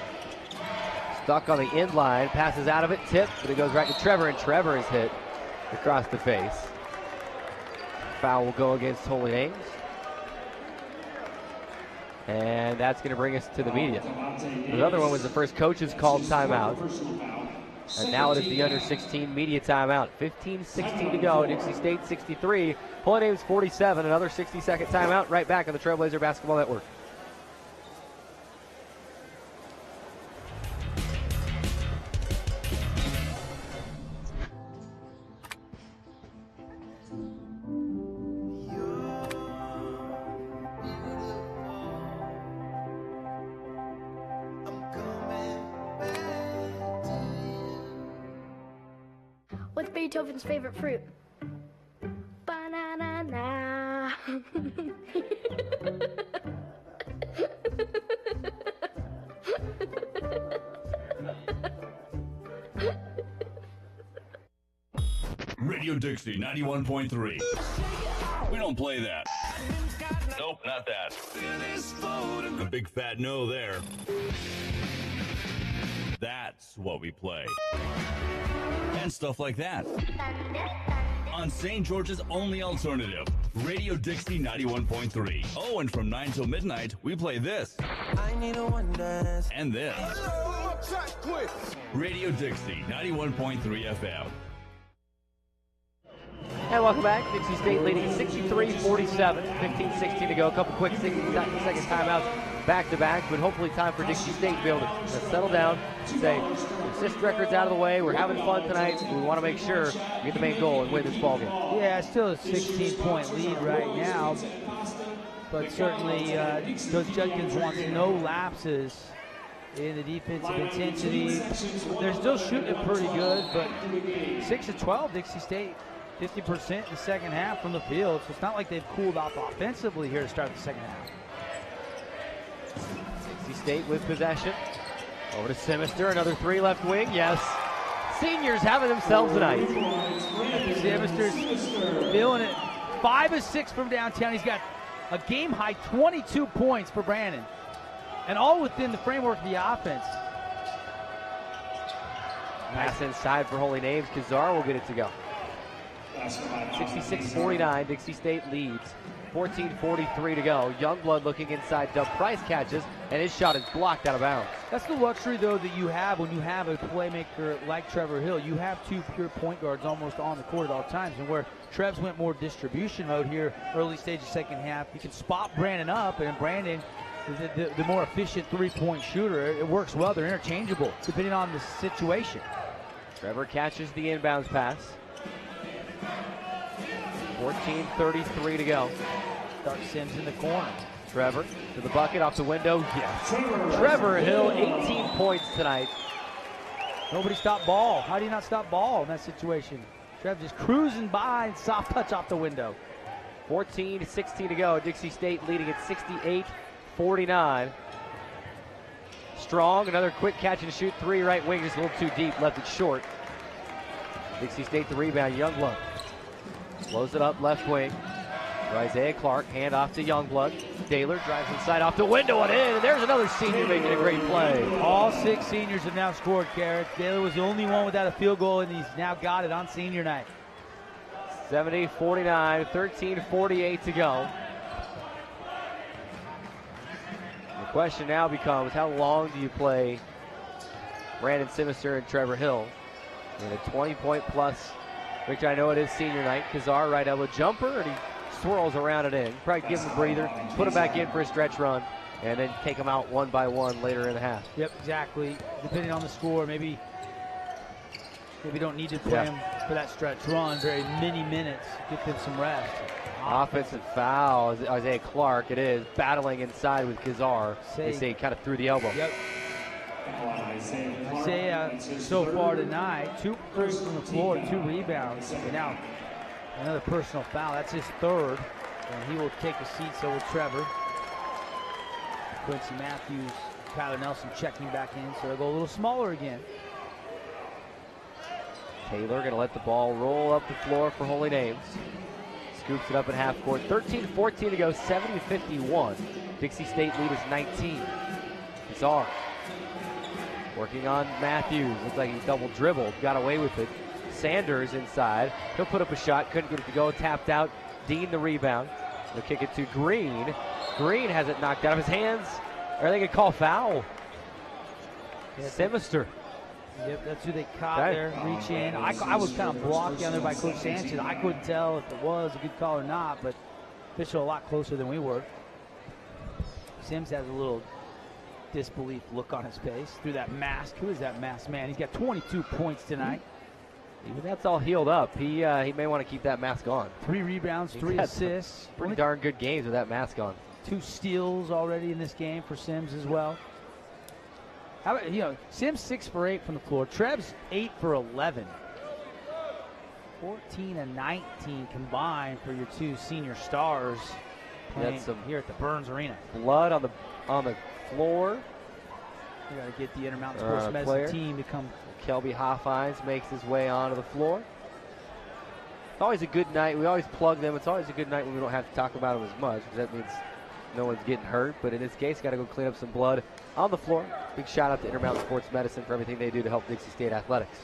stuck on the end line, passes out of it, tipped, but it goes right to Trevor, and Trevor is hit across the face. Foul will go against Holy Names. And that's going to bring us to the media. The other one was the first coach's called timeout. And now it is the under-16 media timeout. 15-16 to go. Dixie State 63. Holy Names 47. Another 60-second timeout. Right back on the Trailblazer Basketball Network. What's Beethoven's favorite fruit? Banana. Radio Dixie 91.3. We don't play that. Nope, not that. A big fat no there. That's what we play. And stuff like that. On St. George's only alternative, Radio Dixie 91.3. Oh, and from 9 till midnight, we play this. I need a one dance. And this. Radio Dixie 91.3 FM. And welcome back. Dixie State leading 63-47. 15-16 to go. A couple quick 60-second timeouts back-to-back, but hopefully time for Dixie State to be able to settle down, say, assist records out of the way. We're having fun tonight. We want to make sure we get the main goal and win this ballgame. Yeah, still a 16-point lead right now, but certainly Coach Judkins wants no lapses in the defensive intensity. They're still shooting it pretty good, but 6 of 12, Dixie State. 50% in the second half from the field, so it's not like they've cooled off offensively here to start the second half. Dixie State with possession. Over to Semister, another three left wing, yes. Seniors having themselves a night. Semister's feeling it. 5 of 6 from downtown. He's got a game-high 22 points for Brandon, and all within the framework of the offense. Pass inside for Holy Names. Kazar will get it to go. 66-49, Dixie State leads. 14:43 to go. Youngblood looking inside. Dub Price catches, and his shot is blocked out of bounds. That's the luxury, though, that you have when you have a playmaker like Trevor Hill. You have two pure point guards almost on the court at all times, and where Trev's went more distribution mode here, early stage of second half, you can spot Brandon up, and Brandon, the more efficient three-point shooter, it works well. They're interchangeable, depending on the situation. Trevor catches the inbounds pass. 14:33 to go. Dark Sims in the corner. Trevor to the bucket, off the window. Yes. Trevor Hill, 18 points tonight. Nobody stopped ball. How do you not stop ball in that situation? Trev just cruising by and soft touch off the window. 14:16 to go. Dixie State leading at 68-49. Strong, another quick catch and shoot three. Right wing just a little too deep, left it short. Dixie State the rebound. Youngblood blows it up left wing. Isaiah Clark, hand off to Youngblood. Daylor drives inside off the window and in, and there's another senior making a great play. All 6 seniors have now scored, Carrick. Daylor was the only one without a field goal, and he's now got it on senior night. 70-49, 13:48 to go. The question now becomes, how long do you play Brandon Simister and Trevor Hill in a 20-point plus, which I know it is senior night. Kazar, right elbow jumper, and he swirls around and in. Probably give him a breather, put him back in for a stretch run, and then take him out one by one later in the half. Yep, exactly. Depending on the score, maybe don't need to play him for that stretch run very many minutes. Get them some rest. Offensive foul, Isaiah Clark, it is, battling inside with Kazar. They say kind of through the elbow. Yep. Isaiah, so far tonight, 2 points from the floor, 2 rebounds. And now another personal foul. That's his 3rd. And he will take a seat, so will Trevor. Quincy Matthews, Tyler Nelson checking back in, so they'll go a little smaller again. Taylor going to let the ball roll up the floor for Holy Names. Scoops it up at half court. 13-14 to go, 70-51. Dixie State lead is 19. Kazar working on Matthews. Looks like he double dribbled, got away with it. Sanders inside. He'll put up a shot, couldn't get it to go, tapped out. Dean the rebound. They'll kick it to Green. Green has it knocked out of his hands. Are they going to call foul? Simister. Yep, that's who they caught there. Reach in. I was kind of blocked down there by Coach Sanchez. I couldn't tell if it was a good call or not, but official a lot closer than we were. Sims has a little disbelief look on his face through that mask. Who is that masked man? He's got 22 points tonight. Even that's all healed up. He may want to keep that mask on. 3 rebounds, 3 assists. Pretty darn good games with that mask on. 2 steals already in this game for Sims as well. How about, Sims 6 for 8 from the floor. Treb's 8 for 11. 14 and 19 combined for your 2 senior stars playing here at the Burns Arena. Blood on the floor. We got to get the Intermountain Sports Medicine team to come. Kelby Hoffines makes his way onto the floor. It's always a good night. We always plug them. It's always a good night when we don't have to talk about them as much, because that means no one's getting hurt. But in this case, got to go clean up some blood on the floor. Big shout out to Intermountain Sports Medicine for everything they do to help Dixie State athletics.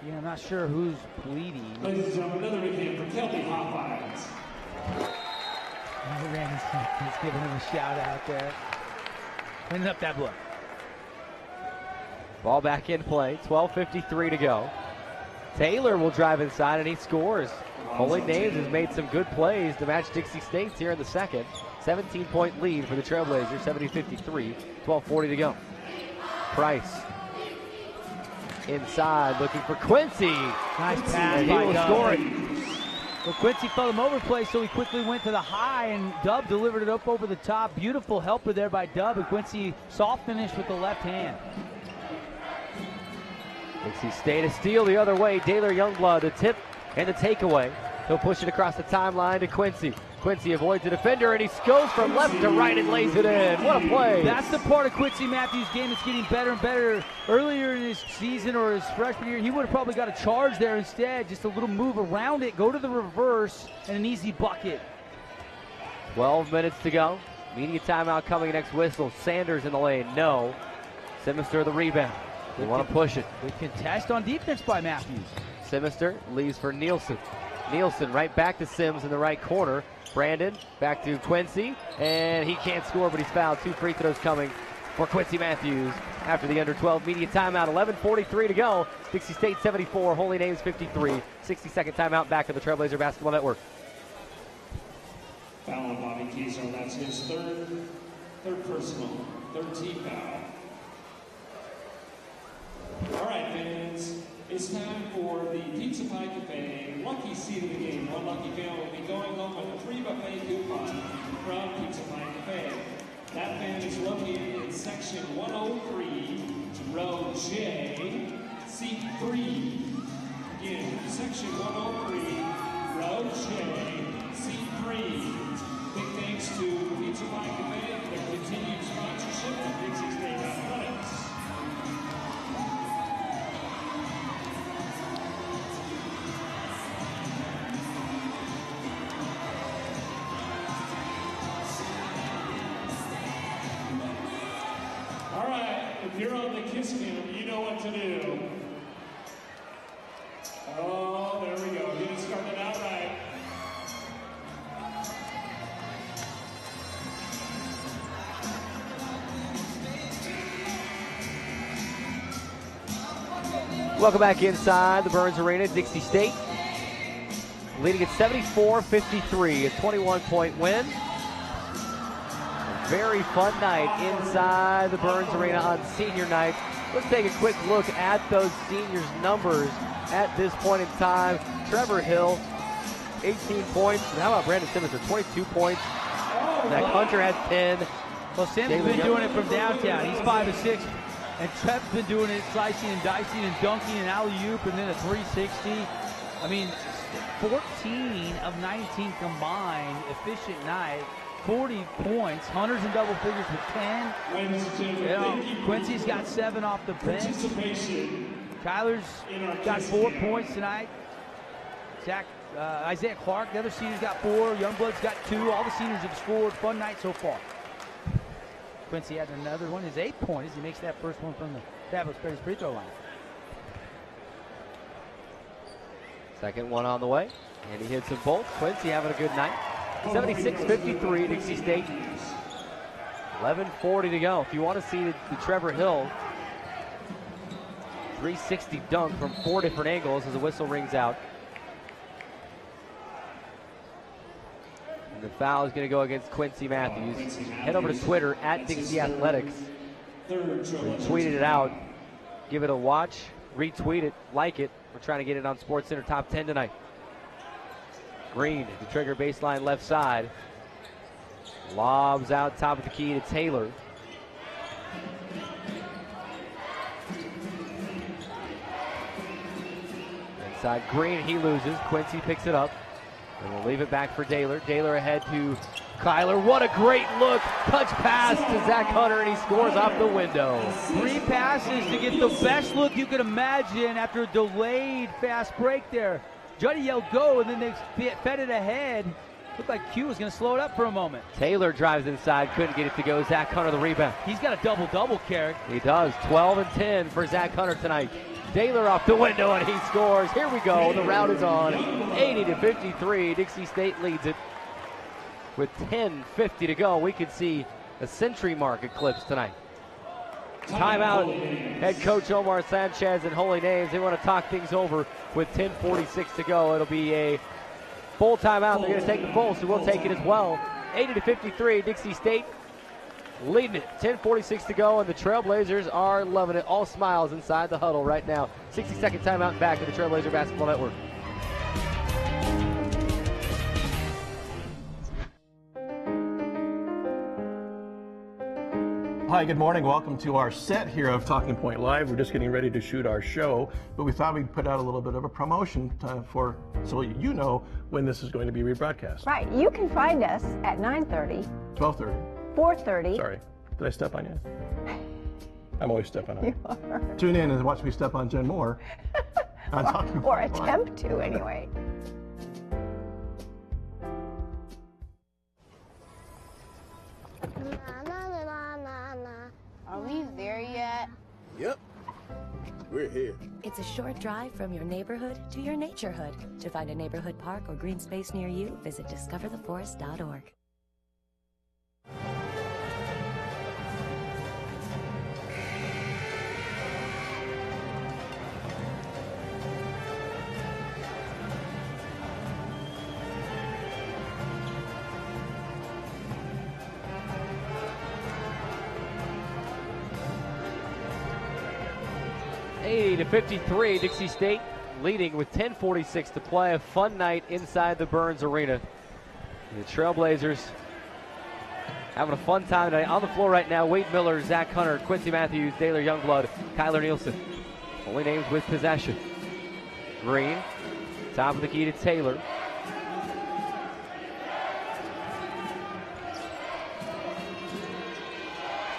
Yeah, I'm not sure who's bleeding. Ladies and gentlemen, another big game for Kelby Hoffines. He's giving him a shout out there. Cleaning up that blood. Ball back in play. 12:53 to go. Taylor will drive inside and he scores. Holy Names has made some good plays to match Dixie State's here in the second. 17-point lead for the Trailblazers, 70-53, 12:40 to go. Price inside looking for Quincy. Nice pass and he will score it. Well, Quincy felt him overplay, so he quickly went to the high, and Dub delivered it up over the top. Beautiful helper there by Dub, and Quincy soft finish with the left hand. Dixie State a steal the other way. Daylor Youngblood, the tip and the takeaway. He'll push it across the timeline to Quincy. Quincy avoids the defender, and he goes from left to right and lays it in. What a play. That's the part of Quincy Matthews' game that's getting better and better. Earlier in his season or his freshman year, he would have probably got a charge there instead. Just a little move around it, go to the reverse, and an easy bucket. 12 minutes to go. Media timeout coming next whistle. Sanders in the lane, no. Simister the rebound. They want to push it. Good contest on defense by Matthews. Simister leaves for Nielsen. Nielsen right back to Sims in the right corner. Brandon back to Quincy, and he can't score, but he's fouled. 2 free throws coming for Quincy Matthews after the under 12 media timeout. 11:43 to go. Dixie State 74, Holy Names 53. 60-second timeout back to the Trailblazer Basketball Network. Foul on Bobby Kieser. That's his third personal, third team foul. All right, fans. It's time for the Pizza Pie Cafe lucky seat of the game. One lucky fan will be going home with a free buffet coupon from Pizza Pie Cafe. That fan is located in section 103, row J, seat 3. Again, section 103, row J, seat 3. Big thanks to Pizza Pie Cafe for their continued sponsorship of Dixie State Athletics. you're on the kiss cam, you know what to do. Oh, there we go. He started out right. Welcome back inside the Burns Arena, Dixie State. Leading at 74-53, a 21-point win. A very fun night inside the Burns Arena on senior night. Let's take a quick look at those seniors' numbers at this point in time. Trevor Hill, 18 points. And how about Brandon Simmons for 22 points? Zach Hunter has 10. Well, Simmons has been doing it from downtown. He's 5 of 6. And Trev's been doing it, slicing and dicing and dunking and alley-oop and then a 360. I mean, 14 of 19 combined, efficient night, 40 points. Hunter's in double figures with 10. Quincy's got 7 off the bench. Kyler's got 4 points tonight. Isaiah Clark, the other senior's got 4. Youngblood's got 2. All the seniors have scored. Fun night so far. Quincy had another one, his 8 points. He makes that first one from the Fabulous Bears free throw line. Second one on the way, and he hits them both. Quincy having a good night. 76-53, Dixie State. 11:40 to go. If you want to see the Trevor Hill 360 dunk from 4 different angles as the whistle rings out. The foul is going to go against Quincy Matthews. Head over to Twitter at Dixie Athletics. Tweeted it out. Give it a watch. Retweet it. Like it. We're trying to get it on SportsCenter Top 10 tonight. Green, the trigger baseline left side. Lobs out top of the key to Taylor. Inside Green, he loses. Quincy picks it up. And we'll leave it back for Daylor. Daylor ahead to Kyler. What a great look. Touch pass to Zach Hunter, and he scores off the window. 3 passes to get the best look you could imagine after a delayed fast break there. Juddy yelled go, and then they fed it ahead. Looked like Q was going to slow it up for a moment. Taylor drives inside, couldn't get it to go. Zach Hunter the rebound. He's got a double-double, Carrick. He does. 12 and 10 for Zach Hunter tonight. Daylor off the window, and he scores. Here we go. The route is on. 80-53. Dixie State leads it with 10:50 to go. We could see a century mark eclipse tonight. Timeout. Head coach Omar Sanchez and Holy Names. They want to talk things over with 10:46 to go. It'll be a full timeout. They're going to take the full, so we'll take it as well. 80-53. Dixie State leading it. 10:46 to go, and the Trailblazers are loving it. All smiles inside the huddle right now. 60-second timeout back to the Trailblazer Basketball Network. Hi, good morning. Welcome to our set here of Talking Point Live. We're just getting ready to shoot our show, but we thought we'd put out a little bit of a promotion so you know when this is going to be rebroadcast. Right. You can find us at 9:30, 12:30. 4:30. Sorry. Did I step on you? I'm always stepping on you. You are. Tune in and watch me step on Jen Moore. or attempt to, anyway. Are we there yet? Yep. We're here. It's a short drive from your neighborhood to your naturehood. To find a neighborhood park or green space near you, visit discovertheforest.org. To 53, Dixie State leading with 10:46 to play. A fun night inside the Burns Arena. The Trailblazers having a fun time tonight. On the floor right now, Wade Miller, Zach Hunter, Quincy Matthews, Daylor Youngblood, Kyler Nielsen. Only names with possession. Green, top of the key to Taylor.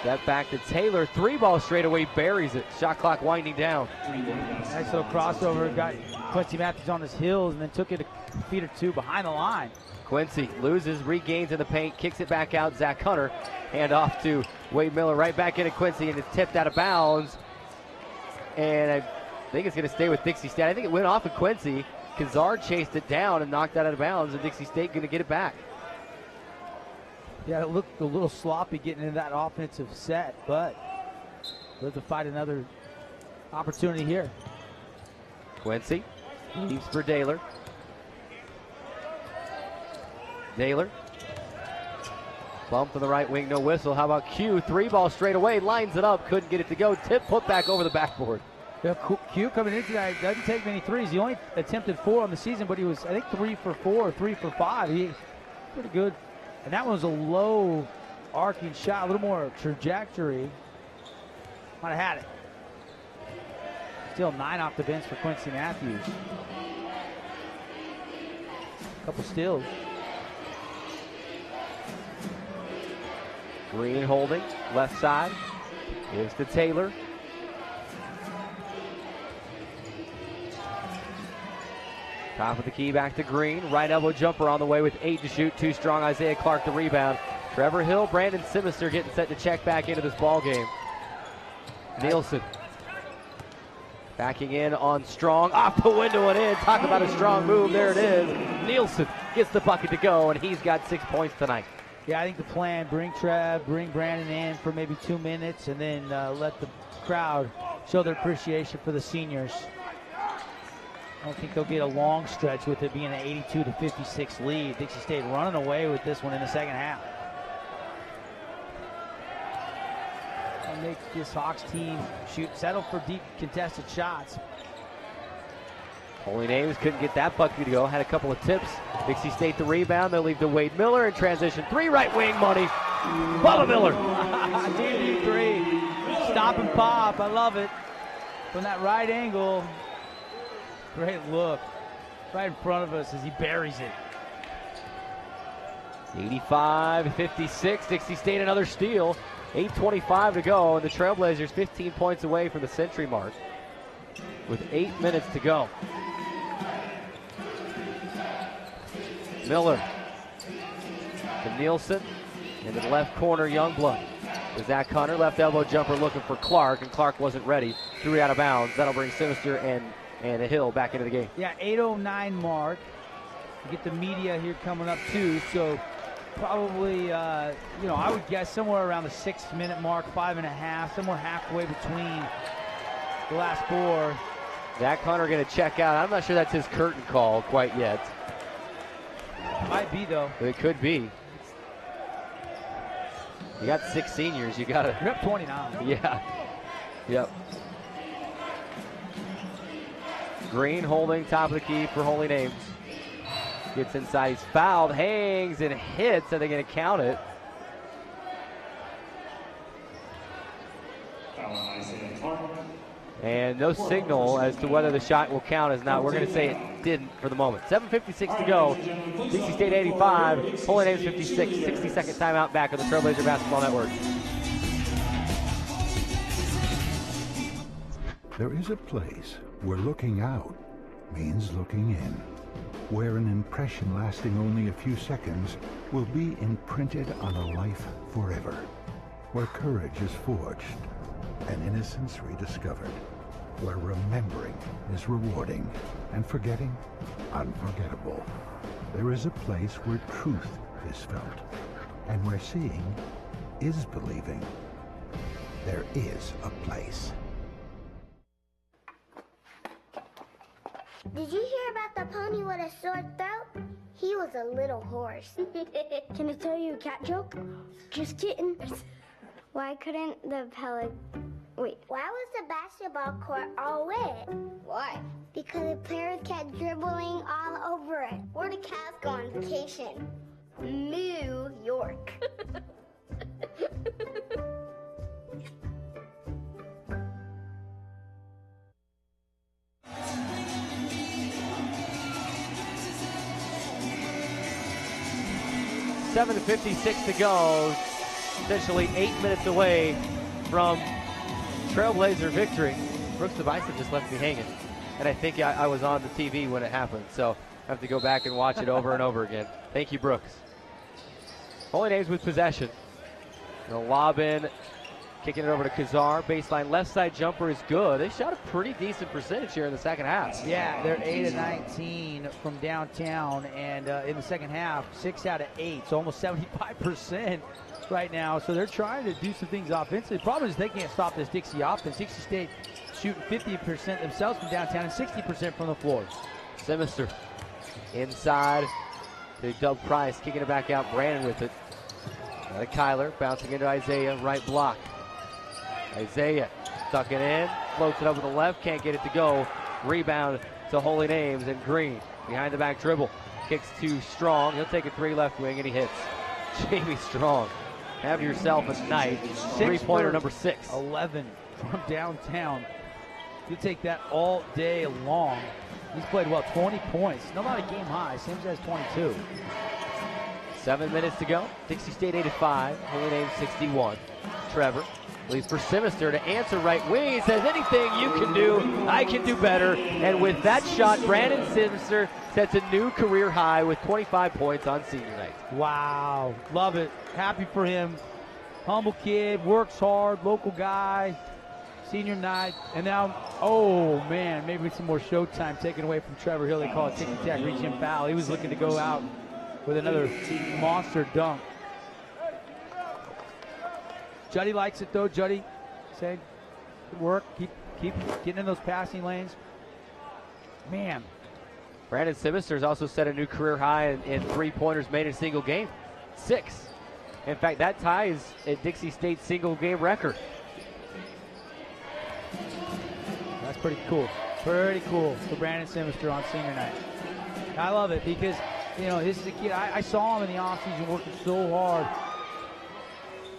Step back to Taylor. 3-ball straight away, buries it. Shot clock winding down. Nice little crossover. Got Quincy Matthews on his heels and then took it a feet or two behind the line. Quincy loses, regains in the paint, kicks it back out. Zach Hunter, hand off to Wade Miller, right back into Quincy, and it's tipped out of bounds. And I think it's going to stay with Dixie State. I think it went off of Quincy. Kazard chased it down and knocked that out of bounds, and Dixie State going to get it back. Yeah, it looked a little sloppy getting into that offensive set, but we'll have to fight another opportunity here. Quincy leaves for Daylor. Daylor. Bump to the right wing, no whistle. How about Q? 3-ball straight away, lines it up, couldn't get it to go. Tip put back over the backboard. Yeah, Q coming into that doesn't take many threes. He only attempted 4 on the season, but he was, I think, 3 for 4 or 3 for 5. He pretty good. And that one was a low arcing shot, a little more trajectory. Might have had it. Still 9 off the bench for Quincy Matthews. Couple steals. Green holding, left side. Gives to Taylor. Top of the key, back to Green. Right elbow jumper on the way with 8 to shoot. Too strong, Isaiah Clark the rebound. Trevor Hill, Brandon Simister getting set to check back into this ball game. Nielsen backing in on Strong. Off the window and in. Talk about a strong move. There it is. Nielsen gets the bucket to go, and he's got 6 points tonight. Yeah, I think the plan, bring Trev, bring Brandon in for maybe 2 minutes, and then let the crowd show their appreciation for the seniors. I don't think they'll get a long stretch with it being an 82-56 lead. Dixie State running away with this one in the second half. That makes this Hawks team settle for deep contested shots. Holy Names couldn't get that bucket to go. Had a couple of tips. Dixie State the rebound. They'll leave to Wade Miller in transition. 3 right wing money. Bubba Miller. DB 3. Stop and pop. I love it. From that right angle. Great look. Right in front of us as he buries it. 85-56. Dixie State another steal. 8:25 to go. And the Trailblazers 15 points away from the century mark with 8 minutes to go. Miller to Nielsen. In the left corner, Youngblood. To Zach Hunter, left elbow jumper looking for Clark, and Clark wasn't ready. Threw it out of bounds. That'll bring Sinister and a Hill back into the game. Yeah, 8:09 mark. You get the media here coming up too, so probably, I would guess somewhere around the 6-minute mark, 5.5, somewhere halfway between the last 4. Zach Hunter going to check out. I'm not sure that's his curtain call quite yet. Might be, though. It could be. You got 6 seniors. You got to. You're up 29. Yeah. Yep. Green holding top of the key for Holy Names. Gets inside. He's fouled, hangs, and hits. Are they going to count it? And no signal as to whether the shot will count as not. We're going to say it didn't for the moment. 7:56 to go. Dixie State 85, Holy Names 56. 60-second timeout back on the Trailblazer Basketball Network. There is a place where looking out means looking in, where an impression lasting only a few seconds will be imprinted on a life forever, where courage is forged and innocence rediscovered, where remembering is rewarding and forgetting unforgettable. There is a place where truth is felt and where seeing is believing. There is a place. Did you hear about the pony with a sore throat? He was a little horse. Can I tell you a cat joke? Just kidding. Why couldn't the Why was the basketball court all wet? Why? Because the players kept dribbling all over it. Where did cats go on vacation? New York. $7:56 to go. Essentially 8 minutes away from Trailblazer victory. Brooks Devison just left me hanging. and I think I was on the TV when it happened, so I have to go back and watch it over and over again. Thank you, Brooks. Holy Names with possession. The lob in, kicking it over to Kazar. Baseline left side jumper is good. They shot a pretty decent percentage here in the second half. Yeah, they're 8 of 19 from downtown, and in the second half, 6 out of 8, so almost 75% right now. So they're trying to do some things offensively. The problem is they can't stop this Dixie offense. Dixie State shooting 50% themselves from downtown and 60% from the floor. Simister inside to Doug Price, kicking it back out. Brandon with it. Kyler bouncing into Isaiah, right block. Isaiah stuck it in, floats it up with the left, can't get it to go. Rebound to Holy Names, and Green behind the back dribble. Kicks to Strong. He'll take a 3 left wing, and he hits. Jamie Strong, have yourself a night. 3-pointer number 6. 11 from downtown. You take that all day long. He's played well, 20 points. Not a game high. Sims has 22. 7 minutes to go. Dixie State 85. Holy Name 61. Trevor leaves for Simister to answer right wing. He says, anything you can do, I can do better. And with that shot, Brandon Simister sets a new career high with 25 points on senior night. Wow. Love it. Happy for him. Humble kid, works hard, local guy. Senior night, and now, oh man, maybe some more showtime taken away from Trevor Hill. They call it ticky-tack, reach and foul. He was looking to go out with another monster dunk. Juddy likes it though. Juddy saying, good work, keep getting in those passing lanes. Man. Brandon Simister's also set a new career high in 3-pointers made in a single game. 6. In fact, that ties a Dixie State single game record. That's pretty cool. Pretty cool for Brandon Simister on senior night. I love it because, you know, this is a kid. I saw him in the offseason working so hard,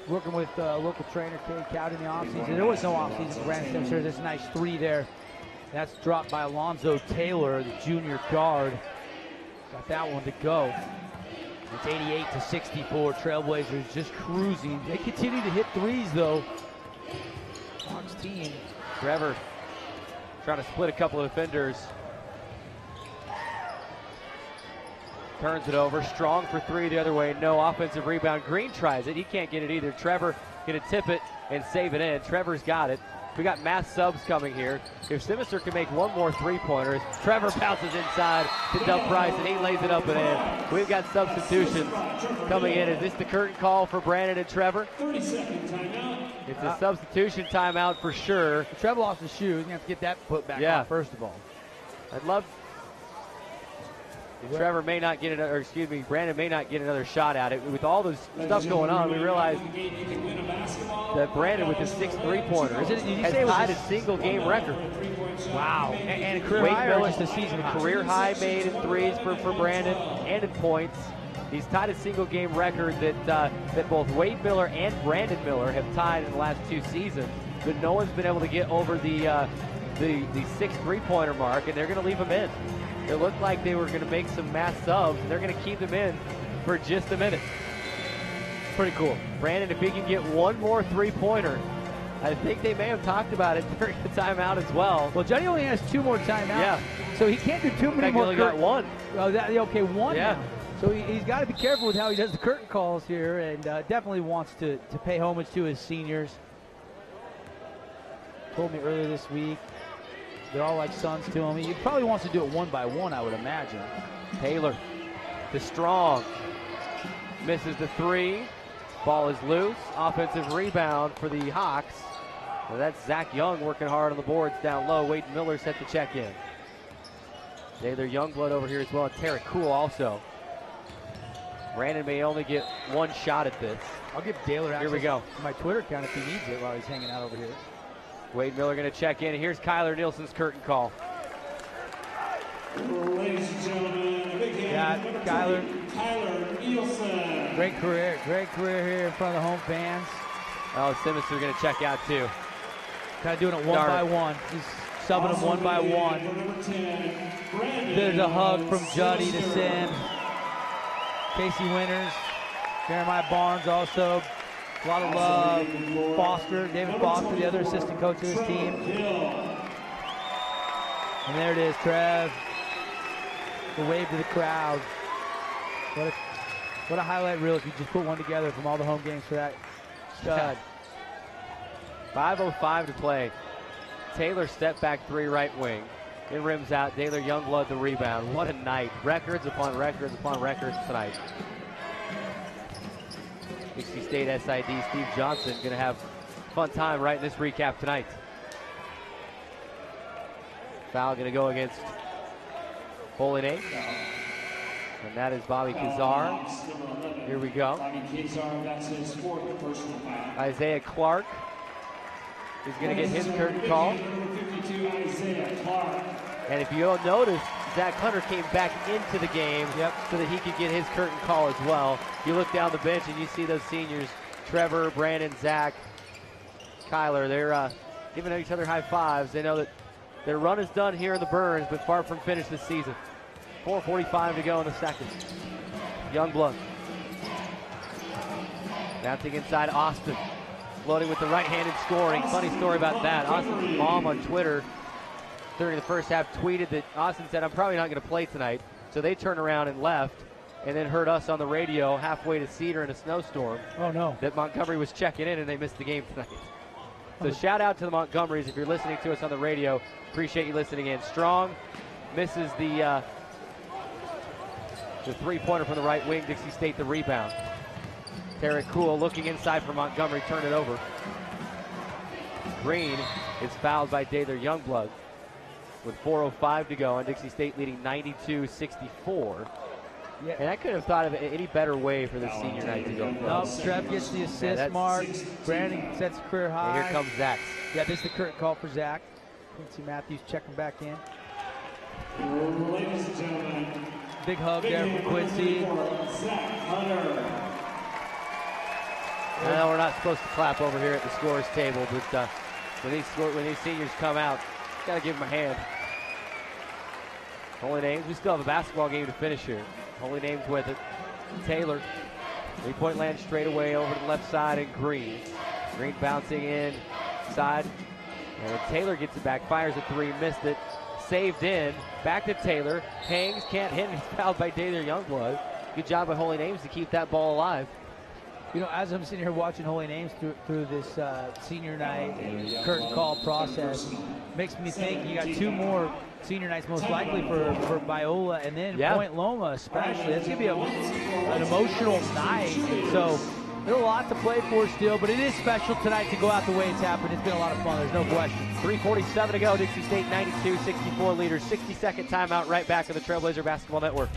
working with local trainer Kay Cowd in the offseason. There was no offseason for Brandon Simister. There's a nice 3 there. That's dropped by Alonzo Taylor, the junior guard. Got that one to go. It's 88-64. Trailblazers just cruising. They continue to hit threes, though. Hawks team. Trevor trying to split a couple of defenders. Turns it over. Strong for 3 the other way. No offensive rebound. Green tries it. He can't get it either. Trevor going to tip it and save it in. Trevor's got it. We got mass subs coming here. If Simister can make one more 3-pointer, Trevor bounces inside to Doug Price, and he lays it up and in. We've got substitutions coming in. Is this the curtain call for Brandon and Trevor? 30-second timeout. It's a substitution timeout for sure. Trevor lost his shoe. He's going to have to get that put back on first of all. I'd love... Trevor may not get another, or excuse me, Brandon may not get another shot at it. With all this stuff going on, we realize that Brandon with his 6 3-pointers has tied a single game record. Wow. And a career high or just a season high? Career high made in threes for Brandon and in points. He's tied a single game record that both Wade Miller and Brandon Miller have tied in the last 2 seasons, but no one's been able to get over the 6 3-pointer mark, and they're going to leave him in. It looked like they were going to make some mass subs, and they're going to keep them in for just a minute. Pretty cool. Brandon, if he can get one more 3-pointer, I think they may have talked about it during the timeout as well. Well, Johnny only has 2 more timeouts. Yeah. So he can't do too many more. He only got 1. Oh, okay, 1 yeah. now. So he's got to be careful with how he does the curtain calls here, and definitely wants to pay homage to his seniors. Told me earlier this week. They're all like sons to him. He probably wants to do it 1 by 1, I would imagine. Taylor to Strong. Misses the 3. Ball is loose. Offensive rebound for the Hawks. Well, that's Zach Young working hard on the boards down low. Wade Miller set the check in. Taylor Youngblood over here as well. And Tarek Cool also. Brandon may only get 1 shot at this. I'll give Taylor access here we go. to my Twitter account if he needs it while he's hanging out over here. Wade Miller going to check in. Here's Kyler Nielsen's curtain call. Ladies and gentlemen, a big hand. Yeah, Kyler Nielsen. Great career here in front of the home fans. Oh, Simmons is going to check out too. Kind of doing it 1 by 1. He's subbing them 1 by 1. There's a hug from Juddy to Sim. Casey Winters, Jeremiah Barnes also. A lot of love. Foster, David Foster, the other assistant coach of this team. And there it is, Trev. The wave to the crowd. What a highlight reel if you just put one together from all the home games for that stud. 5:05 to play. Taylor step back three right wing. It rims out. Taylor Youngblood the rebound. What a night. Records upon records upon records tonight. Dixie State SID Steve Johnson going to have a fun time right in this recap tonight. Foul going to go against Holy Name. And that is Bobby Kazar. Here we go. Isaiah Clark is going to get his curtain call. And if you'll notice, Zach Hunter came back into the game so that he could get his curtain call as well. You look down the bench and you see those seniors, Trevor, Brandon, Zach, Kyler, they're giving each other high fives. They know that their run is done here in the Burns, but far from finished this season. 4:45 to go in the second. Youngblood. Bouncing inside Austin. Floating with the right-handed scoring. Funny story about that. Austin's mom on Twitter during the first half tweeted that Austin said, I'm probably not going to play tonight. So they turned around and left and then heard us on the radio halfway to Cedar in a snowstorm. Oh, no. That Montgomery was checking in and they missed the game tonight. So shout out to the Montgomerys if you're listening to us on the radio. Appreciate you listening in. Strong misses the three-pointer from the right wing. Dixie State the rebound. Tarek Cool looking inside for Montgomery, turn it over. Green is fouled by Taylor Youngblood with 4:05 to go, and Dixie State leading 92-64. Yeah. And I couldn't have thought of any better way for this senior night to go. No, Trev gets the assist mark. Brandon sets a career high. And here comes Zach. Yeah, this is the current call for Zach. Quincy Matthews checking back in. Ladies and gentlemen, big hug there for Quincy. I know we're not supposed to clap over here at the scores table, but when these seniors come out, got to give them a hand. Holy Names, we still have a basketball game to finish here. Holy Names with it. Taylor, three-point land straight away over to the left side, and Green. Green bouncing inside, and Taylor gets it back, fires a three, missed it, saved in, back to Taylor, hangs, can't hit, and he's fouled by Taylor Youngblood. Good job by Holy Names to keep that ball alive. You know, as I'm sitting here watching Holy Names through this senior night curtain call process, makes me think you got two more senior nights most likely for Biola and then Point Loma especially. That's going to be an emotional night. So there's a lot to play for still, but it is special tonight to go out the way it's happened. It's been a lot of fun. There's no question. 3:47 to go. Dixie State 92-64 leaders. 60-second timeout right back on the Trailblazer Basketball Network.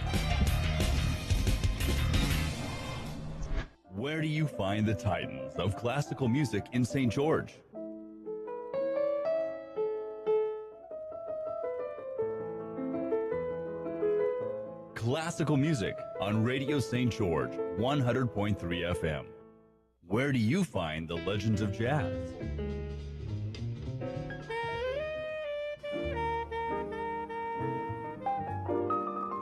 Where do you find the titans of classical music in St. George? Classical music on Radio St. George, 100.3 FM. Where do you find the legends of jazz?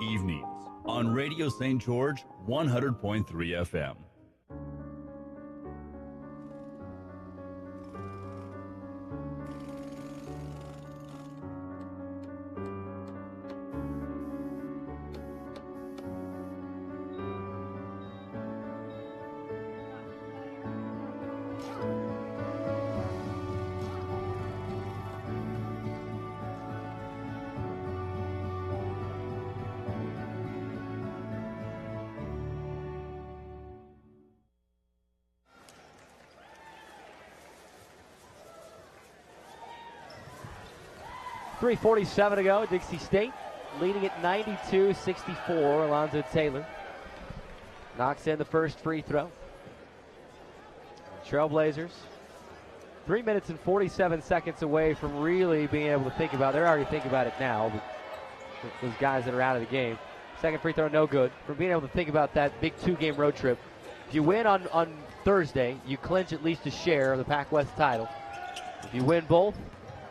Evenings on Radio St. George, 100.3 FM. .347 to go. Dixie State leading at 92-64. Alonzo Taylor knocks in the first free throw. Trailblazers 3 minutes and 47 seconds away from really being able to think about it. They're already thinking about it now, but those guys that are out of the game. Second free throw, no good. From being able to think about that big two-game road trip. If you win on Thursday, you clinch at least a share of the Pac-West title. If you win both,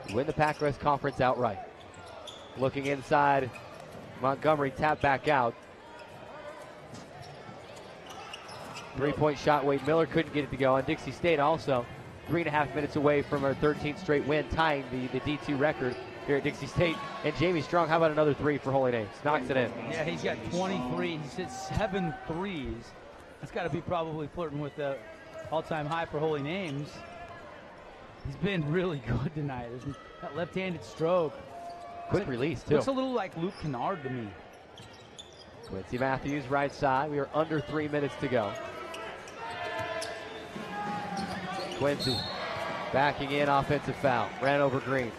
you win the Pac-West Conference outright. Looking inside, Montgomery tapped back out. Three-point shot, Wade Miller couldn't get it to go. And Dixie State also 3.5 minutes away from our 13th straight win, tying the D2 record here at Dixie State. And Jamie Strong, how about another three for Holy Names? Knocks it in. Yeah, he's got 23. He's hit 7 threes. That's got to be probably flirting with the all-time high for Holy Names. He's been really good tonight. There's that left-handed stroke. Quick release, too. Looks a little like Luke Kennard to me. Quincy Matthews, right side. We are under 3 minutes to go. Quincy backing in, offensive foul. Ran over Green.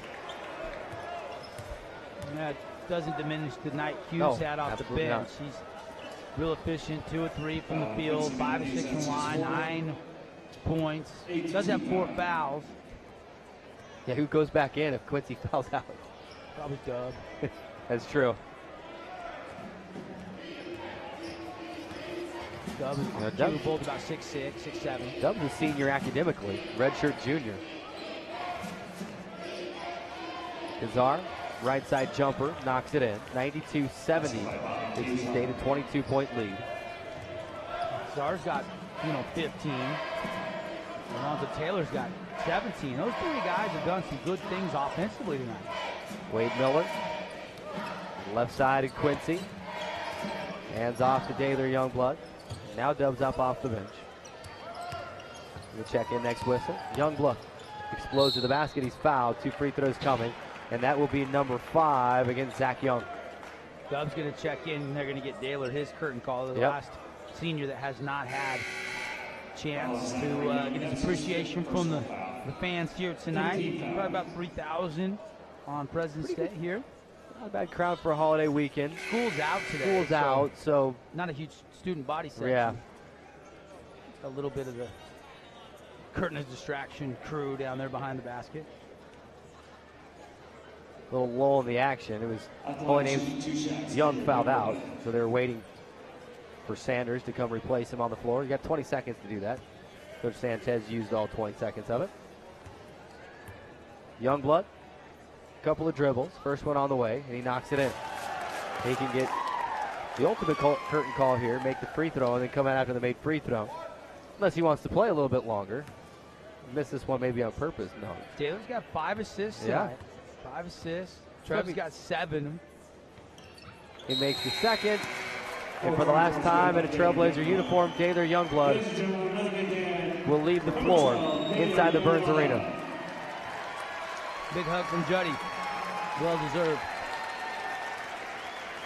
That doesn't diminish the night Hughes had off the bench. Not. He's real efficient, 2 of 3 from the field, 5 of 6 from the line, 9 points. Does have 4 fouls. Yeah, who goes back in if Quincy fouls out? Probably Dub. That's true. Dub is both about 6'6", 6'7". Dub's a senior academically, redshirt junior. Kazar, right side jumper, knocks it in. 92-70. Dixie State a 22-point lead. Kazar's got 15. Alonzo Taylor's got 17. Those 3 guys have done some good things offensively tonight. Wade Miller, left side at Quincy. Hands off to Daylor Youngblood. Now Dubs up off the bench. We'll check in next whistle. Youngblood explodes to the basket. He's fouled. 2 free throws coming. And that will be number 5 against Zach Young. Dub's going to check in, and they're going to get Daylor his curtain call. The last senior that has not had chance to get his appreciation from the fans here tonight. Probably about 3,000 on President's Day here. Not a bad crowd for a holiday weekend. School's out today. School's out, so not a huge student body section. Yeah. A little bit of the curtain of distraction crew down there behind the basket. A little lull in the action. It was Holy Names. Young fouled out, so they were waiting for Sanders to come replace him on the floor. You got 20 seconds to do that. Coach Sanchez used all 20 seconds of it. Youngblood, couple of dribbles. First one on the way, and he knocks it in. He can get the ultimate curtain call here, make the free throw, and then come out after the made free throw. Unless he wants to play a little bit longer. Missed this one maybe on purpose. No. Taylor's got 5 assists tonight. 5 assists. Trevor's got 7. He makes the second. And for the last time in a Trailblazer uniform, Daylor Youngblood will leave the floor inside the Burns Arena. Big hug from Juddy. Well deserved.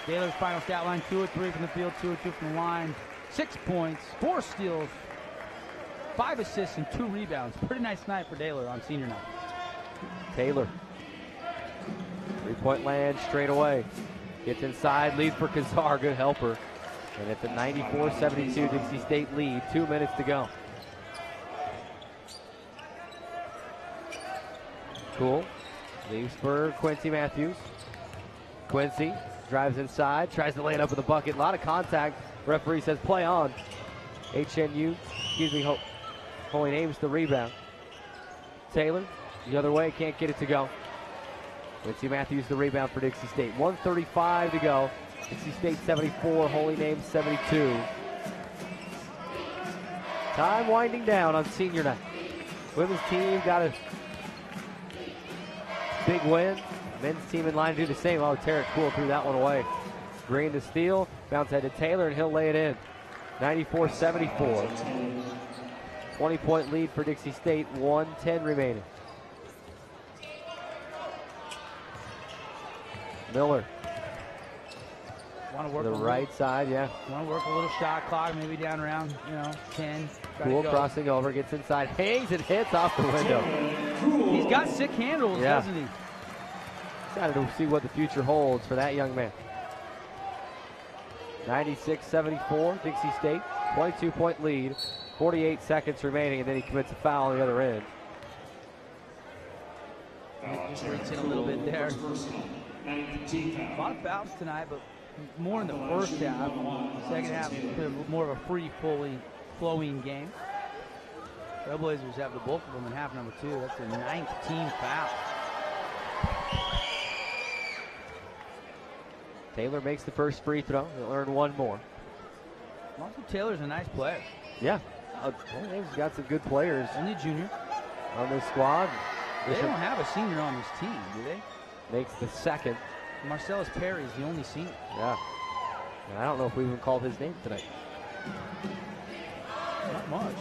Daylor's final stat line, 2 of 3 from the field, 2 of 2 from the line. 6 points, 4 steals, 5 assists, and 2 rebounds. Pretty nice night for Daylor on senior night. Taylor. 3-point land straight away. Gets inside, leads for Kazar, good helper. And it's a 94-72 Dixie State lead, 2 minutes to go. Cool. Leaves for Quincy Matthews. Quincy drives inside, tries to lay it up in the bucket. A lot of contact. Referee says play on. Holy Names the rebound. Taylor, the other way, can't get it to go. Quincy Matthews the rebound for Dixie State. 1:35 to go. Dixie State 74, Holy Names 72. Time winding down on senior night. Women's team got a big win. Men's team in line to do the same. Oh, Tarek Cool threw that one away. Green to steal. Bounce head to Taylor, and he'll lay it in. 94-74. 20-point lead for Dixie State. 1:10 remaining. Miller. Want to work the right side, yeah. Want to work a little shot clock, maybe down around, 10. Cool crossing over, gets inside, hangs and hits off the window. He's got sick handles, doesn't he? Excited to see what the future holds for that young man. 96-74, Dixie State, 22-point lead, 48 seconds remaining, and then he commits a foul on the other end. Reaching a little bit there. A lot of fouls tonight, but more in the first half. Second half, more of a free-flowing game. Trailblazers have the bulk of them in half number 2. That's their 9th team foul. Taylor makes the first free throw. He'll earn one more. Also, Taylor's a nice player. Yeah. He's got some good players. Only junior. On this squad. They don't have a senior on this team, do they? makes the second. Marcellus Perry is the only senior. Yeah. And I don't know if we even called his name tonight. Not much.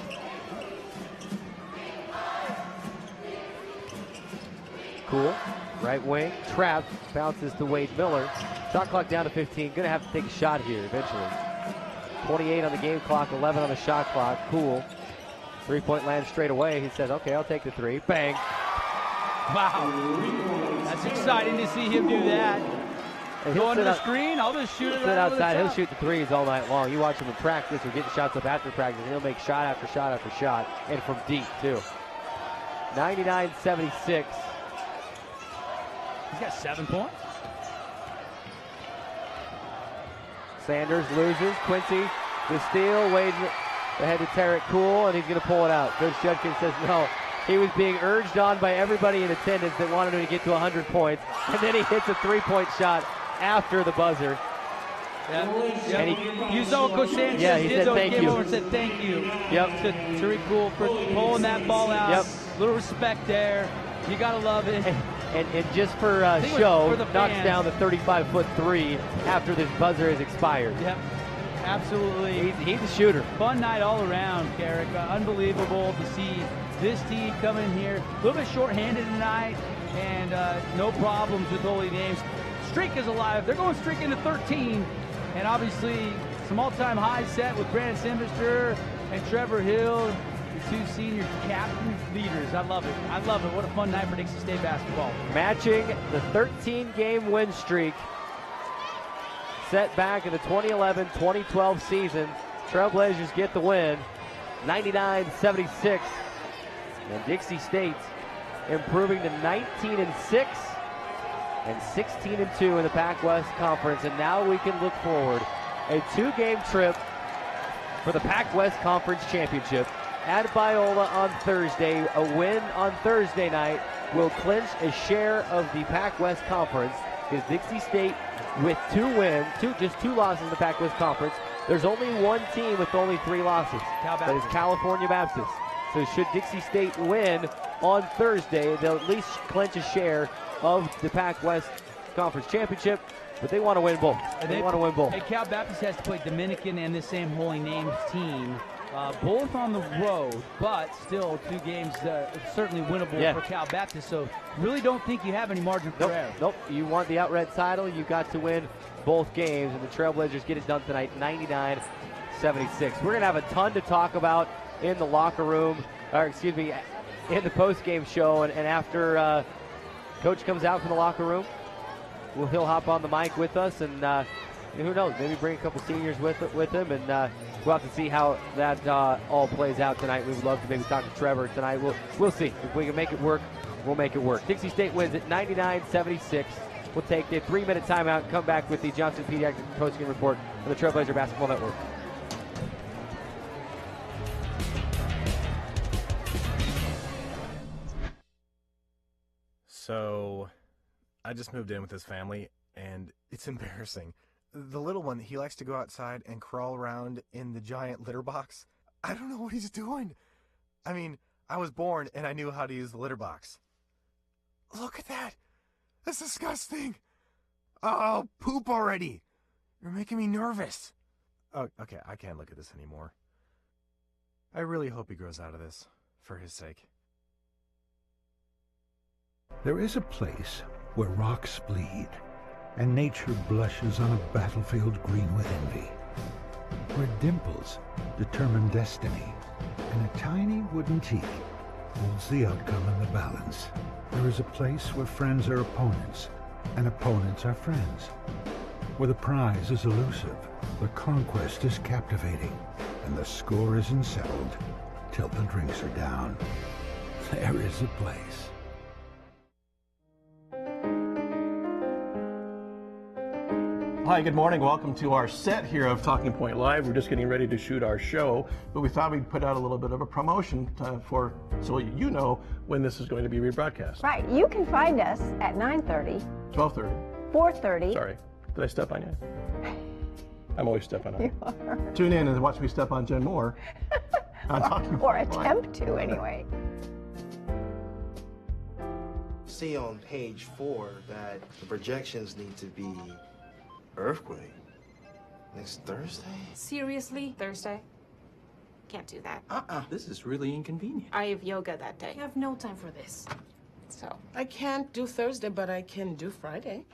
Cool. Right wing. Trapped. Bounces to Wade Miller. Shot clock down to 15. Going to have to take a shot here eventually. 28 on the game clock, 11 on the shot clock. Cool. 3-point land straight away. He says, okay, I'll take the three. Bang. Wow. That's exciting to see him do that. Go under the screen, I'll just shoot it right outside. over the He'll top. shoot the threes all night long. You watch him in practice or getting shots up after practice, and he'll make shot after shot after shot, and from deep, too. 99-76. He's got 7 points. Sanders loses. Quincy, the steal. Wade ahead to Tarek Cool, and he's going to pull it out. Coach Judkins says no. He was being urged on by everybody in attendance that wanted him to get to 100 points, and then he hits a three-point shot after the buzzer. And you saw what Coach Sanchez he did, said thank came you. over and said thank you Yep. to Tariq Cool for pulling that ball out. Yep. Little respect there. You got to love it. And just for show, knocks down the 35-foot three after this buzzer has expired. Yep, absolutely. He's a shooter. Fun night all around, Carrick. Unbelievable to see this team come in here. A little bit short-handed tonight, and no problems with holy names. Streak is alive. They're going streak into 13, and obviously some all-time highs set with Brandon Simbister and Trevor Hill, the two senior captain leaders. I love it. I love it. What a fun night for Dixie State basketball. Matching the 13-game win streak set back in the 2011-2012 season. Trailblazers get the win, 99-76. And Dixie State improving to 19-6 and 16-2 in the Pac-West Conference. And now we can look forward a 2-game trip for the Pac-West Conference Championship at Biola on Thursday. A win on Thursday night will clinch a share of the Pac-West Conference, because Dixie State with 2 wins, just two losses in the Pac-West Conference. There's only one team with only 3 losses. That is California Baptist. So should Dixie State win on Thursday, they'll at least clinch a share of the Pac-West Conference Championship, but they want to win both. They want to win both. Hey, Cal Baptist has to play Dominican and the same Holy Names team, both on the road, but still 2 games certainly winnable for Cal Baptist. So really don't think you have any margin for error. Nope. You want the outright title, you got to win both games, and the Trailblazers get it done tonight, 99-76. We're going to have a ton to talk about in the locker room, in the post-game show, and after Coach comes out from the locker room, he'll hop on the mic with us, and who knows, maybe bring a couple seniors with him, and we'll have to see how that all plays out tonight. We would love to maybe talk to Trevor tonight. We'll see. If we can make it work, we'll make it work. Dixie State wins at 99-76. We'll take a 3-minute timeout and come back with the Johnson Pediatric Postgame Report on the Trailblazer Basketball Network. So, I just moved in with his family, and it's embarrassing. The little one, he likes to go outside and crawl around in the giant litter box. I don't know what he's doing. I mean, I was born, and I knew how to use the litter box. Look at that. That's disgusting. Oh, poop already. You're making me nervous. Oh, okay, I can't look at this anymore. I really hope he grows out of this, for his sake. There is a place where rocks bleed, and nature blushes on a battlefield green with envy, where dimples determine destiny, and a tiny wooden tee holds the outcome in the balance. There is a place where friends are opponents, and opponents are friends, where the prize is elusive, the conquest is captivating, and the score isn't settled till the drinks are down. There is a place. Hi, good morning. Welcome to our set here of Talking Point Live. We're just getting ready to shoot our show, but we thought we'd put out a little bit of a promotion so you know when this is going to be rebroadcast. Right. You can find us at 9:30, 12:30, 4:30. Sorry, did I step on you? I'm always stepping on you. You are. Tune in and watch me step on Jen Moore. Or attempt to, anyway. see on page 4 that the projections need to be earthquake next Thursday. Seriously? Thursday? Can't do that. This is really inconvenient. I have yoga that day. I have no time for this. So. I can't do Thursday, but I can do Friday.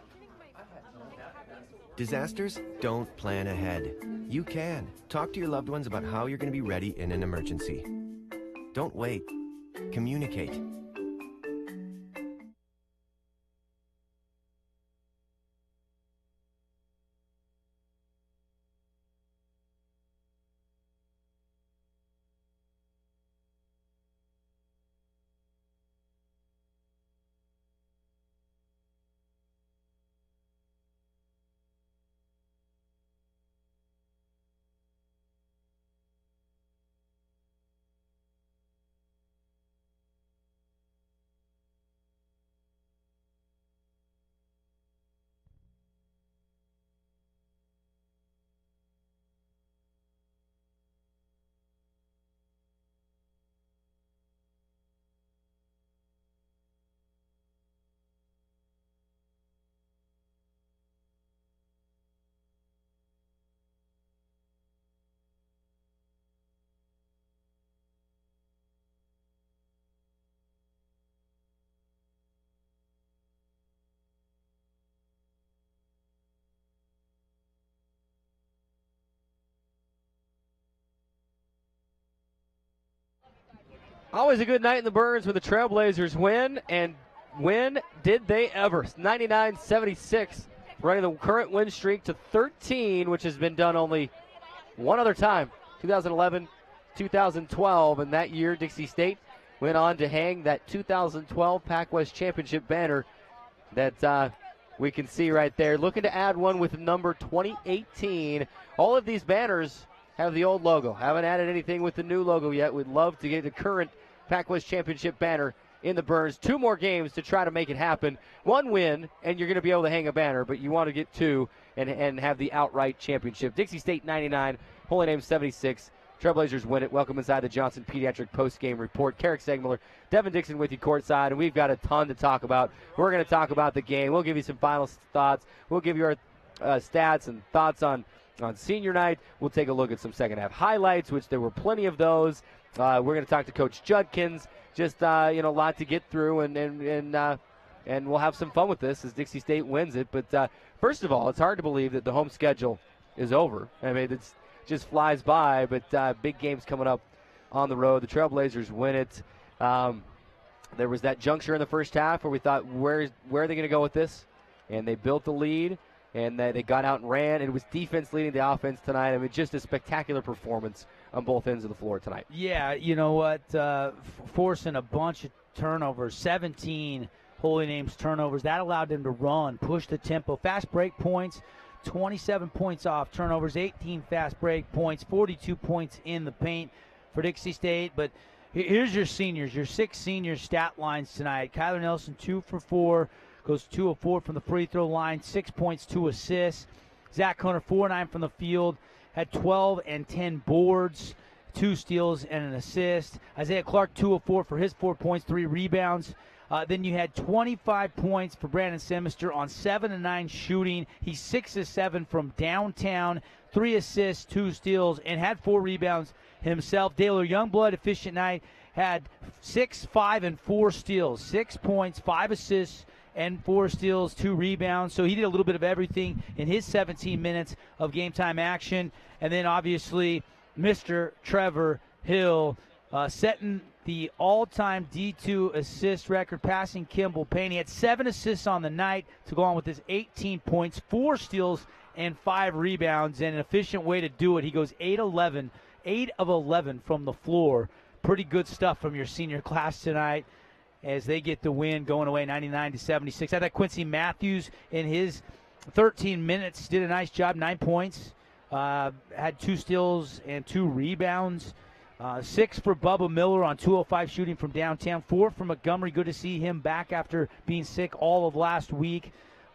Disasters don't plan ahead. You can. Talk to your loved ones about how you're going to be ready in an emergency. Don't wait. Communicate. Always a good night in the Burns when the Trailblazers win, and when did they ever? 99-76, running the current win streak to 13, which has been done only one other time, 2011, 2012, and that year Dixie State went on to hang that 2012 Pac-West Championship banner that we can see right there. Looking to add one with number 2018. All of these banners have the old logo. Haven't added anything with the new logo yet. We'd love to get the current Pac-West Championship banner in the Burns. 2 more games to try to make it happen. 1 win, and you're going to be able to hang a banner, but you want to get 2 and have the outright championship. Dixie State 99, Holy Name 76. Trailblazers win it. Welcome inside the Johnson Pediatric Postgame Report. Carrick Segmiller, Devin Dixon with you courtside, and we've got a ton to talk about. We're going to talk about the game. We'll give you some final thoughts. We'll give you our stats and thoughts on senior night. We'll take a look at some second half highlights, which there were plenty of those. We're going to talk to Coach Judkins. Just a lot to get through, and we'll have some fun with this as Dixie State wins it. But first of all, it's hard to believe that the home schedule is over. I mean, it's just flies by. But big games coming up on the road. The Trailblazers win it. There was that juncture in the first half where we thought, where are they going to go with this? And they built the lead. And they got out and ran. It was defense leading the offense tonight. I mean, just a spectacular performance on both ends of the floor tonight. Yeah, you know what? Forcing a bunch of turnovers, 17 Holy Names turnovers. That allowed them to run, push the tempo. Fast break points, 27 points off turnovers, 18 fast break points, 42 points in the paint for Dixie State. But here's your seniors, your 6 senior stat lines tonight. Kyler Nelson, 2 for 4. Goes 2 of 4 from the free throw line, 6 points, 2 assists. Zach Hunter, 4-9 from the field, had 12 and 10 boards, 2 steals and an assist. Isaiah Clark, 2 of 4 for his 4 points, 3 rebounds. Then you had 25 points for Brandon Semister on 7 of 9 shooting. He's 6 of 7 from downtown, 3 assists, 2 steals, and had 4 rebounds himself. Daylor Youngblood, efficient night, had 6, 5, and 4 steals, 6 points, 5 assists, and 4 steals, 2 rebounds. So he did a little bit of everything in his 17 minutes of game time action. And then obviously Mr. Trevor Hill setting the all-time D2 assist record, passing Kimball Payne. He had 7 assists on the night to go on with his 18 points, 4 steals, and 5 rebounds. And an efficient way to do it. He goes 8 of 11 from the floor. Pretty good stuff from your senior class tonight, as they get the win going away 99-76. I thought Quincy Matthews in his 13 minutes did a nice job, 9 points, had 2 steals and 2 rebounds. 6 for Bubba Miller on 205 shooting from downtown. 4 for Montgomery. Good to see him back after being sick all of last week.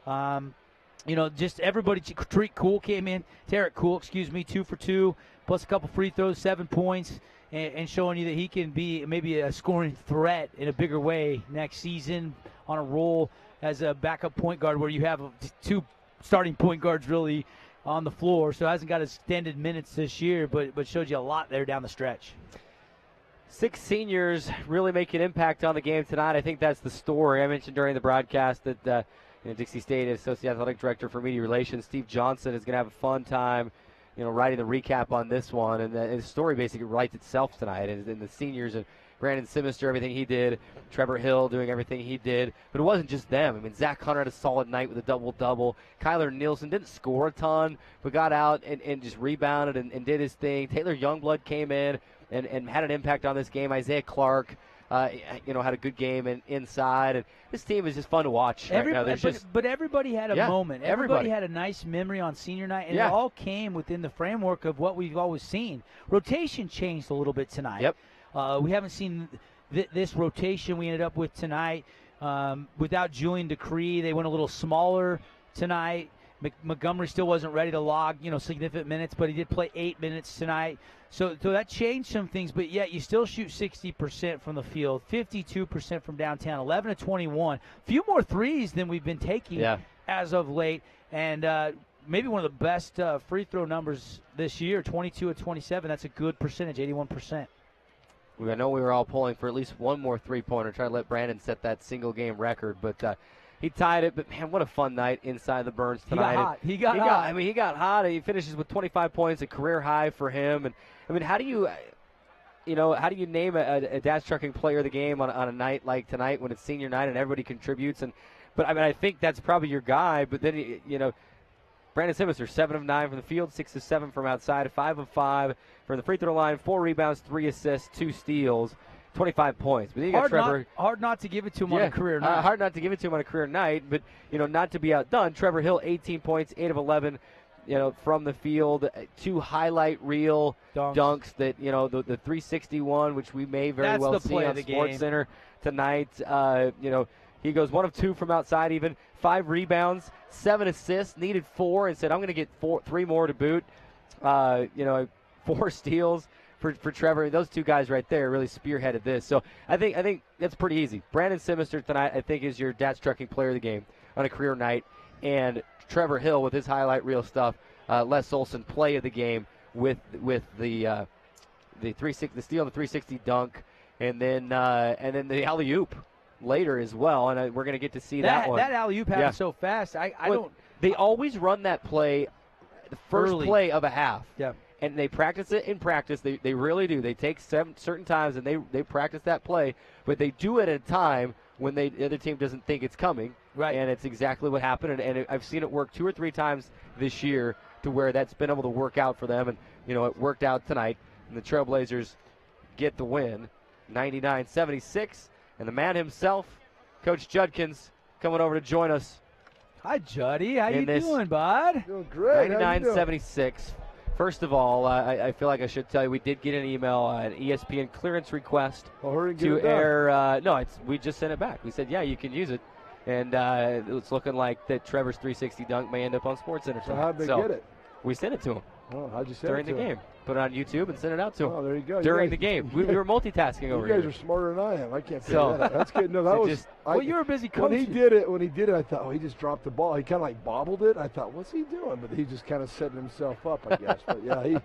Just everybody. Tarek Cool came in. 2 for 2, plus a couple free throws, 7 points. And showing you that he can be maybe a scoring threat in a bigger way next season. on a roll as a backup point guard where you have 2 starting point guards really on the floor. So hasn't got extended minutes this year, but showed you a lot there down the stretch. 6 seniors really make an impact on the game tonight. I think that's the story. I mentioned during the broadcast that Dixie State Associate Athletic Director for Media Relations, Steve Johnson, is going to have a fun time, writing the recap on this one. And the story basically writes itself tonight. And the seniors and Brandon Simister, everything he did, Trevor Hill doing everything he did. But it wasn't just them. I mean, Zach Hunter had a solid night with a double-double. Kyler Nielsen didn't score a ton, but got out and just rebounded and did his thing. Taylor Youngblood came in and had an impact on this game. Isaiah Clark, had a good game inside. And this team is just fun to watch right now. But everybody had a moment. Everybody had a nice memory on senior night, and it all came within the framework of what we've always seen. Rotation changed a little bit tonight. Yep. We haven't seen this rotation we ended up with tonight. Without Julian Decree, they went a little smaller tonight. Montgomery still wasn't ready to log, significant minutes, but he did play 8 minutes tonight. So that changed some things, but yet you still shoot 60% from the field, 52% from downtown, 11 to 21. Few more threes than we've been taking as of late, and maybe one of the best free throw numbers this year, 22 to 27. That's a good percentage, 81%. I know we were all pulling for at least one more three-pointer, try to let Brandon set that single-game record, but he tied it. But, man, what a fun night inside the Burns tonight. He got hot. He got hot. He finishes with 25 points, a career high for him. And, how do you name a dash trucking player of the game on a night like tonight when it's senior night and everybody contributes? But I think that's probably your guy. But then, Brandon Simister, 7 of 9 from the field, 6 of 7 from outside, 5 of 5 from the free throw line, 4 rebounds, 3 assists, 2 steals, 25 points. But then you got Trevor. Hard not to give it to him on a career night. Hard not to give it to him on a career night, but not to be outdone. Trevor Hill, 18 points, 8 of 11, from the field. 2 highlight reel dunks that the 361, which we may very well see on SportsCenter tonight. He goes 1 of 2 from outside, even 5 rebounds, 7 assists, needed 4, and said, I'm going to get 3 more to boot. 4 steals for Trevor. Those 2 guys right there really spearheaded this. So I think that's pretty easy. Brandon Simister tonight, I think, is your dash trucking player of the game on a career night, and Trevor Hill with his highlight reel stuff. Les Olson, play of the game with the 360, the steal, and the 360 dunk, and then the alley-oop later as well, and we're going to get to see that one. That alley-oop happened so fast. They always run that play the first play of a half. Yeah. And they practice it in practice. They really do. They take certain times and they practice that play, but they do it at a time when the other team doesn't think it's coming. Right. And it's exactly what happened. And I've seen it work 2 or 3 times this year to where that's been able to work out for them. And, it worked out tonight. And the Trailblazers get the win, 99-76. And the man himself, Coach Judkins, coming over to join us. Hi, Juddy. How you doing, bud? Doing great. 99-76. First of all, I feel like I should tell you, we did get an email, an ESPN clearance request to air. We just sent it back. We said, yeah, you can use it. And it's looking like that Trevor's 360 dunk may end up on SportsCenter. So how'd they get it? We sent it to him. Oh, how'd you send during it to the game? Put it on YouTube and send it out to him. Oh, there you go. During the game. We were multitasking over here. You guys are smarter than I am. I can't figure that out. That's good. No, that was. You were busy coaching. When he did it, I thought, he just dropped the ball. He kind of like bobbled it. I thought, what's he doing? But he just kind of setting himself up, I guess. But yeah,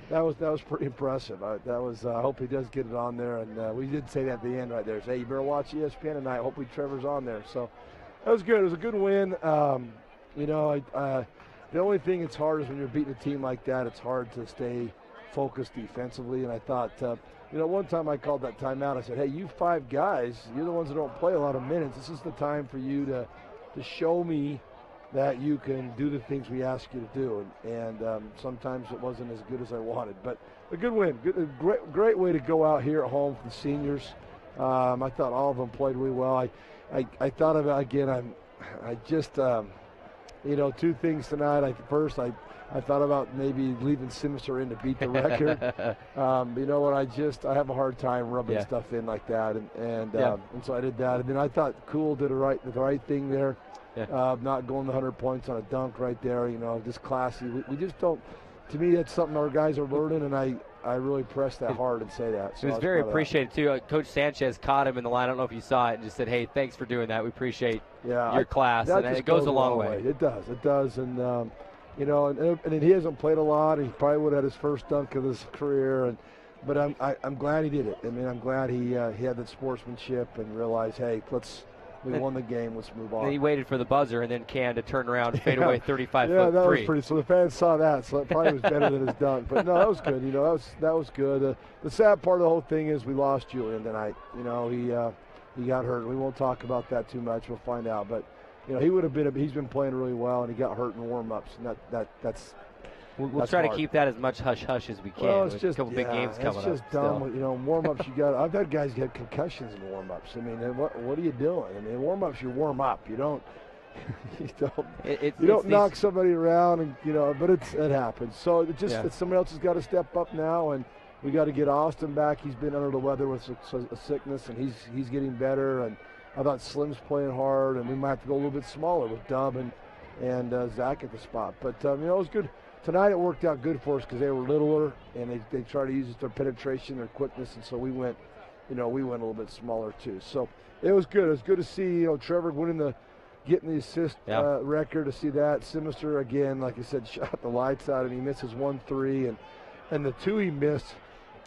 that was pretty impressive. I hope he does get it on there. And we did say that at the end right there. Say, you better watch ESPN tonight. Hopefully Trevor's on there. So that was good. It was a good win. The only thing that's hard is when you're beating a team like that, it's hard to stay focused defensively. And I thought, one time I called that timeout. I said, hey, you 5 guys, you're the ones that don't play a lot of minutes. This is the time for you to show me that you can do the things we ask you to do. And sometimes it wasn't as good as I wanted. But a good win. Great way to go out here at home for the seniors. I thought all of them played really well. I thought about, again, two things tonight. First, I thought about maybe leaving Simister in to beat the record. You know what? I have a hard time rubbing stuff in like that, and so I did that. And then I thought Cool did the right thing there, not going the 100 points on a dunk right there. Just classy. We just don't. To me, that's something our guys are learning, and I really press that hard and say that. So it was very appreciated, too. Coach Sanchez caught him in the line. I don't know if you saw it, and just said, hey, thanks for doing that. We appreciate your class. And it goes a long way. It does. And, you know, and he hasn't played a lot. He probably would have had his first dunk of his career. But I'm glad he did it. I mean, I'm glad he had that sportsmanship and realized, hey, we won the game. Let's move on. And he waited for the buzzer and then canned to turn around and fade away 35-foot Yeah, that three. was pretty. So the fans saw that. So that probably was better than his dunk. But no, that was good. You know, that was good. The sad part of the whole thing is we lost Julian tonight. You know, he got hurt. We won't talk about that too much. We'll find out. But you know, he would have been. He's been playing really well, and he got hurt in warm-ups. And that's. We'll try to keep that as much hush-hush as we can. Well, it's just a couple big games coming up. It's just dumb. You know, warm-ups, I've had guys get concussions in warm-ups. I mean, what are you doing? I mean, warm-ups, you warm up. You don't knock somebody around, and you know. But it happens. So it's somebody else has got to step up now, and we got to get Austin back. He's been under the weather with a sickness, and he's getting better. And I thought Slim's playing hard, and we might have to go a little bit smaller with Dub and Zach at the spot. But you know, it was good. Tonight it worked out good for us because they were littler and they tried to use their penetration, their quickness, and so we went a little bit smaller too. So it was good. It was good to see Trevor getting the assist record, to see that. Simister again, like I said, shot the lights out and he misses 1-3 and the two he missed.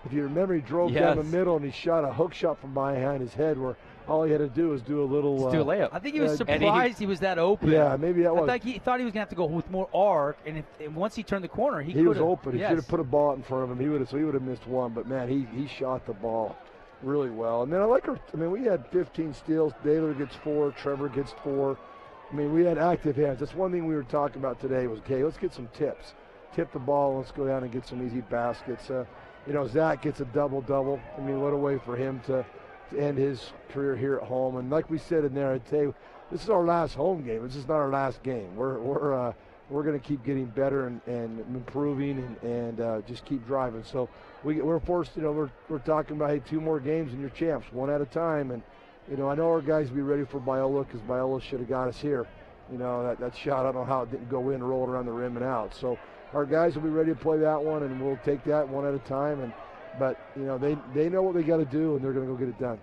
If you remember, he drove down the middle and he shot a hook shot from behind his head where all he had to do was do a little do a layup. I think he was surprised he was that open. Yeah, maybe that was. I think he thought he was going to have to go with more arc, and once he turned the corner, he was open. He should have put a ball in front of him. He would have missed one. But man, he shot the ball really well. And then we had 15 steals. Daler gets 4. Trevor gets 4. I mean, we had active hands. That's one thing we were talking about today was, okay, let's get some tips. Tip the ball. Let's go down and get some easy baskets. You know, Zach gets a double-double. I mean, what a way for him to end his career here at home. And like we said in there, I'd say this is our last home game. This is not our last game. We're going to keep getting better and improving and just keep driving. So we're forced. You know, we're talking about, hey, 2 more games and you're champs, one at a time. And you know, I know our guys will be ready for Biola because Biola should have got us here. You know, that shot, I don't know how it didn't go in, rolled around the rim and out. So our guys will be ready to play that one, and we'll take that one at a time. But you know, they know what they got to do, and they're going to go get it done.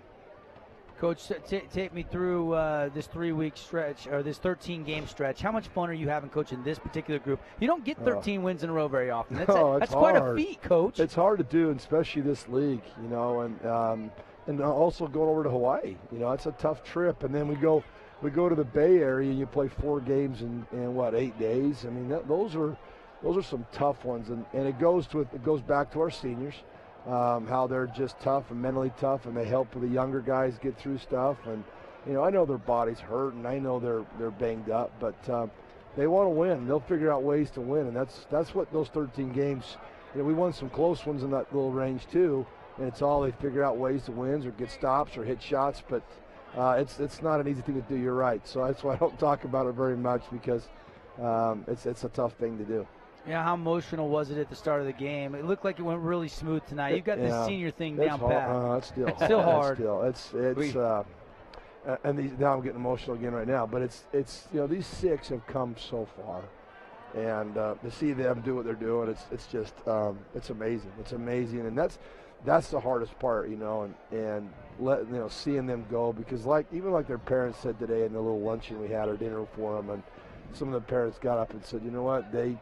Coach, take me through this 3-week stretch, or this 13-game stretch. How much fun are you having coaching this particular group? You don't get 13 wins in a row very often. That's quite a feat, Coach. It's hard to do, especially this league, you know, and also going over to Hawaii. You know, it's a tough trip, and then we go to the Bay Area, and you play 4 games in 8 days. I mean, those are some tough ones, and it goes back to our seniors. How they're just tough and mentally tough, and they help the younger guys get through stuff. And you know, I know their bodies hurt, and I know they're banged up, but they want to win. They'll figure out ways to win, and that's what those 13 games. You know, we won some close ones in that little range too, and it's all they figure out ways to win or get stops or hit shots. But it's not an easy thing to do. You're right, so that's why I don't talk about it very much because it's a tough thing to do. Yeah, how emotional was it at the start of the game? It looked like it went really smooth tonight. You've got the senior thing down pat. It's still hard. Now I'm getting emotional again right now. But it's you know, these 6 have come so far, and to see them do what they're doing, it's just it's amazing. It's amazing, and that's the hardest part, you know, and seeing them go, because even like their parents said today in the little luncheon we had or dinner for them, and some of the parents got up and said, you know what, they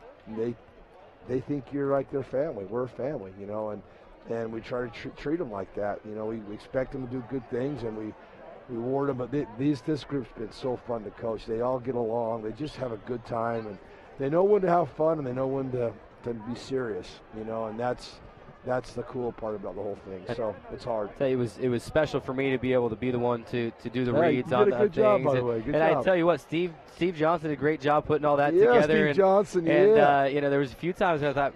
think you're like their family. We're a family, you know, and we try to treat them like that. You know, we expect them to do good things, and we reward them. But this group's been so fun to coach. They all get along. They just have a good time, and they know when to have fun, and they know when to be serious, you know, and that's the cool part about the whole thing. So it's hard. It was special for me to be able to be the one to do the reads on things. Good job, by the way. Good job. I tell you what, Steve Johnson did a great job putting all that together. Steve Johnson, and you know, there was a few times I thought,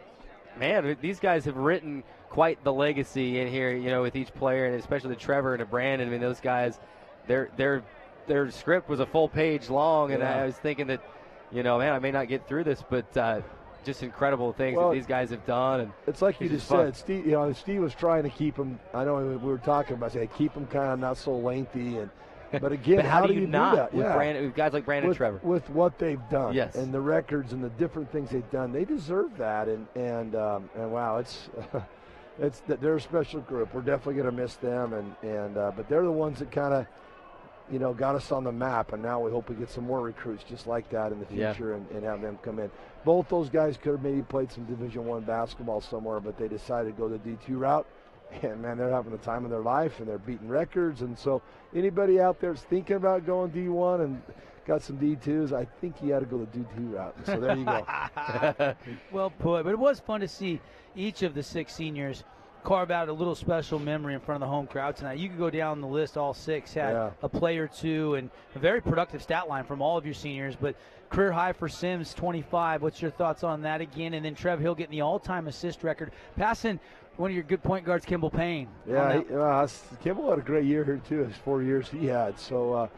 man, these guys have written quite the legacy in here, you know, with each player, and especially Trevor and Brandon. I mean, those guys, their script was a full page long, and I was thinking that, you know, man, I may not get through this, but just incredible things that these guys have done. And it's like you just said, Steve. You know, Steve was trying to keep them. I know we were talking about saying keep them kind of not so lengthy, but again, but how do you do not that? With guys like Brandon and Trevor, with what they've done, yes, and the records and the different things they've done, they deserve that. And wow, it's they're a special group. We're definitely going to miss them, but they're the ones that kind of, got us on the map, and now we hope we get some more recruits just like that in the future and have them come in. Both those guys could have maybe played some Division I basketball somewhere, but they decided to go the D2 route, and, man, they're having the time of their life, and they're beating records. And so anybody out there that's thinking about going D1 and got some D2s, I think you got to go the D2 route. So there you go. Well put. But it was fun to see each of the 6 seniors carve out a little special memory in front of the home crowd tonight. You could go down the list. All 6 had a play or two, and a very productive stat line from all of your seniors. But career high for Sims, 25. What's your thoughts on that again? And then Trev Hill getting the all-time assist record, passing one of your good point guards, Kimball Payne. Yeah, Kimball had a great year here too. His 4 years he had. So,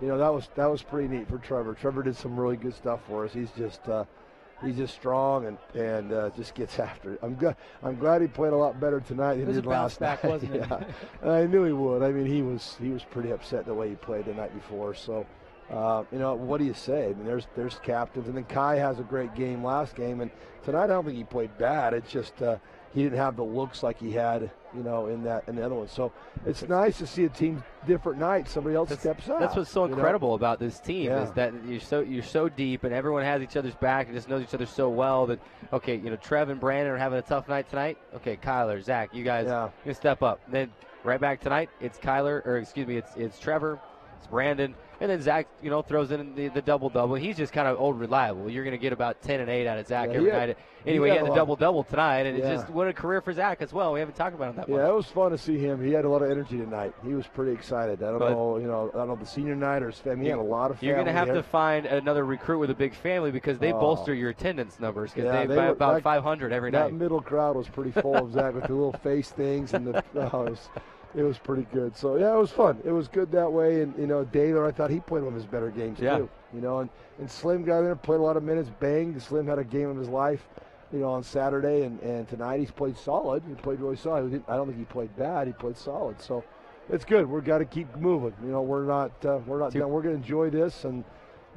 that was pretty neat for Trevor. Trevor did some really good stuff for us. He's just strong and just gets after it. I'm glad he played a lot better tonight than he did last night. It was a bounce back, wasn't it? I knew he would. I mean, he was pretty upset the way he played the night before. So, what do you say? I mean, there's captains, and then Kai has a great game last game, and tonight I don't think he played bad. It's just he didn't have the looks like he had, in the other one. So it's nice to see a team different night. Somebody else steps up. That's what's so incredible about this team is that you're so deep, and everyone has each other's back and just knows each other so well that Trev and Brandon are having a tough night tonight. Okay, Kyler, Zach, you guys you step up. Then right back tonight, it's it's Trevor, it's Brandon. And then Zach, throws in the double-double. He's just kind of old reliable. You're going to get about 10 and 8 out of Zach every night. Anyway, he had the double-double tonight, and it's just what a career for Zach as well. We haven't talked about him that much. Yeah, it was fun to see him. He had a lot of energy tonight. He was pretty excited. I don't know the senior night or his family. He had a lot of family. You're going to have to find another recruit with a big family because they bolster your attendance numbers because they buy about 500 every night. That middle crowd was pretty full of Zach with the little face things and it was pretty good. So, it was fun. It was good that way. And, Daylor, I thought he played one of his better games, too. And Slim got in there, played a lot of minutes. Bang, Slim had a game of his life, on Saturday. And tonight he's played solid. He played really solid. I don't think he played bad. He played solid. So, it's good. We've got to keep moving. We're not done. We're going to enjoy this. And,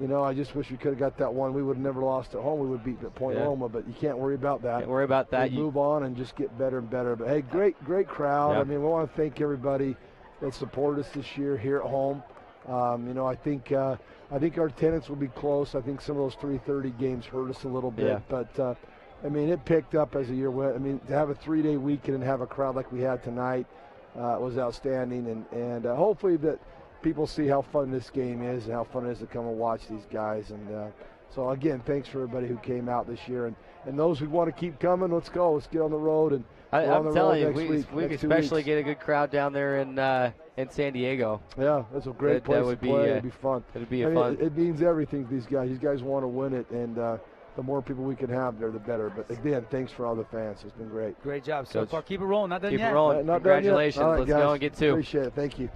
I just wish we could have got that one. We would have never lost at home. We would beat Point Loma, but you can't worry about that. Can't worry about that. You move on and just get better and better. But, hey, great crowd. Yep. I mean, we want to thank everybody that supported us this year here at home. I think our attendance will be close. I think some of those 3:30 games hurt us a little bit. Yeah. But, it picked up as the year went. I mean, to have a 3-day weekend and have a crowd like we had tonight was outstanding. And hopefully that – people see how fun this game is and how fun it is to come and watch these guys. And so, again, thanks for everybody who came out this year. And those who want to keep coming, let's go. Let's get on the road. And I'm telling you, we especially get a good crowd down there in San Diego. Yeah, that's a great place to play. It'd be fun. It'd be fun. It means everything to these guys. These guys want to win it, and the more people we can have there, the better. But, again, thanks for all the fans. It's been great. Great job so far. Keep it rolling. Not done yet. Keep it rolling. Congratulations. All right, let's guys. go and get to. Appreciate it. Thank you.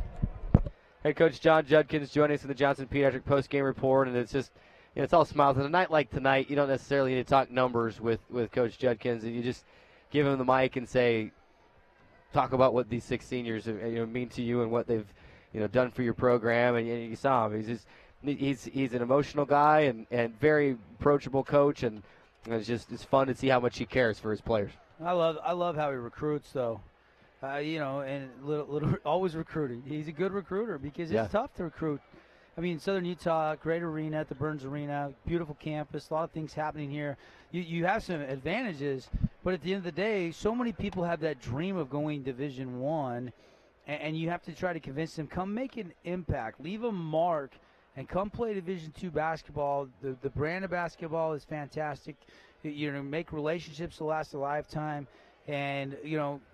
Head coach John Judkins joining us in the Johnson Pediatric post-game report, and it's just, it's all smiles. And a night like tonight, you don't necessarily need to talk numbers with Coach Judkins, and you just give him the mic and say, talk about what these 6 seniors mean to you and what they've done for your program. And you saw him; he's an emotional guy and very approachable coach, and it's fun to see how much he cares for his players. I love how he recruits though. And little always recruiting. He's a good recruiter because it's tough to recruit. I mean, Southern Utah, great arena at the Burns Arena, beautiful campus, a lot of things happening here. You have some advantages, but at the end of the day, so many people have that dream of going Division I, and you have to try to convince them, come make an impact, leave a mark, and come play Division II basketball. The brand of basketball is fantastic. Make relationships to last a lifetime. And,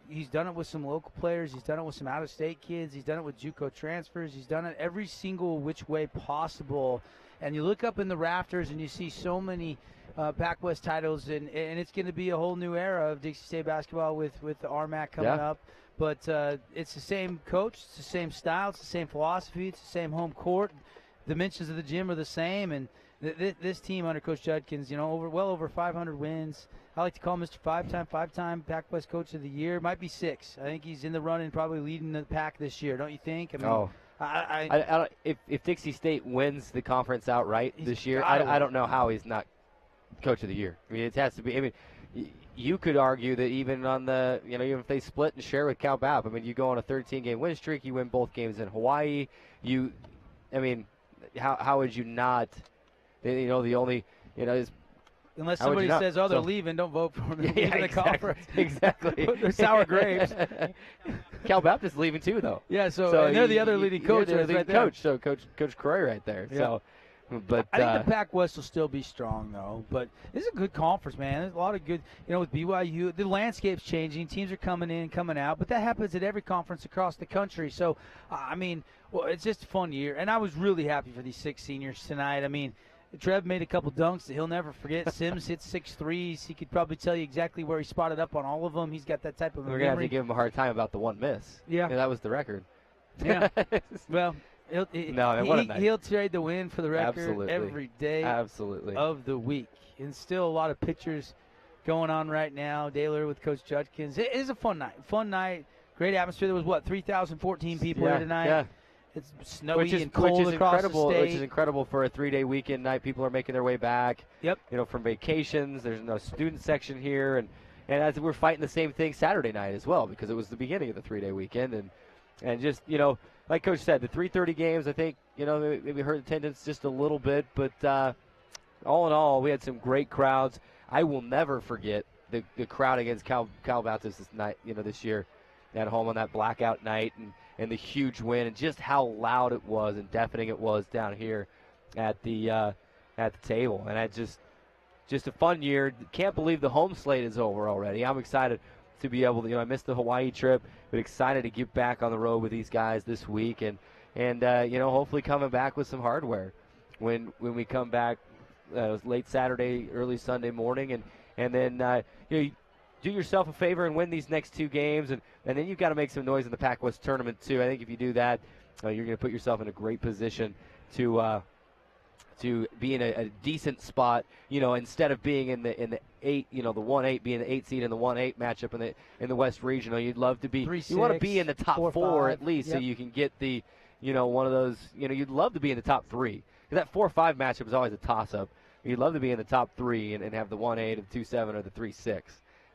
he's done it with some local players. He's done it with some out-of-state kids. He's done it with JUCO transfers. He's done it every single which way possible. And you look up in the rafters and you see so many Pac-West titles, and it's going to be a whole new era of Dixie State basketball with the RMAC coming up. But it's the same coach. It's the same style. It's the same philosophy. It's the same home court. Dimensions of the gym are the same. And this team under Coach Judkins, well over 500 wins. I like to call Mr. Five-time Pac-West Coach of the Year. Might be 6. I think he's in the running, probably leading the pack this year. Don't you think? I mean, if Dixie State wins the conference outright this year, I don't know how he's not Coach of the Year. I mean, it has to be. I mean, you could argue that even on the, even if they split and share with Cal Bap, I mean, you go on a 13-game win streak, you win both games in Hawaii. How would you not? The only, is unless somebody says, they're leaving, don't vote for them. Yeah, the conference. Exactly. They're sour grapes. Cal Baptist leaving too, though. Yeah, so they're the other leading coach. They're the right leading coach, so Coach Croy right there. Yeah. So, but I think the Pac-West will still be strong, though. But this is a good conference, man. There's a lot of good, with BYU. The landscape's changing. Teams are coming in, coming out. But that happens at every conference across the country. So, it's just a fun year. And I was really happy for these 6 seniors tonight. I mean, Trev made a couple dunks that he'll never forget. Sims hit 6 threes. He could probably tell you exactly where he spotted up on all of them. He's got that type of We're going to have to give him a hard time about the one miss. Yeah. That was the record. Yeah. Well, he'll trade the win for the record. Absolutely. Every day of the week. And still a lot of pictures going on right now. Daler with Coach Judkins. It is a fun night. Fun night. Great atmosphere. There was, 3,014 people here tonight? Yeah. It's snowy and cold across the state. Which is incredible for a 3-day weekend night. People are making their way back. Yep. From vacations. There's no student section here. And as we're fighting the same thing Saturday night as well, because it was the beginning of the 3-day weekend. And just, like Coach said, the 3:30 games, I think, maybe hurt attendance just a little bit. But all in all, we had some great crowds. I will never forget the crowd against Cal Baptist this year at home on that blackout night and the huge win and just how loud it was and deafening it was down here at the table. And I just a fun year. Can't believe the home slate is over already. I'm excited to be able to, I missed the Hawaii trip, but excited to get back on the road with these guys this week and hopefully coming back with some hardware when we come back late Saturday, early Sunday morning, and then do yourself a favor and win these next 2 games, and then you've got to make some noise in the Pac-West tournament too. I think if you do that, you're going to put yourself in a great position to be in a decent spot, instead of being in the 8, the 1-8, being the 8 seed in the 1-8 matchup in the West Regional. You'd love to be. 3-6, you want to be in the top 4 at least, yep. so you can get the, one of those. You'd love to be in the top 3 because that 4-5 matchup is always a toss-up. You'd love to be in the top 3 and have the 1-8 and 2-7 or the 3-6.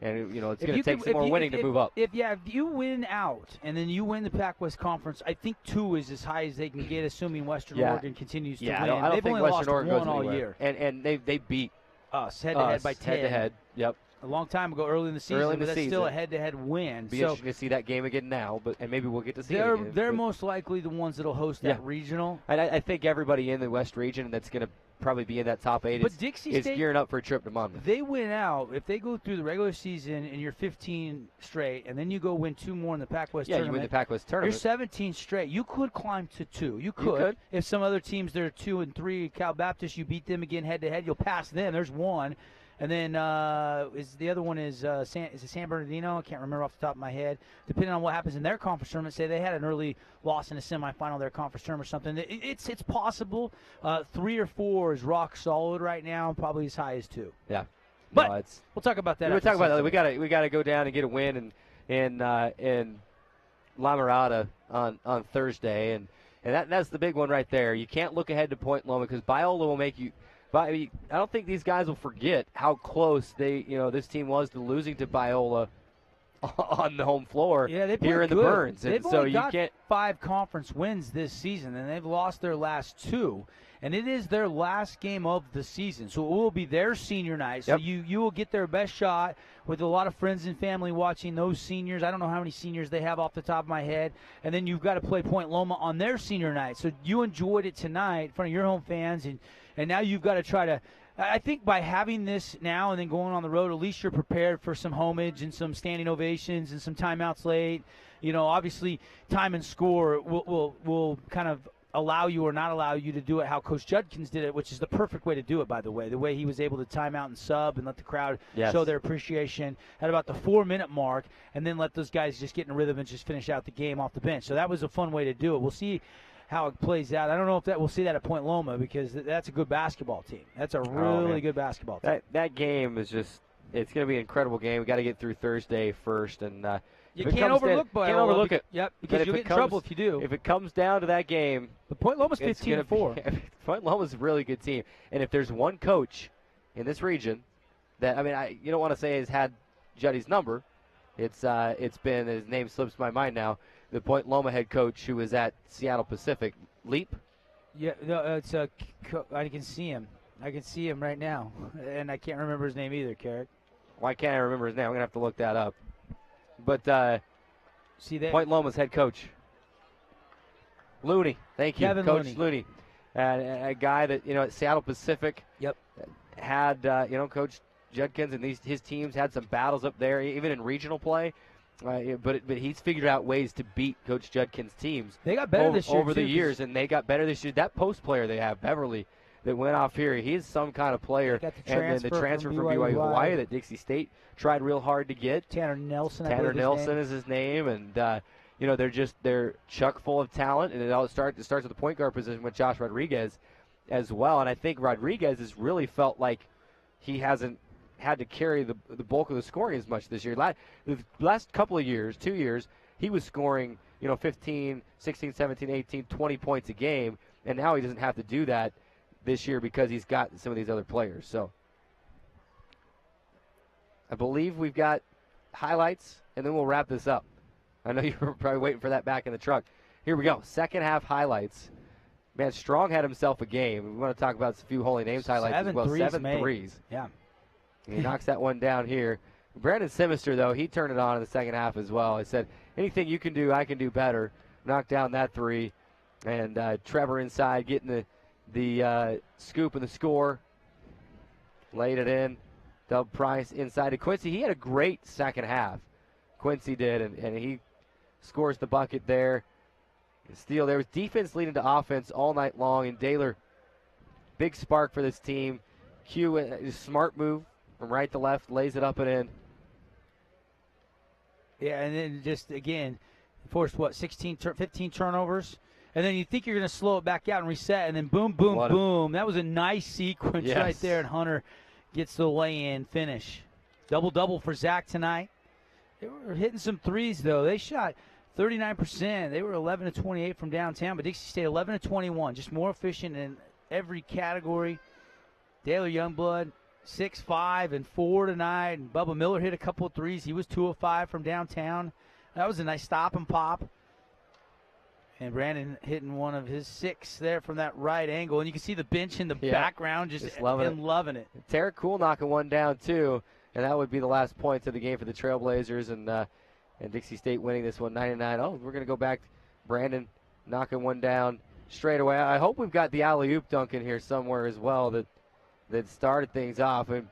And, it's going to take some more winning to move up. If you win out and then you win the Pac-West Conference, I think 2 is as high as they can get, assuming Western Oregon continues to win. I don't They've think only Western lost Oregon 1 goes all year. And they beat us head-to-head by 10. Head-to-head, yep. A long time ago, early in the season, but that's still a head-to-head win. Be interesting to see that game again now, and maybe we'll get to see it again. They're most likely the ones that will host that regional. And I think everybody in the West region that's going to probably be in that top 8 is gearing up for a trip to Monmouth. They win out. If they go through the regular season and you're 15 straight, and then you go win 2 more in the Pac-West tournament. Yeah, you win the Pac-West tournament. You're 17 straight. You could climb to 2. You could. If some other teams, they're 2 and 3, Cal Baptist, you beat them again head-to-head, you'll pass them. There's 1. And then the other one is San Bernardino? I can't remember off the top of my head. Depending on what happens in their conference tournament, say they had an early loss in a semifinal of their conference tournament or something. It's possible. 3 or 4 is rock solid right now, probably as high as 2. Yeah, but we'll talk about that. We'll talk about that. We got to go down and get a win in La Mirada on Thursday, and that's the big one right there. You can't look ahead to Point Loma because Biola will make you. But I don't think these guys will forget how close this team was to losing to Biola on the home floor here in the Burns. They've only got 5 conference wins this season, and they've lost their last 2. And it is their last game of the season, so it will be their senior night. So you will get their best shot with a lot of friends and family watching those seniors. I don't know how many seniors they have off the top of my head. And then you've got to play Point Loma on their senior night. So you enjoyed it tonight in front of your home fans, and now you've got to try to – I think by having this now and then going on the road, at least you're prepared for some homage and some standing ovations and some timeouts late. Obviously time and score will kind of allow you or not allow you to do it how Coach Judkins did it, which is the perfect way to do it, by the way. The way he was able to time out and sub and let the crowd show their appreciation at about the 4-minute mark and then let those guys just get in a rhythm and just finish out the game off the bench. So that was a fun way to do it. We'll see how it plays out. I don't know if we'll see that at Point Loma because that's a good basketball team. That's a really good basketball team. That game is just – it's going to be an incredible game. We've got to get through Thursday first. And you can't overlook Biola. Can't overlook it. Yep, because you'll get in trouble if you do. If it comes down to that game – the Point Loma's 15-4. Point Loma's a really good team. And if there's one coach in this region that – you don't want to say has had Juddy's number. It's been, his name slips my mind now, the Point Loma head coach who was at Seattle Pacific. Leap? Yeah, no, it's I can see him. I can see him right now, and I can't remember his name either, Carrick. Why can't I remember his name? I'm going to have to look that up. But see that Point Loma's head coach. Looney. Thank you, Kevin Coach Looney. A guy that, at Seattle Pacific had, Coach Judkins and his teams had some battles up there, even in regional play. But he's figured out ways to beat Coach Judkins' teams. They got better this year over the years, and they got better this year. That post player they have, Beverly, that went off here, he's some kind of player. And then the transfer from BYU Hawaii that Dixie State tried real hard to get. Tanner Nelson. Tanner Nelson is his name, and they're chock full of talent, and it starts at the point guard position with Josh Rodriguez as well. And I think Rodriguez has really felt like he hasn't had to carry the bulk of the scoring as much this year. The last couple of years, 2 years, he was scoring 15, 16, 17, 18, 20 points a game, and now he doesn't have to do that this year because he's got some of these other players. So I believe we've got highlights, and then we'll wrap this up. I know you're probably waiting for that back in the truck. Here we go. Second half highlights. Man, Strong had himself a game. We want to talk about a few Holy Names highlights as well. 7 threes. Yeah. And he knocks that one down here. Brandon Simister, though, he turned it on in the second half as well. He said, anything you can do, I can do better. Knocked down that three. And Trevor inside getting the scoop and the score. Laid it in. Dub Price inside to Quincy. He had a great second half. Quincy did, and he scores the bucket there. Steal. There was defense leading to offense all night long, and Daylor, big spark for this team. Q, a smart move from right to left, lays it up and in. Yeah, and then just, again, forced, 15 turnovers? And then you think you're going to slow it back out and reset, and then boom, boom, boom. That was a nice sequence right there, and Hunter gets the lay-in finish. Double-double for Zach tonight. They were hitting some threes, though. They shot 39%. They were 11 to 28 from downtown, but Dixie State 11 to 21, just more efficient in every category. Daylor Youngblood, 6-5 and 4 tonight. And Bubba Miller hit a couple of threes. He was 2 of 5 from downtown. That was a nice stop and pop. And Brandon hitting one of his 6 there from that right angle. And you can see the bench in the background just loving it. Tarek Cool knocking one down, too. And that would be the last points of the game for the Trailblazers. And Dixie State winning this one 99. Oh, we're going to go back. Brandon knocking one down straight away. I hope we've got the alley-oop dunk in here somewhere as well that started things off. And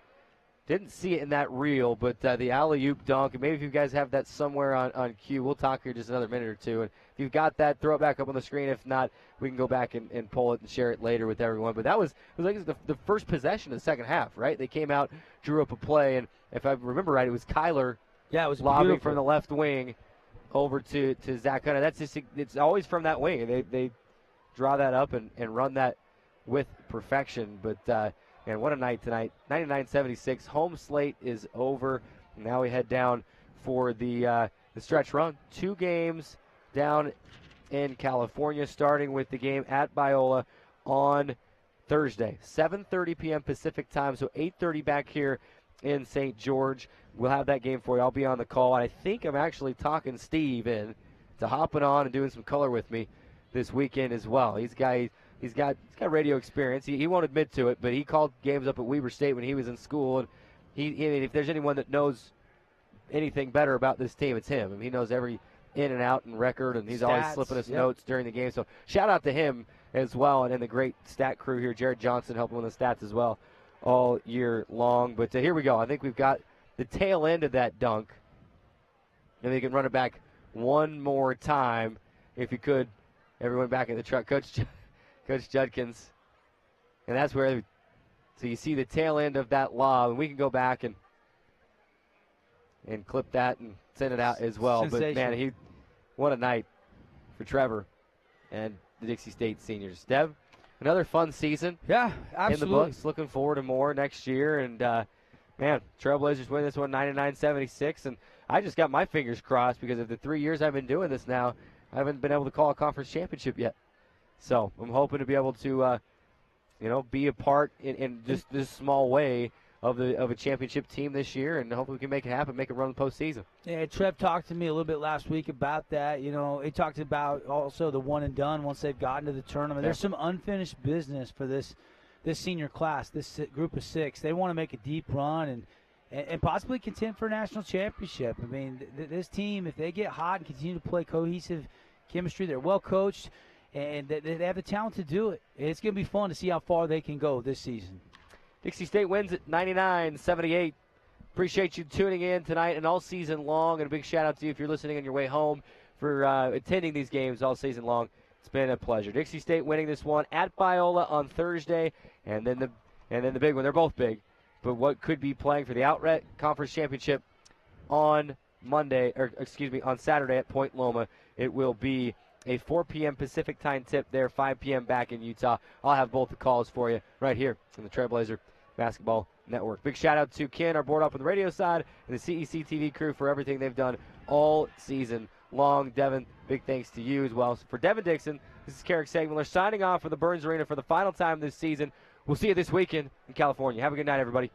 didn't see it in that reel, but the alley-oop dunk. And maybe if you guys have that somewhere on cue, we'll talk here just another minute or two. And if you've got that, throw it back up on the screen. If not, we can go back and pull it and share it later with everyone. But it was like the first possession of the second half, right? They came out, drew up a play, and if I remember right, it was Kyler it was lobbing beautiful from the left wing over to Zach Hunter. That's just, it's always from that wing. They draw that up and run that with perfection. But and what a night tonight. 99-76. Home slate is over. Now we head down for the stretch run. 2 games down in California, starting with the game at Biola on Thursday, 7:30 p.m. Pacific time, so 8:30 back here in St. George. We'll have that game for you. I'll be on the call, and I think I'm actually talking Steve in to hopping on and doing some color with me this weekend as well. He's got radio experience. He won't admit to it, but he called games up at Weber State when he was in school, and if there's anyone that knows anything better about this team, it's him. I mean, he knows every in and out and record, and he's always slipping us notes during the game. So shout out to him as well, and the great stat crew here. Jared Johnson helping with the stats as well all year long. But here we go. I think we've got the tail end of that dunk, and we can run it back one more time if you could. Everyone back in the truck. Coach Judkins. And that's where, so you see the tail end of that lob, and we can go back and clip that and send it out as well. But, man, what a night for Trevor and the Dixie State seniors. Dev, another fun season. Yeah, absolutely. In the books. Looking forward to more next year. And, man, Trailblazers win this one 99-76. And I just got my fingers crossed because of the 3 years I've been doing this now, I haven't been able to call a conference championship yet. So I'm hoping to be able to, be a part in just this small way of a championship team this year, and hopefully we can make it happen, make it run the postseason. Yeah, Trev talked to me a little bit last week about that. You know, he talked about also the one and done once they've gotten to the tournament. Yeah. There's some unfinished business for this senior class, this group of 6. They want to make a deep run and possibly contend for a national championship. I mean, this team, if they get hot and continue to play cohesive chemistry, they're well coached, and they have the talent to do it. It's going to be fun to see how far they can go this season. Dixie State wins at 99-78. Appreciate you tuning in tonight and all season long, and a big shout-out to you if you're listening on your way home for attending these games all season long. It's been a pleasure. Dixie State winning this one at Biola on Thursday, and then the big one. They're both big, but what could be playing for the Outlet Conference Championship on Saturday at Point Loma. It will be a 4 p.m. Pacific time tip there, 5 p.m. back in Utah. I'll have both the calls for you right here on the Trailblazer Basketball Network. Big shout out to Ken, our board up on the radio side, and the CEC TV crew for everything they've done all season long. Devin, big thanks to you as well. So for Devin Dixon, this is Carrick Sagmiller signing off for the Burns Arena for the final time this season. We'll see you this weekend in California. Have a good night, everybody.